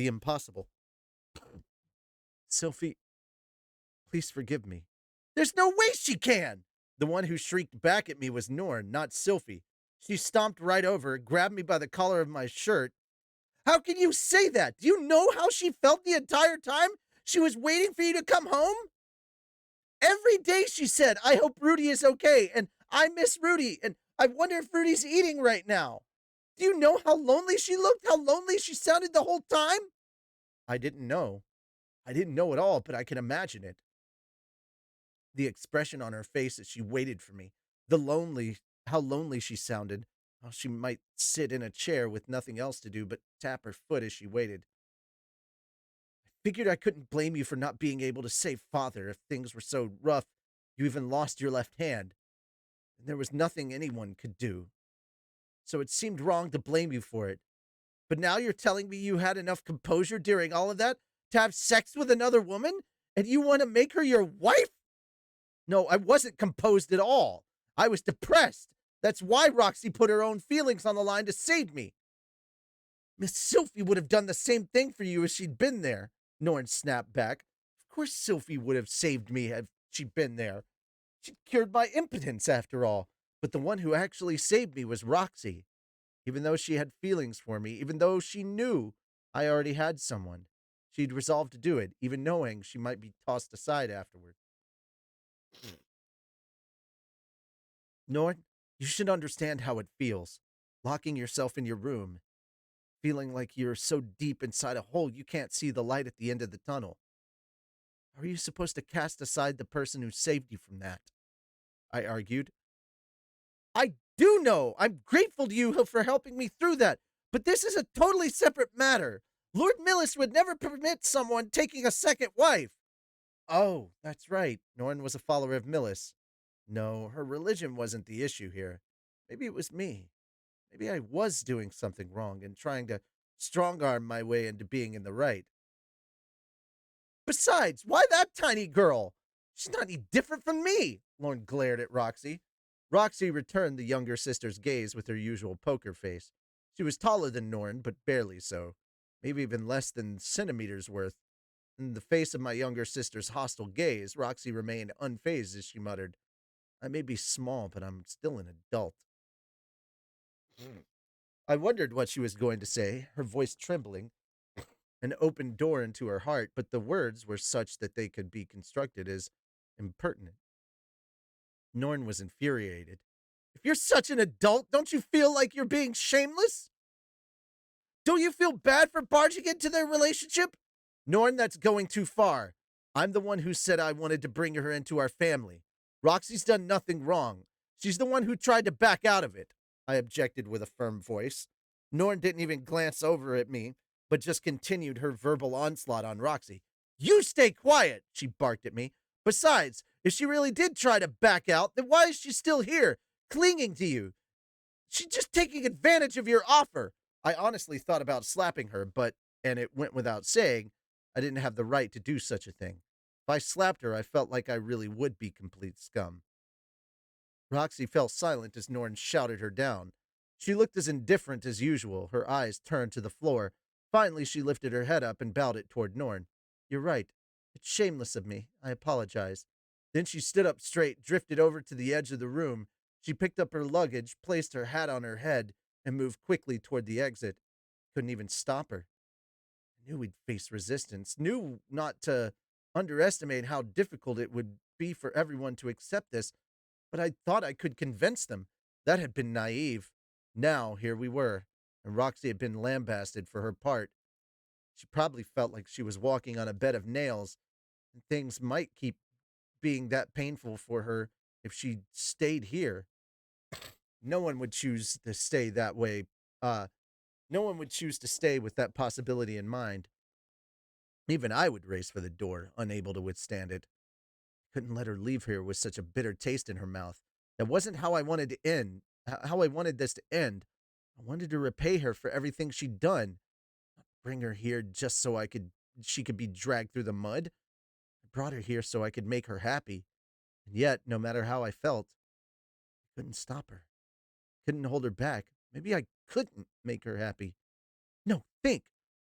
impossible. Sylphie, please forgive me. There's no way she can! The one who shrieked back at me was Norn, not Sylphie. She stomped right over, grabbed me by the collar of my shirt. How can you say that? Do you know how she felt the entire time? She was waiting for you to come home? Every day she said, I hope Rudy is okay, and I miss Rudy, and I wonder if Rudy's eating right now. Do you know how lonely she looked? How lonely she sounded the whole time? I didn't know. I didn't know at all, but I can imagine it. The expression on her face as she waited for me, how lonely she sounded, how she might sit in a chair with nothing else to do but tap her foot as she waited. Figured I couldn't blame you for not being able to save father if things were so rough you even lost your left hand, and there was nothing anyone could do. So it seemed wrong to blame you for it. But now you're telling me you had enough composure during all of that to have sex with another woman, and you want to make her your wife? No, I wasn't composed at all. I was depressed. That's why Roxy put her own feelings on the line to save me. Miss Sylphie would have done the same thing for you if she'd been there, Norn snapped back. Of course Sylphie would have saved me had she been there. She'd cured my impotence, after all. But the one who actually saved me was Roxy. Even though she had feelings for me, even though she knew I already had someone, she'd resolved to do it, even knowing she might be tossed aside afterward. Norn, you should understand how it feels. Locking yourself in your room, feeling like you're so deep inside a hole you can't see the light at the end of the tunnel. How are you supposed to cast aside the person who saved you from that? I argued. I do know. I'm grateful to you for helping me through that, but this is a totally separate matter. Lord Millis would never permit someone taking a second wife. Oh, that's right. Norn was a follower of Millis. No, her religion wasn't the issue here. Maybe it was me. Maybe I was doing something wrong and trying to strong arm my way into being in the right. Besides, why that tiny girl? She's not any different from me, Lorne glared at Roxy. Roxy returned the younger sister's gaze with her usual poker face. She was taller than Norn, but barely so. Maybe even less than centimeters worth. In the face of my younger sister's hostile gaze, Roxy remained unfazed as she muttered, I may be small, but I'm still an adult. I wondered what she was going to say, her voice trembling, an open door into her heart, but the words were such that they could be constructed as impertinent. Norn was infuriated. If you're such an adult, don't you feel like you're being shameless? Don't you feel bad for barging into their relationship? Norn, that's going too far. I'm the one who said I wanted to bring her into our family. Roxy's done nothing wrong. She's the one who tried to back out of it, I objected with a firm voice. Norn didn't even glance over at me, but just continued her verbal onslaught on Roxy. You stay quiet, she barked at me. Besides, if she really did try to back out, then why is she still here, clinging to you? She's just taking advantage of your offer. I honestly thought about slapping her, and it went without saying, I didn't have the right to do such a thing. If I slapped her, I felt like I really would be complete scum. Roxy fell silent as Norn shouted her down. She looked as indifferent as usual, her eyes turned to the floor. Finally, she lifted her head up and bowed it toward Norn. You're right. It's shameless of me. I apologize. Then she stood up straight, drifted over to the edge of the room. She picked up her luggage, placed her hat on her head, and moved quickly toward the exit. Couldn't even stop her. I knew we'd face resistance, knew not to underestimate how difficult it would be for everyone to accept this, but I thought I could convince them. That had been naive. Now, here we were, and Roxy had been lambasted for her part. She probably felt like she was walking on a bed of nails, and things might keep being that painful for her if she stayed here. No one would choose to stay that way. No one would choose to stay with that possibility in mind. Even I would race for the door, unable to withstand it. Couldn't let her leave here with such a bitter taste in her mouth. That wasn't how I wanted to end, how I wanted this to end. I wanted to repay her for everything she'd done. Bring her here just so she could be dragged through the mud. I brought her here so I could make her happy. And yet, no matter how I felt, I couldn't stop her. Couldn't hold her back. Maybe I couldn't make her happy. No, think.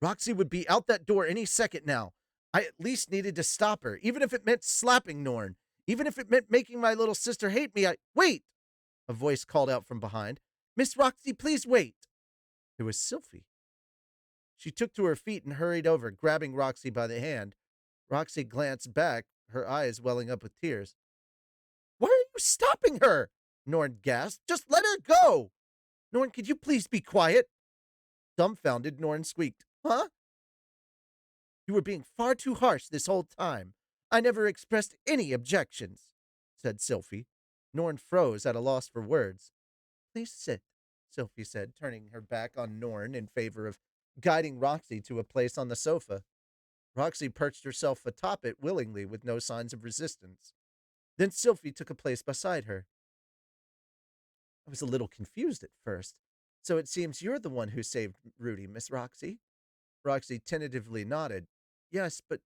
Roxy would be out that door any second now. I at least needed to stop her, even if it meant slapping Norn. Even if it meant making my little sister hate me. Wait! A voice called out from behind. Miss Roxy, please wait. It was Sylphie. She took to her feet and hurried over, grabbing Roxy by the hand. Roxy glanced back, her eyes welling up with tears. Why are you stopping her? Norn gasped. Just let her go! Norn, could you please be quiet? Dumbfounded, Norn squeaked. Huh? You were being far too harsh this whole time. I never expressed any objections, said Sylphie. Norn froze at a loss for words. Please sit, Sylphie said, turning her back on Norn in favor of guiding Roxy to a place on the sofa. Roxy perched herself atop it willingly with no signs of resistance. Then Sylphie took a place beside her. I was a little confused at first. So it seems you're the one who saved Rudy, Miss Roxy? Roxy tentatively nodded. Yes, but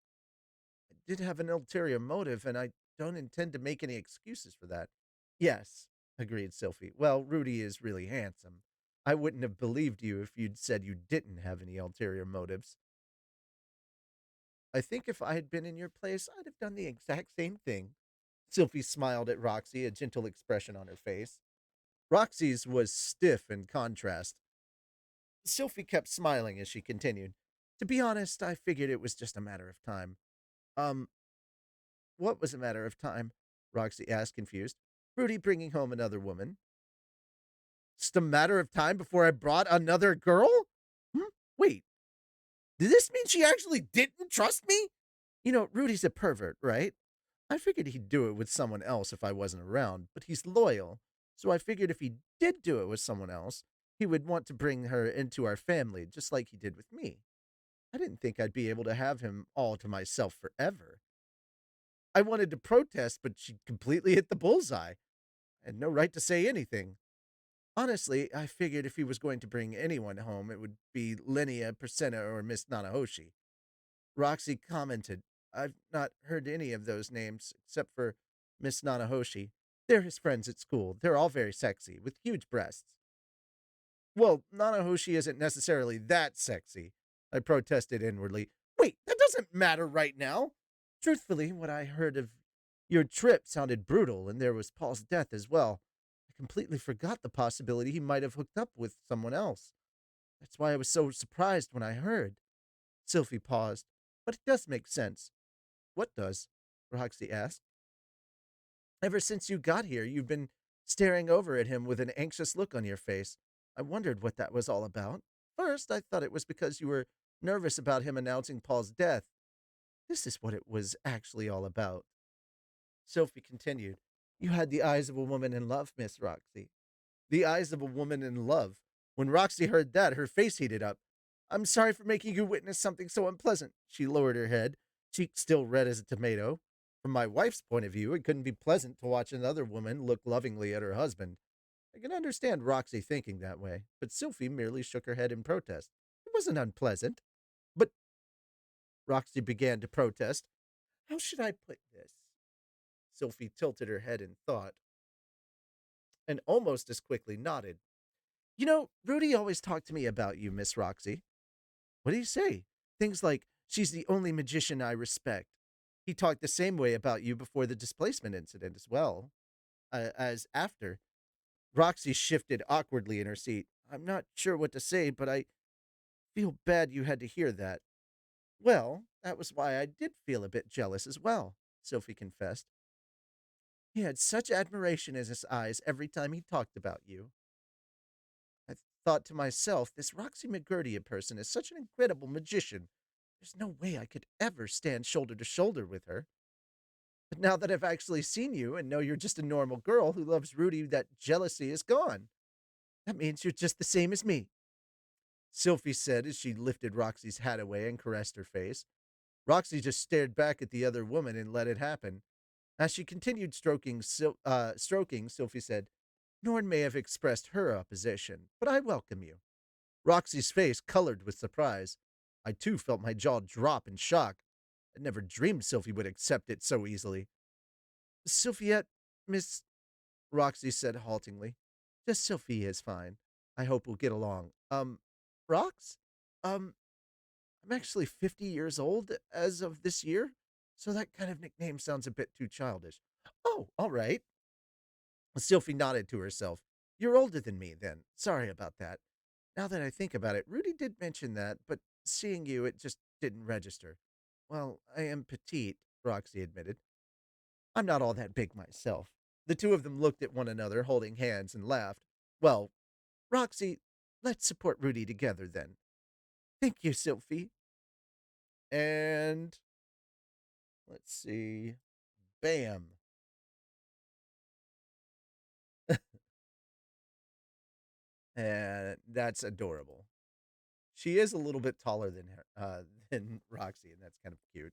I did have an ulterior motive, and I don't intend to make any excuses for that. Yes, agreed Sylphie. Well, Rudy is really handsome. I wouldn't have believed you if you'd said you didn't have any ulterior motives. I think if I had been in your place, I'd have done the exact same thing. Sylphie smiled at Roxy, a gentle expression on her face. Roxy's was stiff in contrast. Sylphie kept smiling as she continued. To be honest, I figured it was just a matter of time. Um, what was a matter of time? Roxy asked, confused. Rudy bringing home another woman. Just a matter of time before I brought another girl? Wait, did this mean she actually didn't trust me? You know, Rudy's a pervert, right? I figured he'd do it with someone else if I wasn't around, but he's loyal. So I figured if he did do it with someone else, he would want to bring her into our family, just like he did with me. I didn't think I'd be able to have him all to myself forever. I wanted to protest, but she completely hit the bullseye. I had no right to say anything. Honestly, I figured if he was going to bring anyone home, it would be Linnea, Persenna, or Miss Nanahoshi. Roxy commented, I've not heard any of those names except for Miss Nanahoshi. They're his friends at school. They're all very sexy, with huge breasts. Well, Nanahoshi isn't necessarily that sexy, I protested inwardly. Wait, that doesn't matter right now. Truthfully, what I heard of your trip sounded brutal, and there was Paul's death as well. I completely forgot the possibility he might have hooked up with someone else. That's why I was so surprised when I heard. Sylphie paused. But it does make sense. What does? Roxy asked. Ever since you got here, you've been staring over at him with an anxious look on your face. I wondered what that was all about. First, I thought it was because you were nervous about him announcing Paul's death. This is what it was actually all about. Sophie continued. You had the eyes of a woman in love, Miss Roxy. The eyes of a woman in love. When Roxy heard that, her face heated up. I'm sorry for making you witness something so unpleasant. She lowered her head, cheeks still red as a tomato. From my wife's point of view, it couldn't be pleasant to watch another woman look lovingly at her husband. I can understand Roxy thinking that way, but Sylphie merely shook her head in protest. It wasn't unpleasant. But Roxy began to protest. How should I put this? Sylphie tilted her head in thought and almost as quickly nodded. You know, Rudy always talked to me about you, Miss Roxy. What do you say? Things like, she's the only magician I respect. He talked the same way about you before the displacement incident as well, as after. Roxy shifted awkwardly in her seat. I'm not sure what to say, but I feel bad you had to hear that. Well, that was why I did feel a bit jealous as well, Sophie confessed. He had such admiration in his eyes every time he talked about you. I thought to myself, this Roxy McGurdia person is such an incredible magician. There's no way I could ever stand shoulder to shoulder with her. But now that I've actually seen you and know you're just a normal girl who loves Rudy, that jealousy is gone. That means you're just the same as me. Sylphie said as she lifted Roxy's hat away and caressed her face. Roxy just stared back at the other woman and let it happen. As she continued stroking, Sylphie said, Norn may have expressed her opposition, but I welcome you. Roxy's face colored with surprise. I too felt my jaw drop in shock. I never dreamed Sylphie would accept it so easily. Sylphiette, Miss Roxy said haltingly. Just Sylphie is fine. I hope we'll get along. Rox? Um, I'm actually 50 years old as of this year, so that kind of nickname sounds a bit too childish. Oh, all right. Sylphie nodded to herself. You're older than me, then. Sorry about that. Now that I think about it, Rudy did mention that, but seeing you, it just didn't register. Well, I am petite, Roxy admitted. I'm not all that big myself. The two of them looked at one another, holding hands, and laughed. Well, Roxy, let's support Rudy together then. Thank you, Sylphie. And let's see. Bam. And that's adorable. She is a little bit taller than her, than Roxy, and that's kind of cute.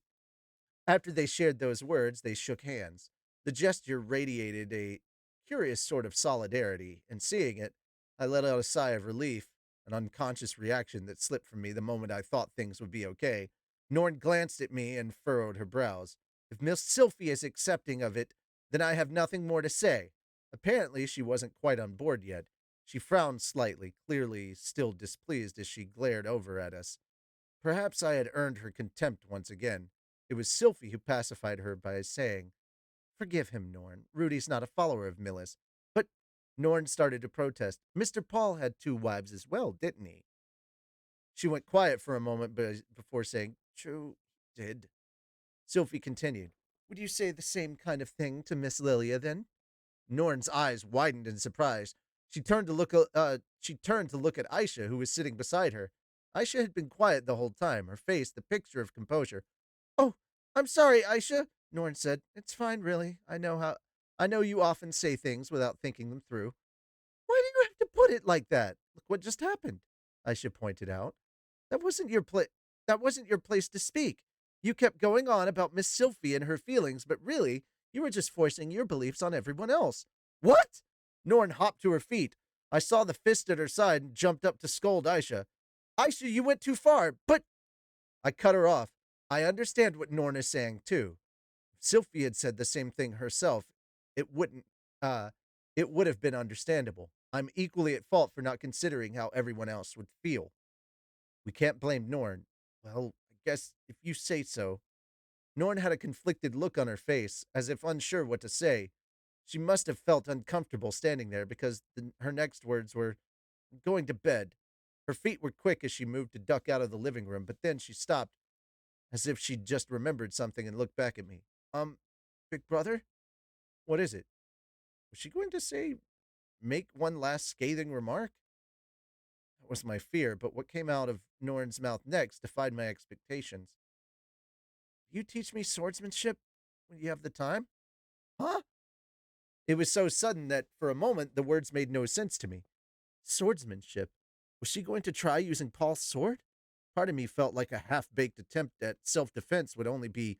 After they shared those words, they shook hands. The gesture radiated a curious sort of solidarity, and seeing it, I let out a sigh of relief, an unconscious reaction that slipped from me the moment I thought things would be okay. Norn glanced at me and furrowed her brows. If Miss Sylphie is accepting of it, then I have nothing more to say. Apparently, she wasn't quite on board yet. She frowned slightly, clearly still displeased as she glared over at us. Perhaps I had earned her contempt once again. It was Sylphie who pacified her by saying, Forgive him, Norn. Rudy's not a follower of Millis. But Norn started to protest. Mr. Paul had two wives as well, didn't he? She went quiet for a moment before saying, True, he did. Sylphie continued, Would you say the same kind of thing to Miss Lilia, then? Norn's eyes widened in surprise. She turned to look at Aisha, who was sitting beside her. Aisha had been quiet the whole time, her face the picture of composure. Oh, I'm sorry, Aisha, Norn said. It's fine, really. I know you often say things without thinking them through. Why do you have to put it like that? Look what just happened, Aisha pointed out. That wasn't your pla- that wasn't your place to speak. You kept going on about Miss Sylphie and her feelings, but really, you were just forcing your beliefs on everyone else. What? Norn hopped to her feet. I saw the fist at her side and jumped up to scold Aisha. Aisha, you went too far, but I cut her off. I understand what Norn is saying, too. If Sylphie had said the same thing herself, it wouldn't, uh, it would have been understandable. I'm equally at fault for not considering how everyone else would feel. We can't blame Norn. Well, I guess if you say so. Norn had a conflicted look on her face, as if unsure what to say. She must have felt uncomfortable standing there because her next words were, going to bed. Her feet were quick as she moved to duck out of the living room, but then she stopped, as if she'd just remembered something and looked back at me. Big brother? What is it? Was she going to say, make one last scathing remark? That was my fear, but what came out of Norn's mouth next defied my expectations. You teach me swordsmanship when you have the time? Huh? It was so sudden that, for a moment, the words made no sense to me. Swordsmanship? Was she going to try using Paul's sword? Part of me felt like a half baked attempt at self defense would only be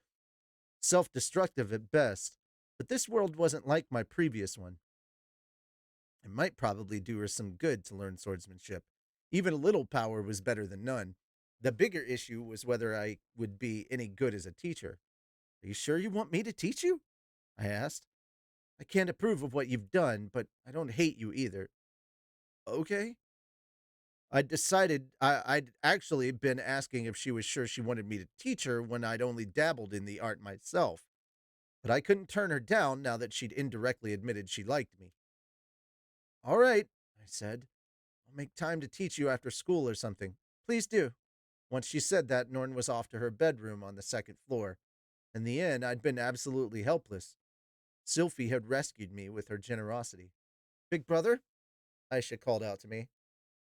self destructive at best. But this world wasn't like my previous one. It might probably do her some good to learn swordsmanship. Even a little power was better than none. The bigger issue was whether I would be any good as a teacher. Are you sure you want me to teach you? I asked. I can't approve of what you've done, but I don't hate you either. Okay. I'd actually been asking if she was sure she wanted me to teach her when I'd only dabbled in the art myself. But I couldn't turn her down now that she'd indirectly admitted she liked me. All right, I said. I'll make time to teach you after school or something. Please do. Once she said that, Norn was off to her bedroom on the second floor. In the end, I'd been absolutely helpless. Sylphie had rescued me with her generosity. Big brother, Aisha called out to me.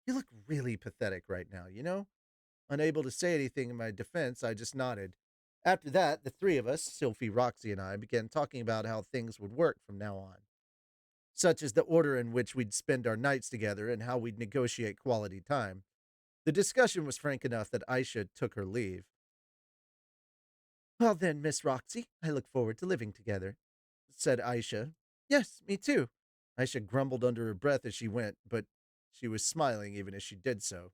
You look really pathetic right now, you know? Unable to say anything in my defense, I just nodded. After that, the three of us, Sylphie, Roxy, and I, began talking about how things would work from now on, such as the order in which we'd spend our nights together and how we'd negotiate quality time. The discussion was frank enough that Aisha took her leave. Well then, Miss Roxy, I look forward to living together, said Aisha. Yes, me too. Aisha grumbled under her breath as she went, but she was smiling even as she did so.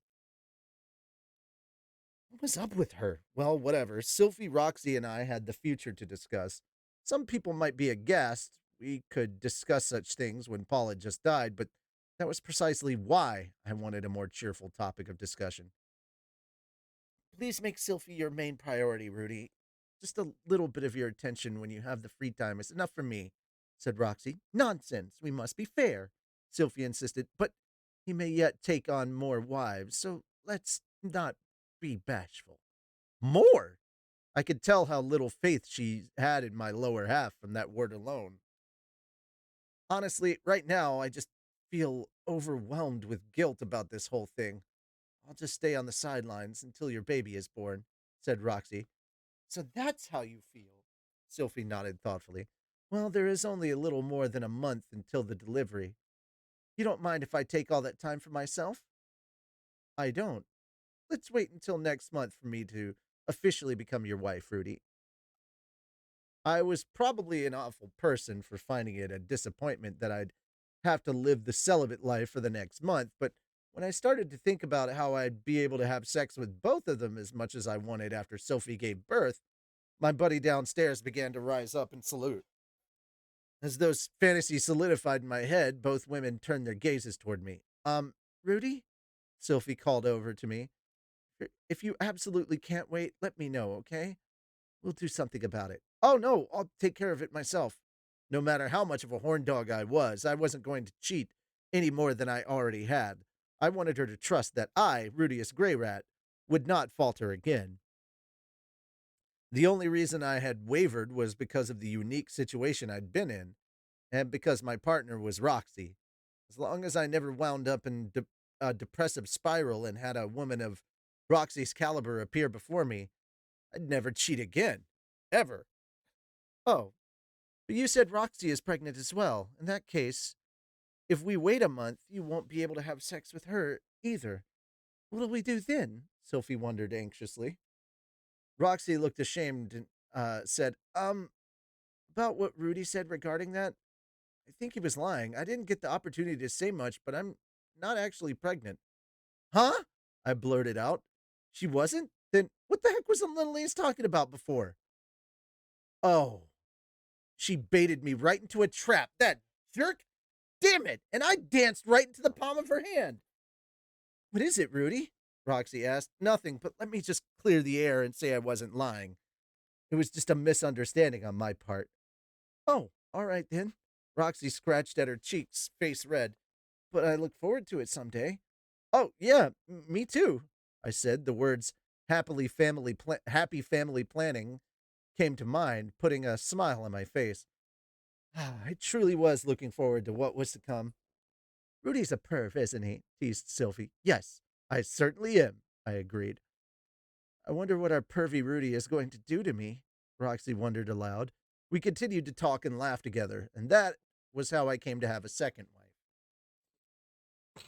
What was up with her? Well, whatever. Sylvie, Roxy, and I had the future to discuss. Some people might be aghast. We could discuss such things when Paul had just died, but that was precisely why I wanted a more cheerful topic of discussion. Please make Sylvie your main priority, Rudy. Just a little bit of your attention when you have the free time is enough for me, said Roxy. Nonsense. We must be fair, Sylvie insisted. But he may yet take on more wives, so let's not be bashful. More? I could tell how little faith she had in my lower half from that word alone. Honestly, right now, I just feel overwhelmed with guilt about this whole thing. I'll just stay on the sidelines until your baby is born, said Roxy. So that's how you feel. Sophie nodded thoughtfully. Well, there is only a little more than a month until the delivery. You don't mind if I take all that time for myself? I don't. Let's wait until next month for me to officially become your wife, Rudy. I was probably an awful person for finding it a disappointment that I'd have to live the celibate life for the next month, but when I started to think about how I'd be able to have sex with both of them as much as I wanted after Sophie gave birth, my buddy downstairs began to rise up and salute. As those fantasies solidified in my head, both women turned their gazes toward me. Rudy? Sophie called over to me. If you absolutely can't wait, let me know, okay? We'll do something about it. Oh, no, I'll take care of it myself. No matter how much of a horn dog I wasn't going to cheat any more than I already had. I wanted her to trust that I, Rudius Grey Rat, would not falter again. The only reason I had wavered was because of the unique situation I'd been in, and because my partner was Roxy. As long as I never wound up in a depressive spiral and had a woman of Roxy's caliber appear before me, I'd never cheat again. Ever. Oh, but you said Roxy is pregnant as well. In that case, if we wait a month, you won't be able to have sex with her either. What'll we do then? Sophie wondered anxiously. Roxy looked ashamed and said, about what Rudy said regarding that, I think he was lying. I didn't get the opportunity to say much, but I'm not actually pregnant. Huh? I blurted out. She wasn't? Then what the heck was the little Liz talking about before? Oh, she baited me right into a trap. That jerk? Damn it! And I danced right into the palm of her hand. What is it, Rudy? Roxy asked. Nothing, but let me just clear the air and say I wasn't lying. It was just a misunderstanding on my part. Oh, all right then. Roxy scratched at her cheeks, face red. But I look forward to it someday. Oh, yeah, me too, I said. The words happy family planning came to mind, putting a smile on my face. I truly was looking forward to what was to come. Rudy's a perv, isn't he? Teased Sylvie. Yes, I certainly am, I agreed. I wonder what our pervy Rudy is going to do to me, Roxy wondered aloud. We continued to talk and laugh together, and that was how I came to have a second wife.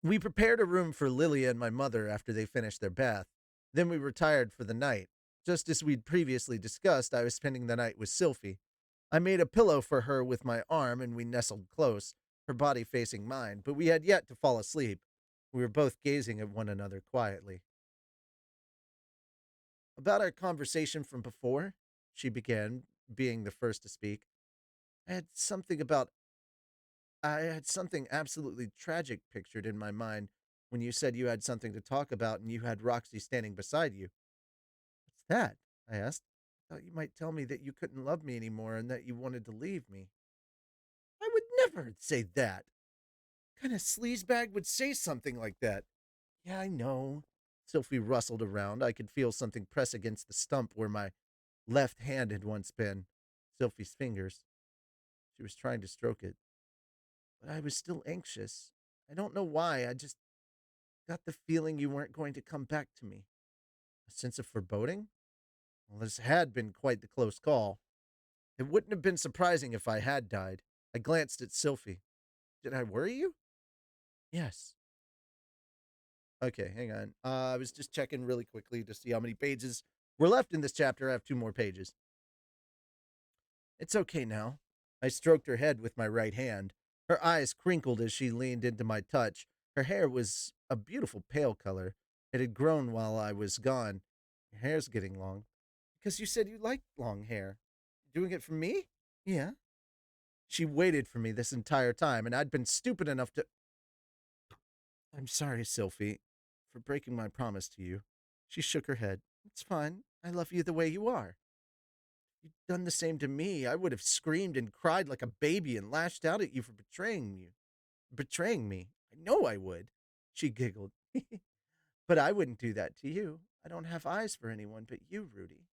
We prepared a room for Lilia and my mother after they finished their bath. Then we retired for the night. Just as we'd previously discussed, I was spending the night with Sylvie. I made a pillow for her with my arm and we nestled close, her body facing mine, but we had yet to fall asleep. We were both gazing at one another quietly. About our conversation from before, she began, being the first to speak. I had something about I had something absolutely tragic pictured in my mind when you said you had something to talk about and you had Roxy standing beside you. What's that? I asked. I thought you might tell me that you couldn't love me anymore and that you wanted to leave me. I would never say that. What kind of sleazebag would say something like that? Yeah, I know. Sophie rustled around. I could feel something press against the stump where my left hand had once been. Sophie's fingers. She was trying to stroke it. But I was still anxious. I don't know why. I just got the feeling you weren't going to come back to me. A sense of foreboding? Well, this had been quite the close call. It wouldn't have been surprising if I had died. I glanced at Sylvie. Did I worry you? Yes. Okay, hang on. I was just checking really quickly to see how many pages were left in this chapter. I have two more pages. It's okay now. I stroked her head with my right hand. Her eyes crinkled as she leaned into my touch. Her hair was a beautiful pale color. It had grown while I was gone. Your hair's getting long. Because you said you liked long hair. Doing it for me? Yeah. She waited for me this entire time, and I'd been stupid enough to. I'm sorry, Sylphie, for breaking my promise to you. She shook her head. It's fine. I love you the way you are. You'd done the same to me. I would have screamed and cried like a baby and lashed out at you for betraying you. Betraying me. I know I would. She giggled. But I wouldn't do that to you. I don't have eyes for anyone but you, Rudy.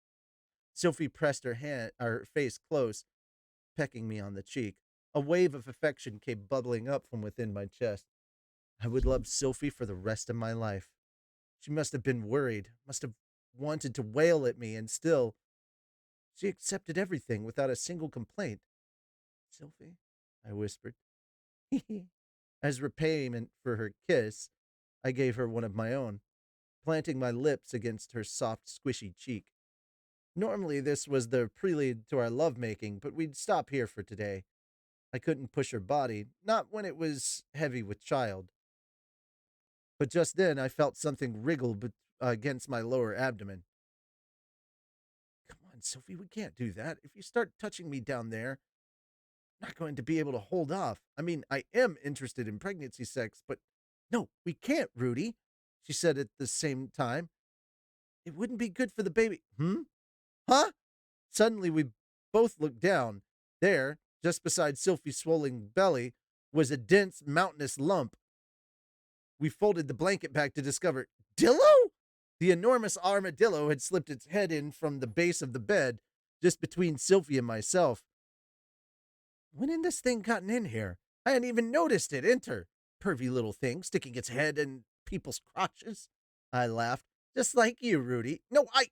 Sophie pressed her face close, pecking me on the cheek. A wave of affection came bubbling up from within my chest. I would love Sophie for the rest of my life. She must have been worried, must have wanted to wail at me, and still, she accepted everything without a single complaint. Sophie, I whispered. As repayment for her kiss, I gave her one of my own, planting my lips against her soft, squishy cheek. Normally, this was the prelude to our lovemaking, but we'd stop here for today. I couldn't push her body, not when it was heavy with child. But just then, I felt something wriggle against my lower abdomen. Come on, Sophie, we can't do that. If you start touching me down there, I'm not going to be able to hold off. I mean, I am interested in pregnancy sex, but no, we can't, Rudy, she said at the same time. It wouldn't be good for the baby. Hmm? Huh? Suddenly, we both looked down. There, just beside Sylphie's swollen belly, was a dense, mountainous lump. We folded the blanket back to discover Dillo? The enormous armadillo had slipped its head in from the base of the bed, just between Sylvie and myself. When had this thing gotten in here? I hadn't even noticed it enter. Pervy little thing, sticking its head in people's crotches. I laughed. Just like you, Rudy. No, I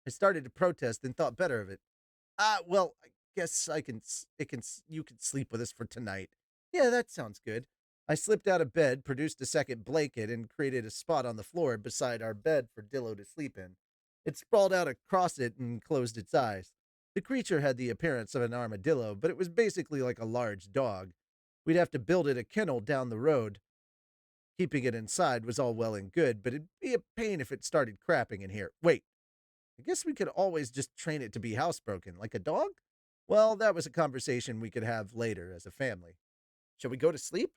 started to protest and thought better of it. Well, I guess you can sleep with us for tonight. Yeah, that sounds good. I slipped out of bed, produced a second blanket, and created a spot on the floor beside our bed for Dillo to sleep in. It sprawled out across it and closed its eyes. The creature had the appearance of an armadillo, but it was basically like a large dog. We'd have to build it a kennel down the road. Keeping it inside was all well and good, but it'd be a pain if it started crapping in here. Wait, I guess we could always just train it to be housebroken, like a dog? Well, that was a conversation we could have later as a family. Shall we go to sleep?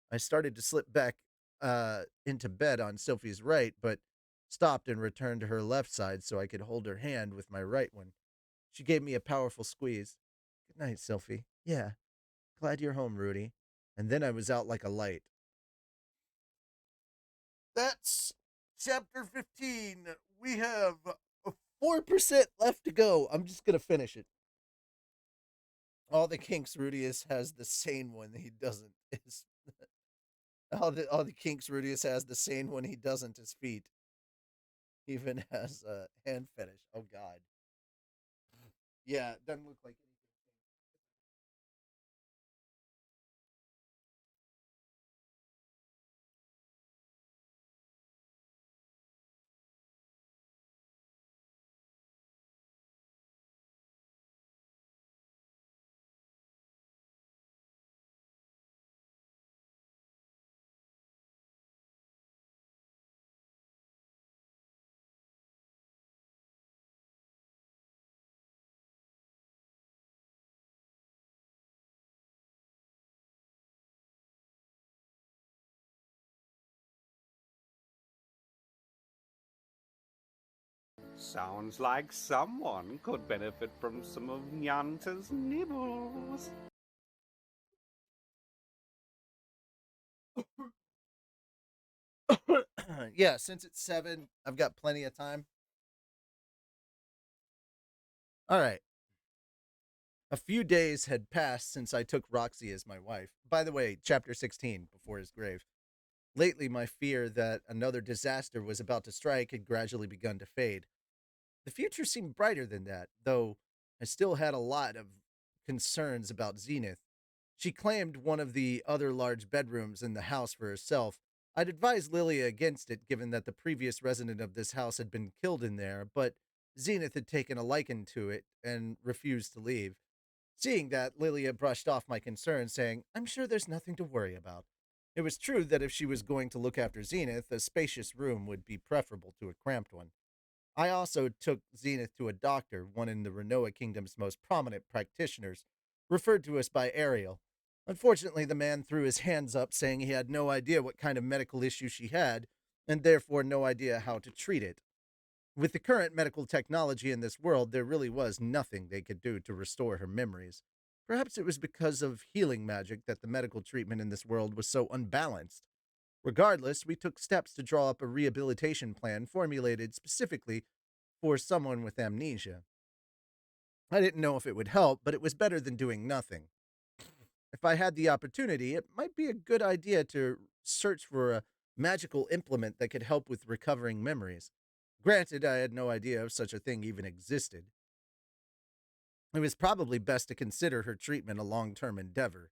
I started to slip back into bed on Sophie's right, but stopped and returned to her left side so I could hold her hand with my right one. She gave me a powerful squeeze. Good night, Sophie. Yeah, glad you're home, Rudy. And then I was out like a light. That's chapter 15. We have 4% left to go. I'm just going to finish it. All the kinks Rudius has the sane one he doesn't. Is all the kinks Rudius has the sane one he doesn't. His feet even has a hand fetish. Oh God. Yeah, it doesn't look like Sounds like someone could benefit from some of Nyanta's nibbles. anything. Yeah, since it's 7, I've got plenty of time. All right. A few days had passed since I took Roxy as my wife. By the way, chapter 16, Before His Grave. Lately, my fear that another disaster was about to strike had gradually begun to fade. The future seemed brighter than that, though I still had a lot of concerns about Zenith. She claimed one of the other large bedrooms in the house for herself. I'd advised Lilia against it given that the previous resident of this house had been killed in there, but Zenith had taken a liking to it and refused to leave. Seeing that, Lilia brushed off my concern, saying, I'm sure there's nothing to worry about. It was true that if she was going to look after Zenith, a spacious room would be preferable to a cramped one. I also took Zenith to a doctor, one in the Renoa Kingdom's most prominent practitioners, referred to us by Ariel. Unfortunately, the man threw his hands up, saying he had no idea what kind of medical issue she had, and therefore no idea how to treat it. With the current medical technology in this world, there really was nothing they could do to restore her memories. Perhaps it was because of healing magic that the medical treatment in this world was so unbalanced. Regardless, we took steps to draw up a rehabilitation plan formulated specifically for someone with amnesia. I didn't know if it would help, but it was better than doing nothing. If I had the opportunity, it might be a good idea to search for a magical implement that could help with recovering memories. Granted, I had no idea if such a thing even existed. It was probably best to consider her treatment a long term endeavor.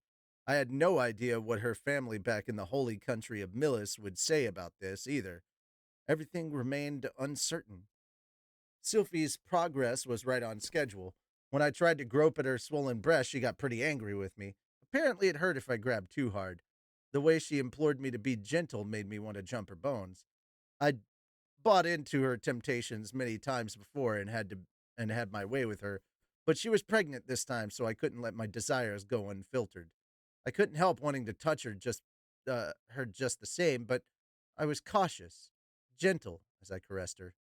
I had no idea what her family back in the holy country of Millis would say about this either. Everything remained uncertain. Sylphie's progress was right on schedule. When I tried to grope at her swollen breast, she got pretty angry with me. Apparently, it hurt if I grabbed too hard. The way she implored me to be gentle made me want to jump her bones. I'd bought into her temptations many times before and had my way with her, but she was pregnant this time, so I couldn't let my desires go unfiltered. I couldn't help wanting to touch her just the same, but I was cautious, gentle as I caressed her.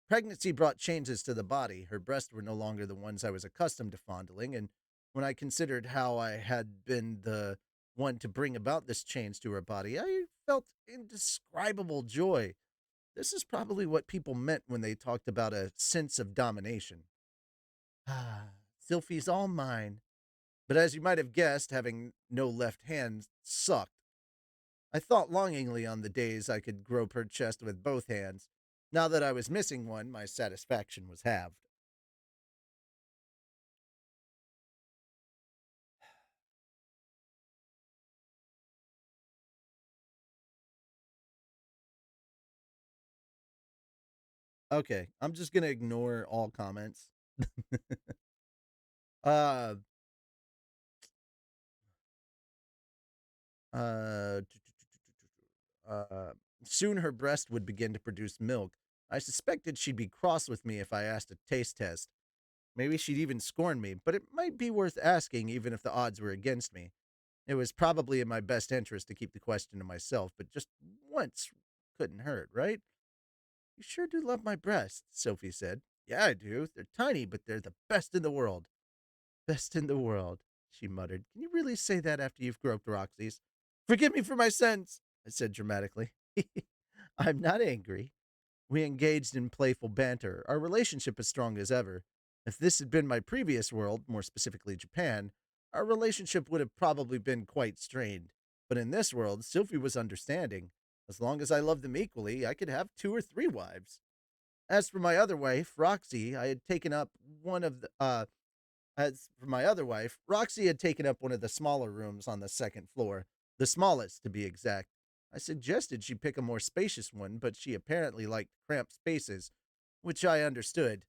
Pregnancy brought changes to the body. Her breasts were no longer the ones I was accustomed to fondling, and when I considered how I had been the one to bring about this change to her body, I felt indescribable joy. This is probably what people meant when they talked about a sense of domination. Ah, Sylphie's all mine. But as you might have guessed, having no left hand sucked. I thought longingly on the days I could grope her chest with both hands. Now that I was missing one, my satisfaction was halved. Okay, I'm just gonna ignore all comments. uh, uh, uh, Soon her breast would begin to produce milk. I suspected she'd be cross with me if I asked a taste test. Maybe she'd even scorn me, but it might be worth asking even if the odds were against me. It was probably in my best interest to keep the question to myself, but just once couldn't hurt, right? You sure do love my breasts, Sophie said. Yeah, I do. They're tiny, but they're the best in the world. Best in the world, she muttered. Can you really say that after you've groped Roxy's? Forgive me for my sins, I said dramatically. I'm not angry. We engaged in playful banter, our relationship as strong as ever. If this had been my previous world, more specifically Japan, our relationship would have probably been quite strained. But in this world, Sylvie was understanding. As long as I loved them equally, I could have two or three wives. As for my other wife, Roxy, I had taken up one of the as for my other wife, Roxy had taken up one of the smaller rooms on the second floor, the smallest to be exact. I suggested she pick a more spacious one, but she apparently liked cramped spaces, which I understood.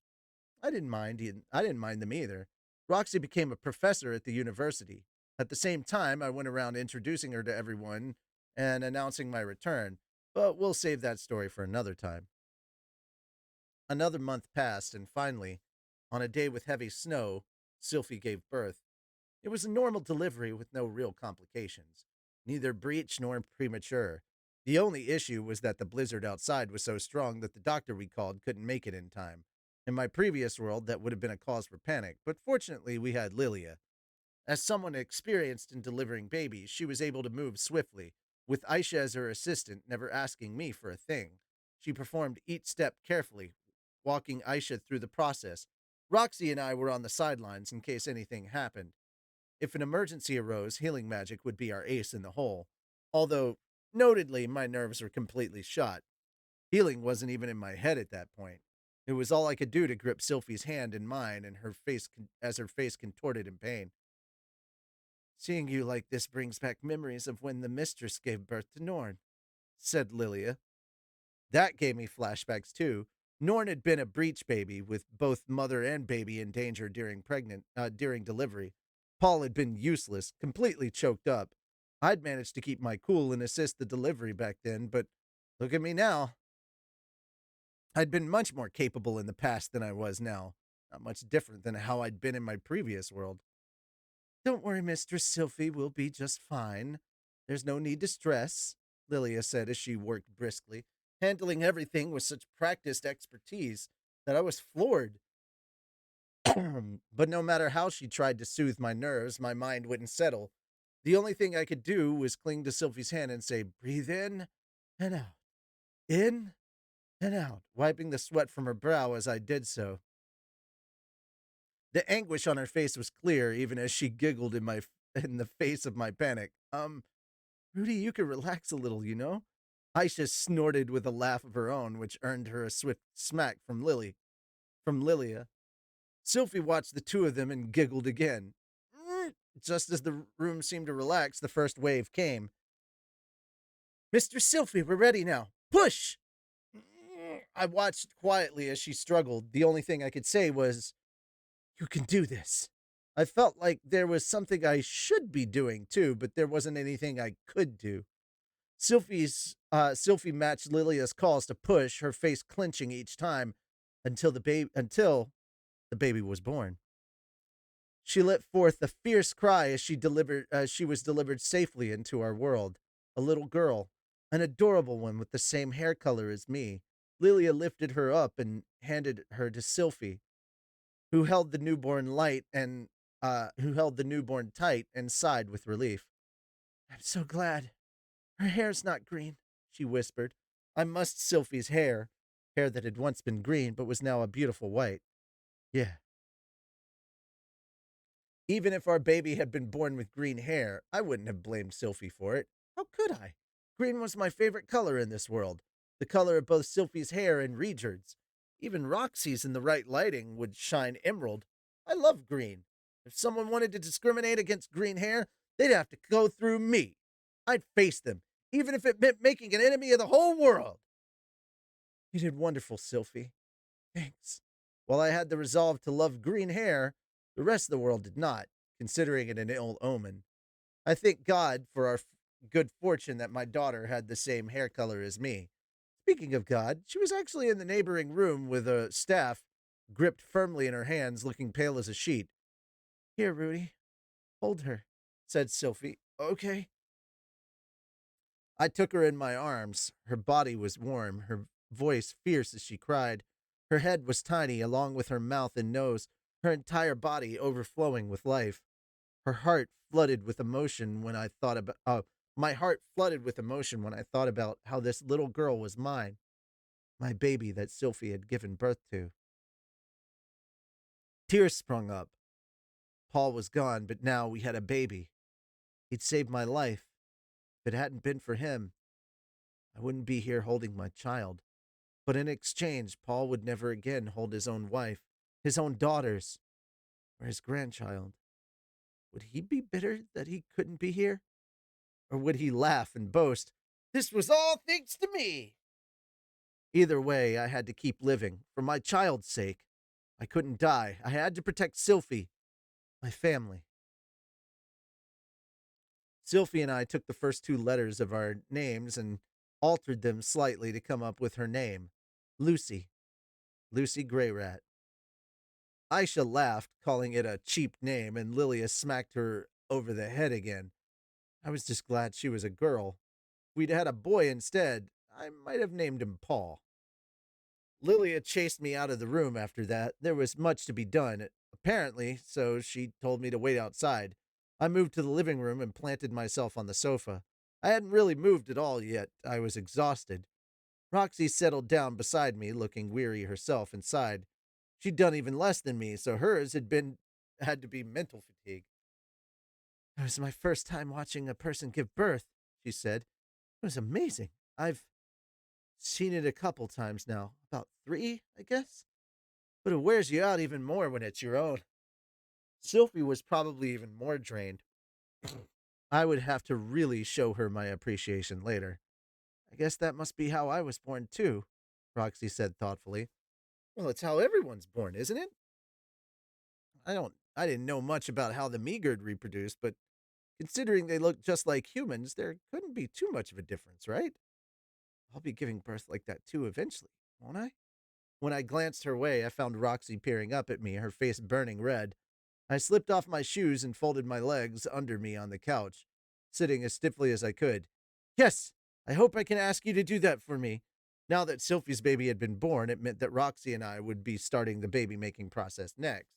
I didn't mind them either. Roxy became a professor at the university. At the same time, I went around introducing her to everyone and announcing my return, but we'll save that story for another time. Another month passed, and finally, on a day with heavy snow, Sylphie gave birth. It was a normal delivery with no real complications, neither breech nor premature. The only issue was that the blizzard outside was so strong that the doctor we called couldn't make it in time. In my previous world, that would have been a cause for panic, but fortunately, we had Lilia. As someone experienced in delivering babies, she was able to move swiftly, with Aisha as her assistant, never asking me for a thing. She performed each step carefully, walking Aisha through the process. Roxy and I were on the sidelines in case anything happened. If an emergency arose, healing magic would be our ace in the hole. Although, notedly, my nerves were completely shot. Healing wasn't even in my head at that point. It was all I could do to grip Sylphie's hand in mine and as her face contorted in pain. Seeing you like this brings back memories of when the mistress gave birth to Norn, said Lilia. That gave me flashbacks too. Norn had been a breech baby, with both mother and baby in danger during delivery. Paul had been useless, completely choked up. I'd managed to keep my cool and assist the delivery back then, but look at me now. I'd been much more capable in the past than I was now. Not much different than how I'd been in my previous world. Don't worry, Mistress Sylphie, we'll be just fine. There's no need to stress, Lilia said as she worked briskly, handling everything with such practiced expertise that I was floored. But no matter how she tried to soothe my nerves, my mind wouldn't settle. The only thing I could do was cling to Sylphie's hand and say, breathe and out, in and out, wiping the sweat from her brow as I did so. The anguish on her face was clear, even as she giggled in the face of my panic. Rudy, you could relax a little, you know? Aisha snorted with a laugh of her own, which earned her a swift smack from Lilia. Sylphie watched the two of them and giggled again. Just as the room seemed to relax, the first wave came. Mr. Sylphie, we're ready now. Push! I watched quietly as she struggled. The only thing I could say was, you can do this. I felt like there was something I should be doing too, but there wasn't anything I could do. Sylphie matched Lilia's calls to push, her face clenching each time until the baby was born. She let forth a fierce cry as she was delivered safely into our world. A little girl, an adorable one with the same hair color as me. Lilia lifted her up and handed her to Sylphie, who held the newborn tight and sighed with relief. I'm so glad. Her hair's not green, she whispered. I mussed Sylphie's hair that had once been green but was now a beautiful white. Yeah. Even if our baby had been born with green hair, I wouldn't have blamed Sylphie for it. How could I? Green was my favorite color in this world, the color of both Sylphie's hair and Reedjard's. Even Roxy's in the right lighting would shine emerald. I love green. If someone wanted to discriminate against green hair, they'd have to go through me. I'd face them, even if it meant making an enemy of the whole world. You did wonderful, Sylphie. Thanks. While I had the resolve to love green hair, the rest of the world did not, considering it an ill omen. I thank God for our good fortune that my daughter had the same hair color as me. Speaking of God, she was actually in the neighboring room with a staff gripped firmly in her hands, looking pale as a sheet. Here, Rudy, hold her, said Sylphie. Okay. I took her in my arms. Her body was warm, her voice fierce as she cried. Her head was tiny, along with her mouth and nose, her entire body overflowing with life. Her heart flooded with emotion when I thought about my heart flooded with emotion when I thought about how this little girl was mine, my baby that Sylphie had given birth to. Tears sprung up. Paul was gone, but now we had a baby. He'd saved my life. If it hadn't been for him, I wouldn't be here holding my child. But in exchange, Paul would never again hold his own wife, his own daughters, or his grandchild. Would he be bitter that he couldn't be here? Or would he laugh and boast, this was all thanks to me? Either way, I had to keep living, for my child's sake. I couldn't die. I had to protect Sylphie, my family. Sylphie and I took the first two letters of our names and altered them slightly to come up with her name, Lucy. Lucy Greyrat. Aisha laughed, calling it a cheap name, and Lilia smacked her over the head again. I was just glad she was a girl. If we'd had a boy instead, I might have named him Paul. Lilia chased me out of the room after that. There was much to be done, apparently, so she told me to wait outside. I moved to the living room and planted myself on the sofa. I hadn't really moved at all yet. I was exhausted. Roxy settled down beside me, looking weary herself, and sighed. She'd done even less than me, so hers had to be mental fatigue. It was my first time watching a person give birth, she said. It was amazing. I've seen it a couple times now. About 3, I guess. But it wears you out even more when it's your own. Sylphie was probably even more drained. I would have to really show her my appreciation later. I guess that must be how I was born, too, Roxy said thoughtfully. Well, it's how everyone's born, isn't it? I didn't know much about how the Meagard reproduced, but considering they look just like humans, there couldn't be too much of a difference, right? I'll be giving birth like that too eventually, won't I? When I glanced her way, I found Roxy peering up at me, her face burning red. I slipped off my shoes and folded my legs under me on the couch, sitting as stiffly as I could. Yes, I hope I can ask you to do that for me. Now that Sylphie's baby had been born, it meant that Roxy and I would be starting the baby making process next.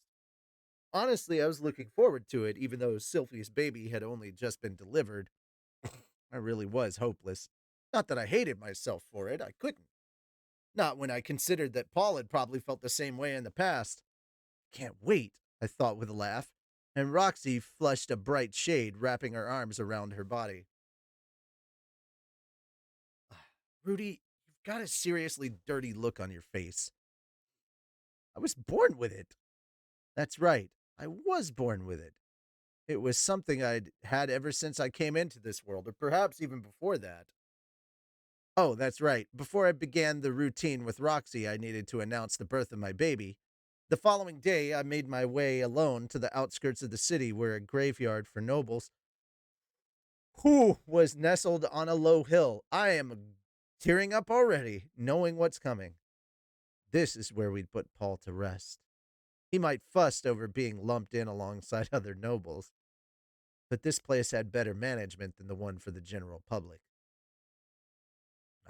Honestly, I was looking forward to it, even though Sylphie's baby had only just been delivered. I really was hopeless. Not that I hated myself for it, I couldn't. Not when I considered that Paul had probably felt the same way in the past. Can't wait, I thought with a laugh, and Roxy flushed a bright shade, wrapping her arms around her body. Rudy, you've got a seriously dirty look on your face. I was born with it. That's right, I was born with it. It was something I'd had ever since I came into this world, or perhaps even before that. Oh, that's right. Before I began the routine with Roxy, I needed to announce the birth of my baby. The following day, I made my way alone to the outskirts of the city where a graveyard for nobles who was nestled on a low hill. I am tearing up already, knowing what's coming. This is where we'd put Paul to rest. He might fuss over being lumped in alongside other nobles, but this place had better management than the one for the general public.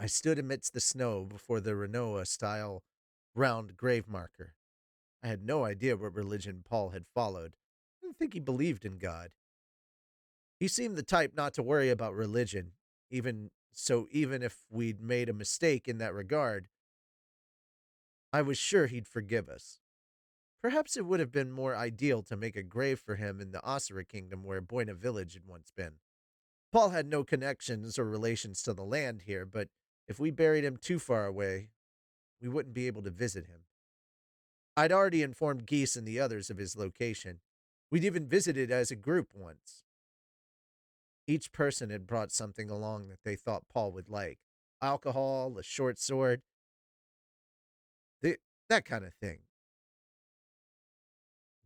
I stood amidst the snow before the Renoa style round grave marker. I had no idea what religion Paul had followed. I didn't think he believed in God. He seemed the type not to worry about religion, even if we'd made a mistake in that regard, I was sure he'd forgive us. Perhaps it would have been more ideal to make a grave for him in the Asura kingdom where Buena village had once been. Paul had no connections or relations to the land here, but if we buried him too far away, we wouldn't be able to visit him. I'd already informed Geese and the others of his location. We'd even visited as a group once. Each person had brought something along that they thought Paul would like: alcohol, a short sword, the, that kind of thing.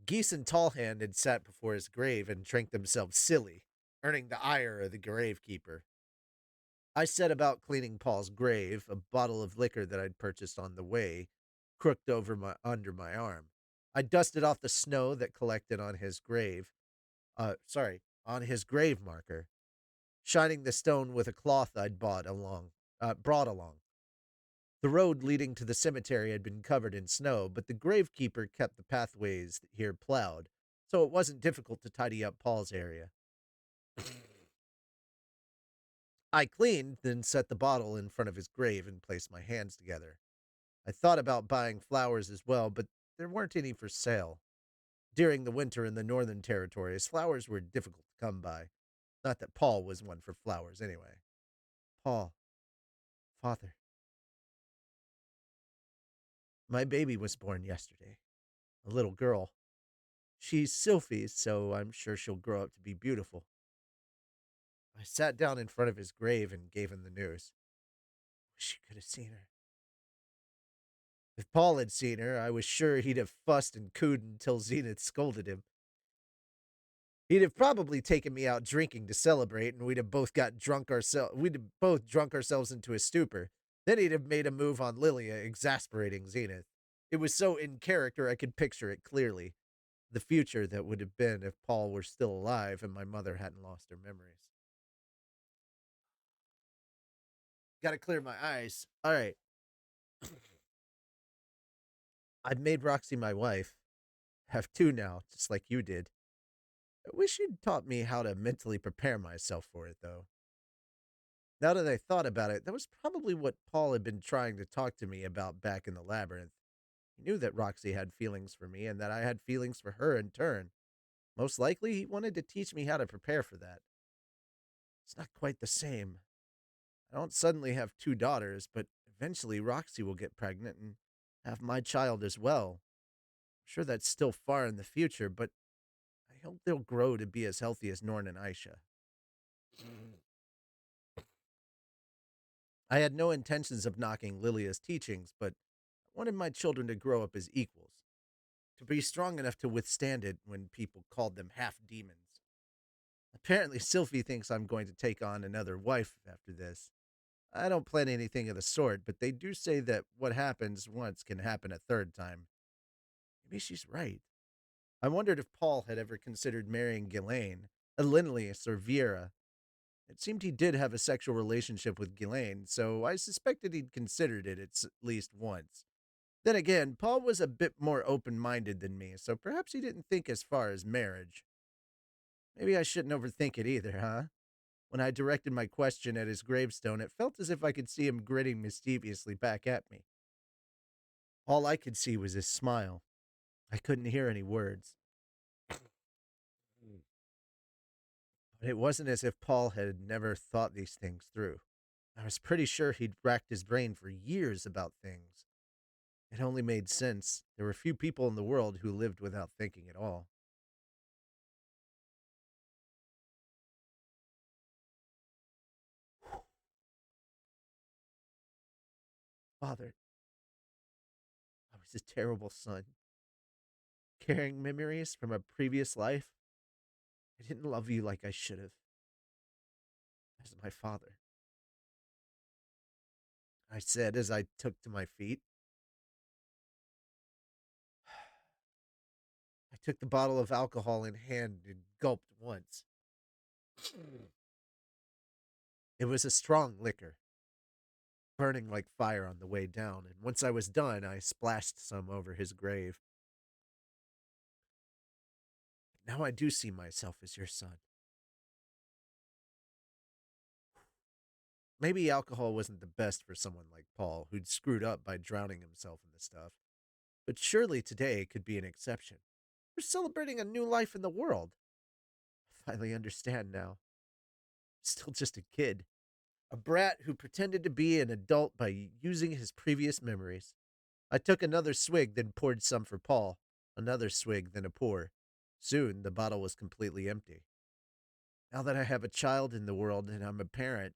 Geese and Tallhand had sat before his grave and drank themselves silly, earning the ire of the gravekeeper. I set about cleaning Paul's grave, a bottle of liquor that I'd purchased on the way, crooked under my arm. I dusted off the snow that collected on his on his grave marker, shining the stone with a cloth I'd brought along. The road leading to the cemetery had been covered in snow, but the gravekeeper kept the pathways here plowed, so it wasn't difficult to tidy up Paul's area. I cleaned, then set the bottle in front of his grave and placed my hands together. I thought about buying flowers as well, but there weren't any for sale. During the winter in the Northern Territories, flowers were difficult to come by. Not that Paul was one for flowers, anyway. Paul, Father, my baby was born yesterday. A little girl. She's Sylphie's, so I'm sure she'll grow up to be beautiful. I sat down in front of his grave and gave him the news. Wish you could have seen her. If Paul had seen her, I was sure he'd have fussed and cooed until Zenith scolded him. He'd have probably taken me out drinking to celebrate, and we'd have both drunk ourselves into a stupor. Then he'd have made a move on Lilia, exasperating Zenith. It was so in character I could picture it clearly. The future that would have been if Paul were still alive and my mother hadn't lost her memories. Gotta clear my eyes. All right. I've made Roxy my wife. Have two now, just like you did. I wish you'd taught me how to mentally prepare myself for it, though. Now that I thought about it, that was probably what Paul had been trying to talk to me about back in the labyrinth. He knew that Roxy had feelings for me and that I had feelings for her in turn. Most likely, he wanted to teach me how to prepare for that. It's not quite the same. I don't suddenly have two daughters, but eventually Roxy will get pregnant and have my child as well. I'm sure that's still far in the future, but I hope they'll grow to be as healthy as Norn and Aisha. I had no intentions of knocking Lilia's teachings, but I wanted my children to grow up as equals, to be strong enough to withstand it when people called them half demons. Apparently, Sylvie thinks I'm going to take on another wife after this. I don't plan anything of the sort, but they do say that what happens once can happen a third time. Maybe she's right. I wondered if Paul had ever considered marrying Ghislaine, Linnaeus, or Vera. It seemed he did have a sexual relationship with Ghislaine, so I suspected he'd considered it at least once. Then again, Paul was a bit more open minded than me, so perhaps he didn't think as far as marriage. Maybe I shouldn't overthink it either, huh? When I directed my question at his gravestone, it felt as if I could see him grinning mischievously back at me. All I could see was his smile. I couldn't hear any words. But it wasn't as if Paul had never thought these things through. I was pretty sure he'd racked his brain for years about things. It only made sense. There were few people in the world who lived without thinking at all. Father, I was a terrible son. Carrying memories from a previous life, I didn't love you like I should have. As my father, I said as I took to my feet. I took the bottle of alcohol in hand and gulped once. It was a strong liquor, burning like fire on the way down, and once I was done, I splashed some over his grave. Now I do see myself as your son. Maybe alcohol wasn't the best for someone like Paul, who'd screwed up by drowning himself in the stuff, but surely today could be an exception. We're celebrating a new life in the world. I finally understand now. Still just a kid. A brat who pretended to be an adult by using his previous memories. I took another swig, then poured some for Paul. Another swig, then a pour. Soon the bottle was completely empty. Now that I have a child in the world and I'm a parent,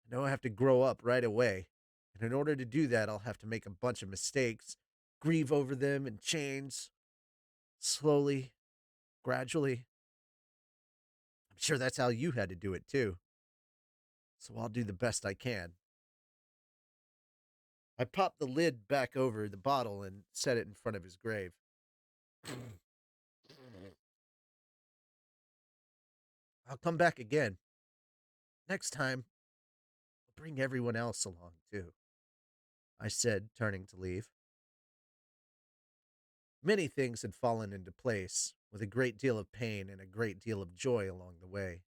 I know I have to grow up right away. And in order to do that, I'll have to make a bunch of mistakes, grieve over them, and change. Slowly, gradually. I'm sure that's how you had to do it too. So I'll do the best I can. I popped the lid back over the bottle and set it in front of his grave. I'll come back again. Next time, I'll bring everyone else along too, I said, turning to leave. Many things had fallen into place, with a great deal of pain and a great deal of joy along the way.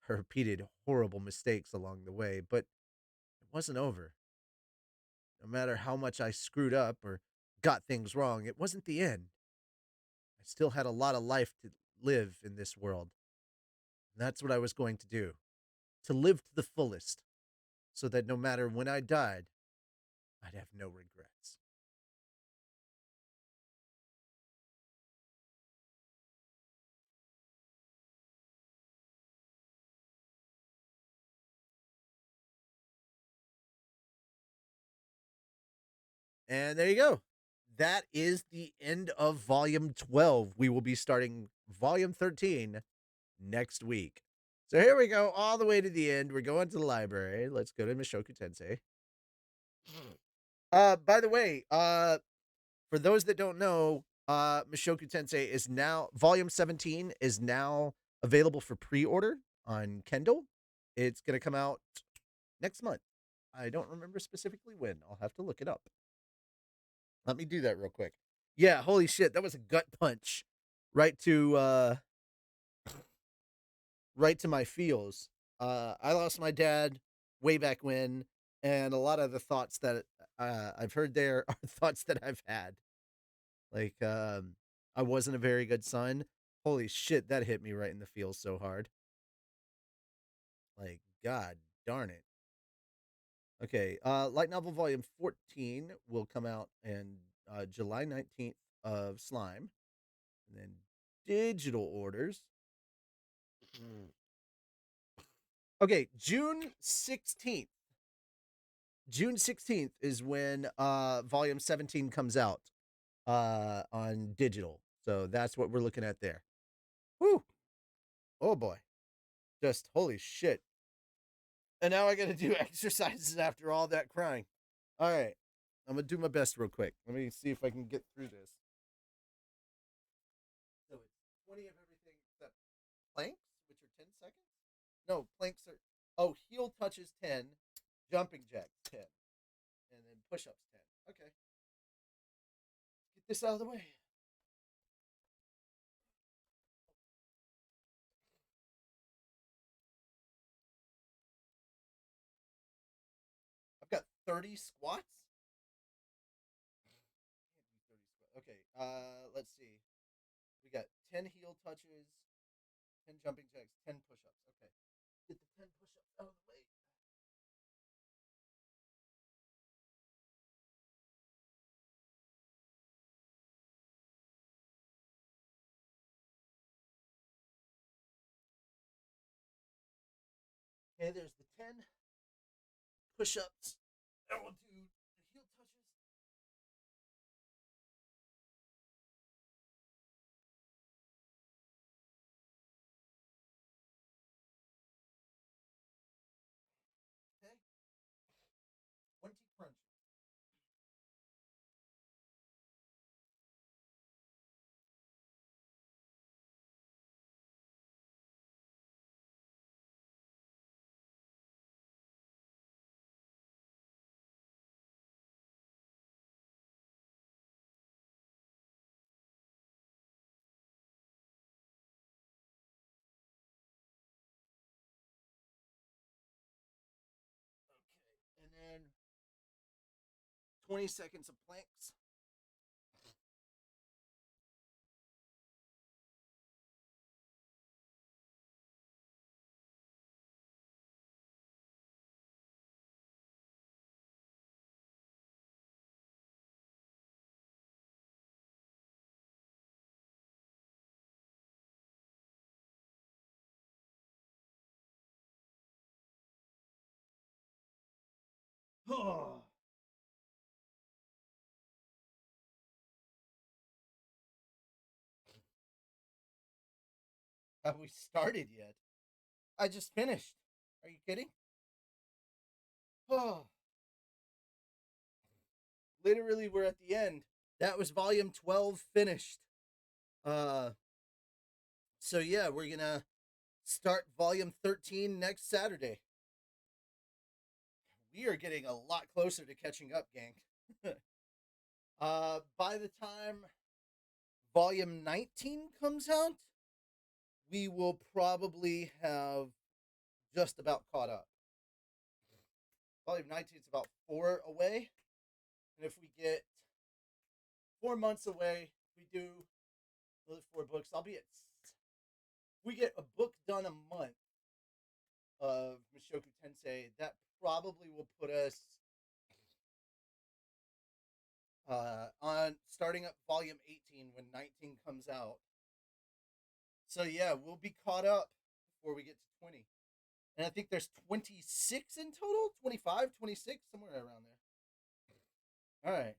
I repeated horrible mistakes along the way, but it wasn't over. No matter how much I screwed up or got things wrong, it wasn't the end. I still had a lot of life to live in this world. And that's what I was going to do, to live to the fullest, so that no matter when I died, I'd have no regrets. And there you go. That is the end of volume 12. We will be starting volume 13 next week. So here we go, all the way to the end. We're going to the library. Let's go to Mushoku Tensei. By the way, for those that don't know, Mushoku Tensei is now volume 17 is now available for pre-order on Kindle. It's gonna come out next month. I don't remember specifically when. I'll have to look it up. Let me do that real quick. Yeah, holy shit, that was a gut punch right to right to my feels. I lost my dad way back when, and a lot of the thoughts that I've heard there are thoughts that I've had. Like, I wasn't a very good son. Holy shit, that hit me right in the feels so hard. Like, god darn it. Okay, light novel volume 14 will come out in July 19th of Slime. And then digital orders Okay, June 16th. June 16th is when volume 17 comes out on digital. So that's what we're looking at there. Whew. Oh boy. Just holy shit. And now I got to do exercises after all that crying. All right. I'm going to do my best real quick. Let me see if I can get through this. So it's 20 of everything except planks, which are 10 seconds. No, planks are. Oh, heel touches 10, jumping jacks 10, and then push ups 10. Okay. Get this out of the way. I've got 30 squats. Okay, let's see. We got 10 heel touches, 10 jumping jacks, 10 push ups. Okay. Get the 10 push ups out of the way. Okay, there's the 10 push ups. Now we'll do the heel touches. Okay, 20 crunches. Okay, and then 20 seconds of planks. Oh, have we started yet? I just finished. Are you kidding? Oh, literally, we're at the end. That was volume 12 finished. Uh, so yeah, we're gonna start volume 13 next Saturday. We are getting a lot closer to catching up, gang. By the time volume 19 comes out, we will probably have just about caught up. Volume 19 is about 4 away. And if we get 4 months away, we do those 4 books. I'll be at. If we get a book done a month of Mushoku Tensei, that probably will put us on starting up volume 18 when 19 comes out. So yeah, we'll be caught up before we get to 20. And I think there's 26 in total, 25, 26, somewhere around there. All right.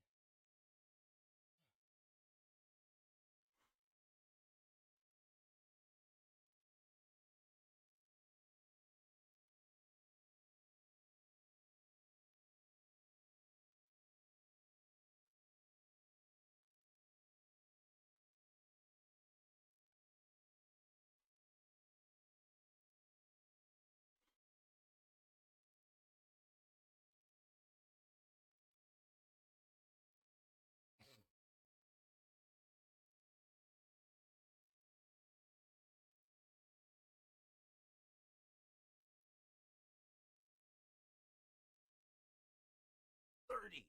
30.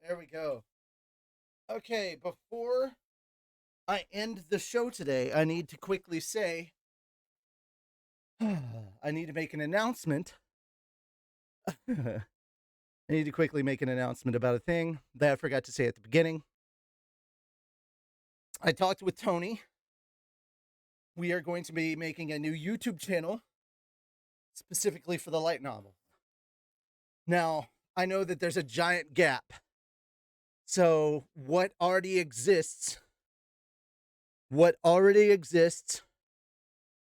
There we go. Okay, before I end the show today, I need to quickly say I need to make an announcement. I need to quickly make an announcement about a thing that I forgot to say at the beginning. I talked with Tony. We are going to be making a new YouTube channel specifically for the light novel. Now, I know that there's a giant gap. So, what already exists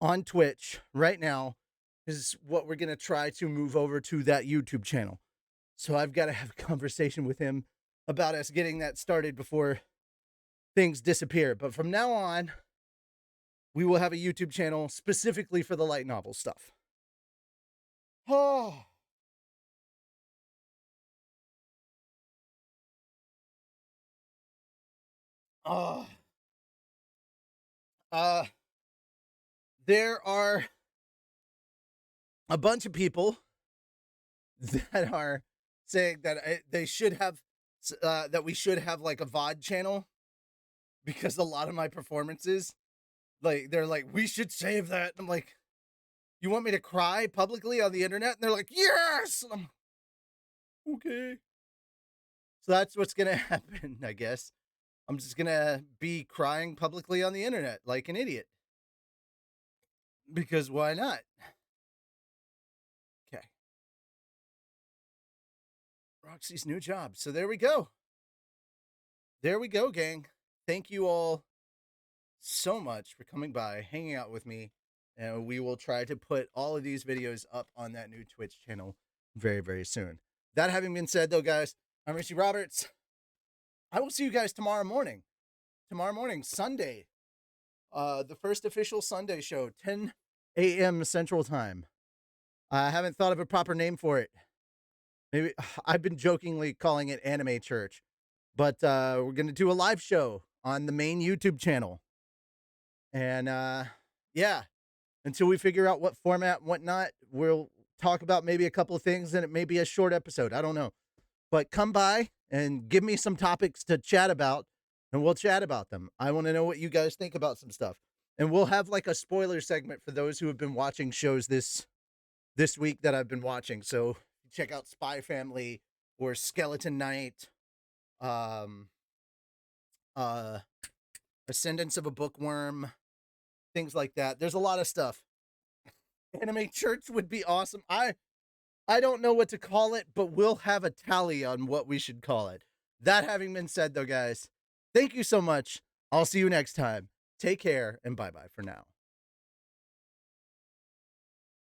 on Twitch right now is what we're going to try to move over to that YouTube channel. So, I've got to have a conversation with him about us getting that started before things disappear. But from now on, we will have a YouTube channel specifically for the light novel stuff. Oh. Oh. There are a bunch of people that are saying that they should have that we should have like a VOD channel, because a lot of my performances, like, they're like, we should save that. I'm like, you want me to cry publicly on the internet? And they're like, yes. And I'm okay. So that's what's gonna happen, I guess. I'm just gonna be crying publicly on the internet like an idiot, because why not? Okay. Roxy's new job. So there we go. There we go, gang. Thank you all so much for coming by, hanging out with me, and we will try to put all of these videos up on that new Twitch channel very, very soon. That having been said, though, guys, I'm Richie Roberts. I will see you guys tomorrow morning. Tomorrow morning, Sunday. The first official Sunday show, 10 a.m. Central Time. I haven't thought of a proper name for it. Maybe I've been jokingly calling it Anime Church, but we're gonna do a live show on the main YouTube channel, and yeah, until we figure out what format and whatnot, we'll talk about maybe a couple of things, and it may be a short episode. I don't know, but come by and give me some topics to chat about, and we'll chat about them. I want to know what you guys think about some stuff, and we'll have like a spoiler segment for those who have been watching shows this week that I've been watching. So check out Spy Family or Skeleton Knight, um, Ascendance of a Bookworm, things like that. There's a lot of stuff. Anime Church would be awesome. I don't know what to call it, but we'll have a tally on what we should call it. That having been said, though, guys, thank you so much. I'll see you next time. Take care, and bye-bye for now.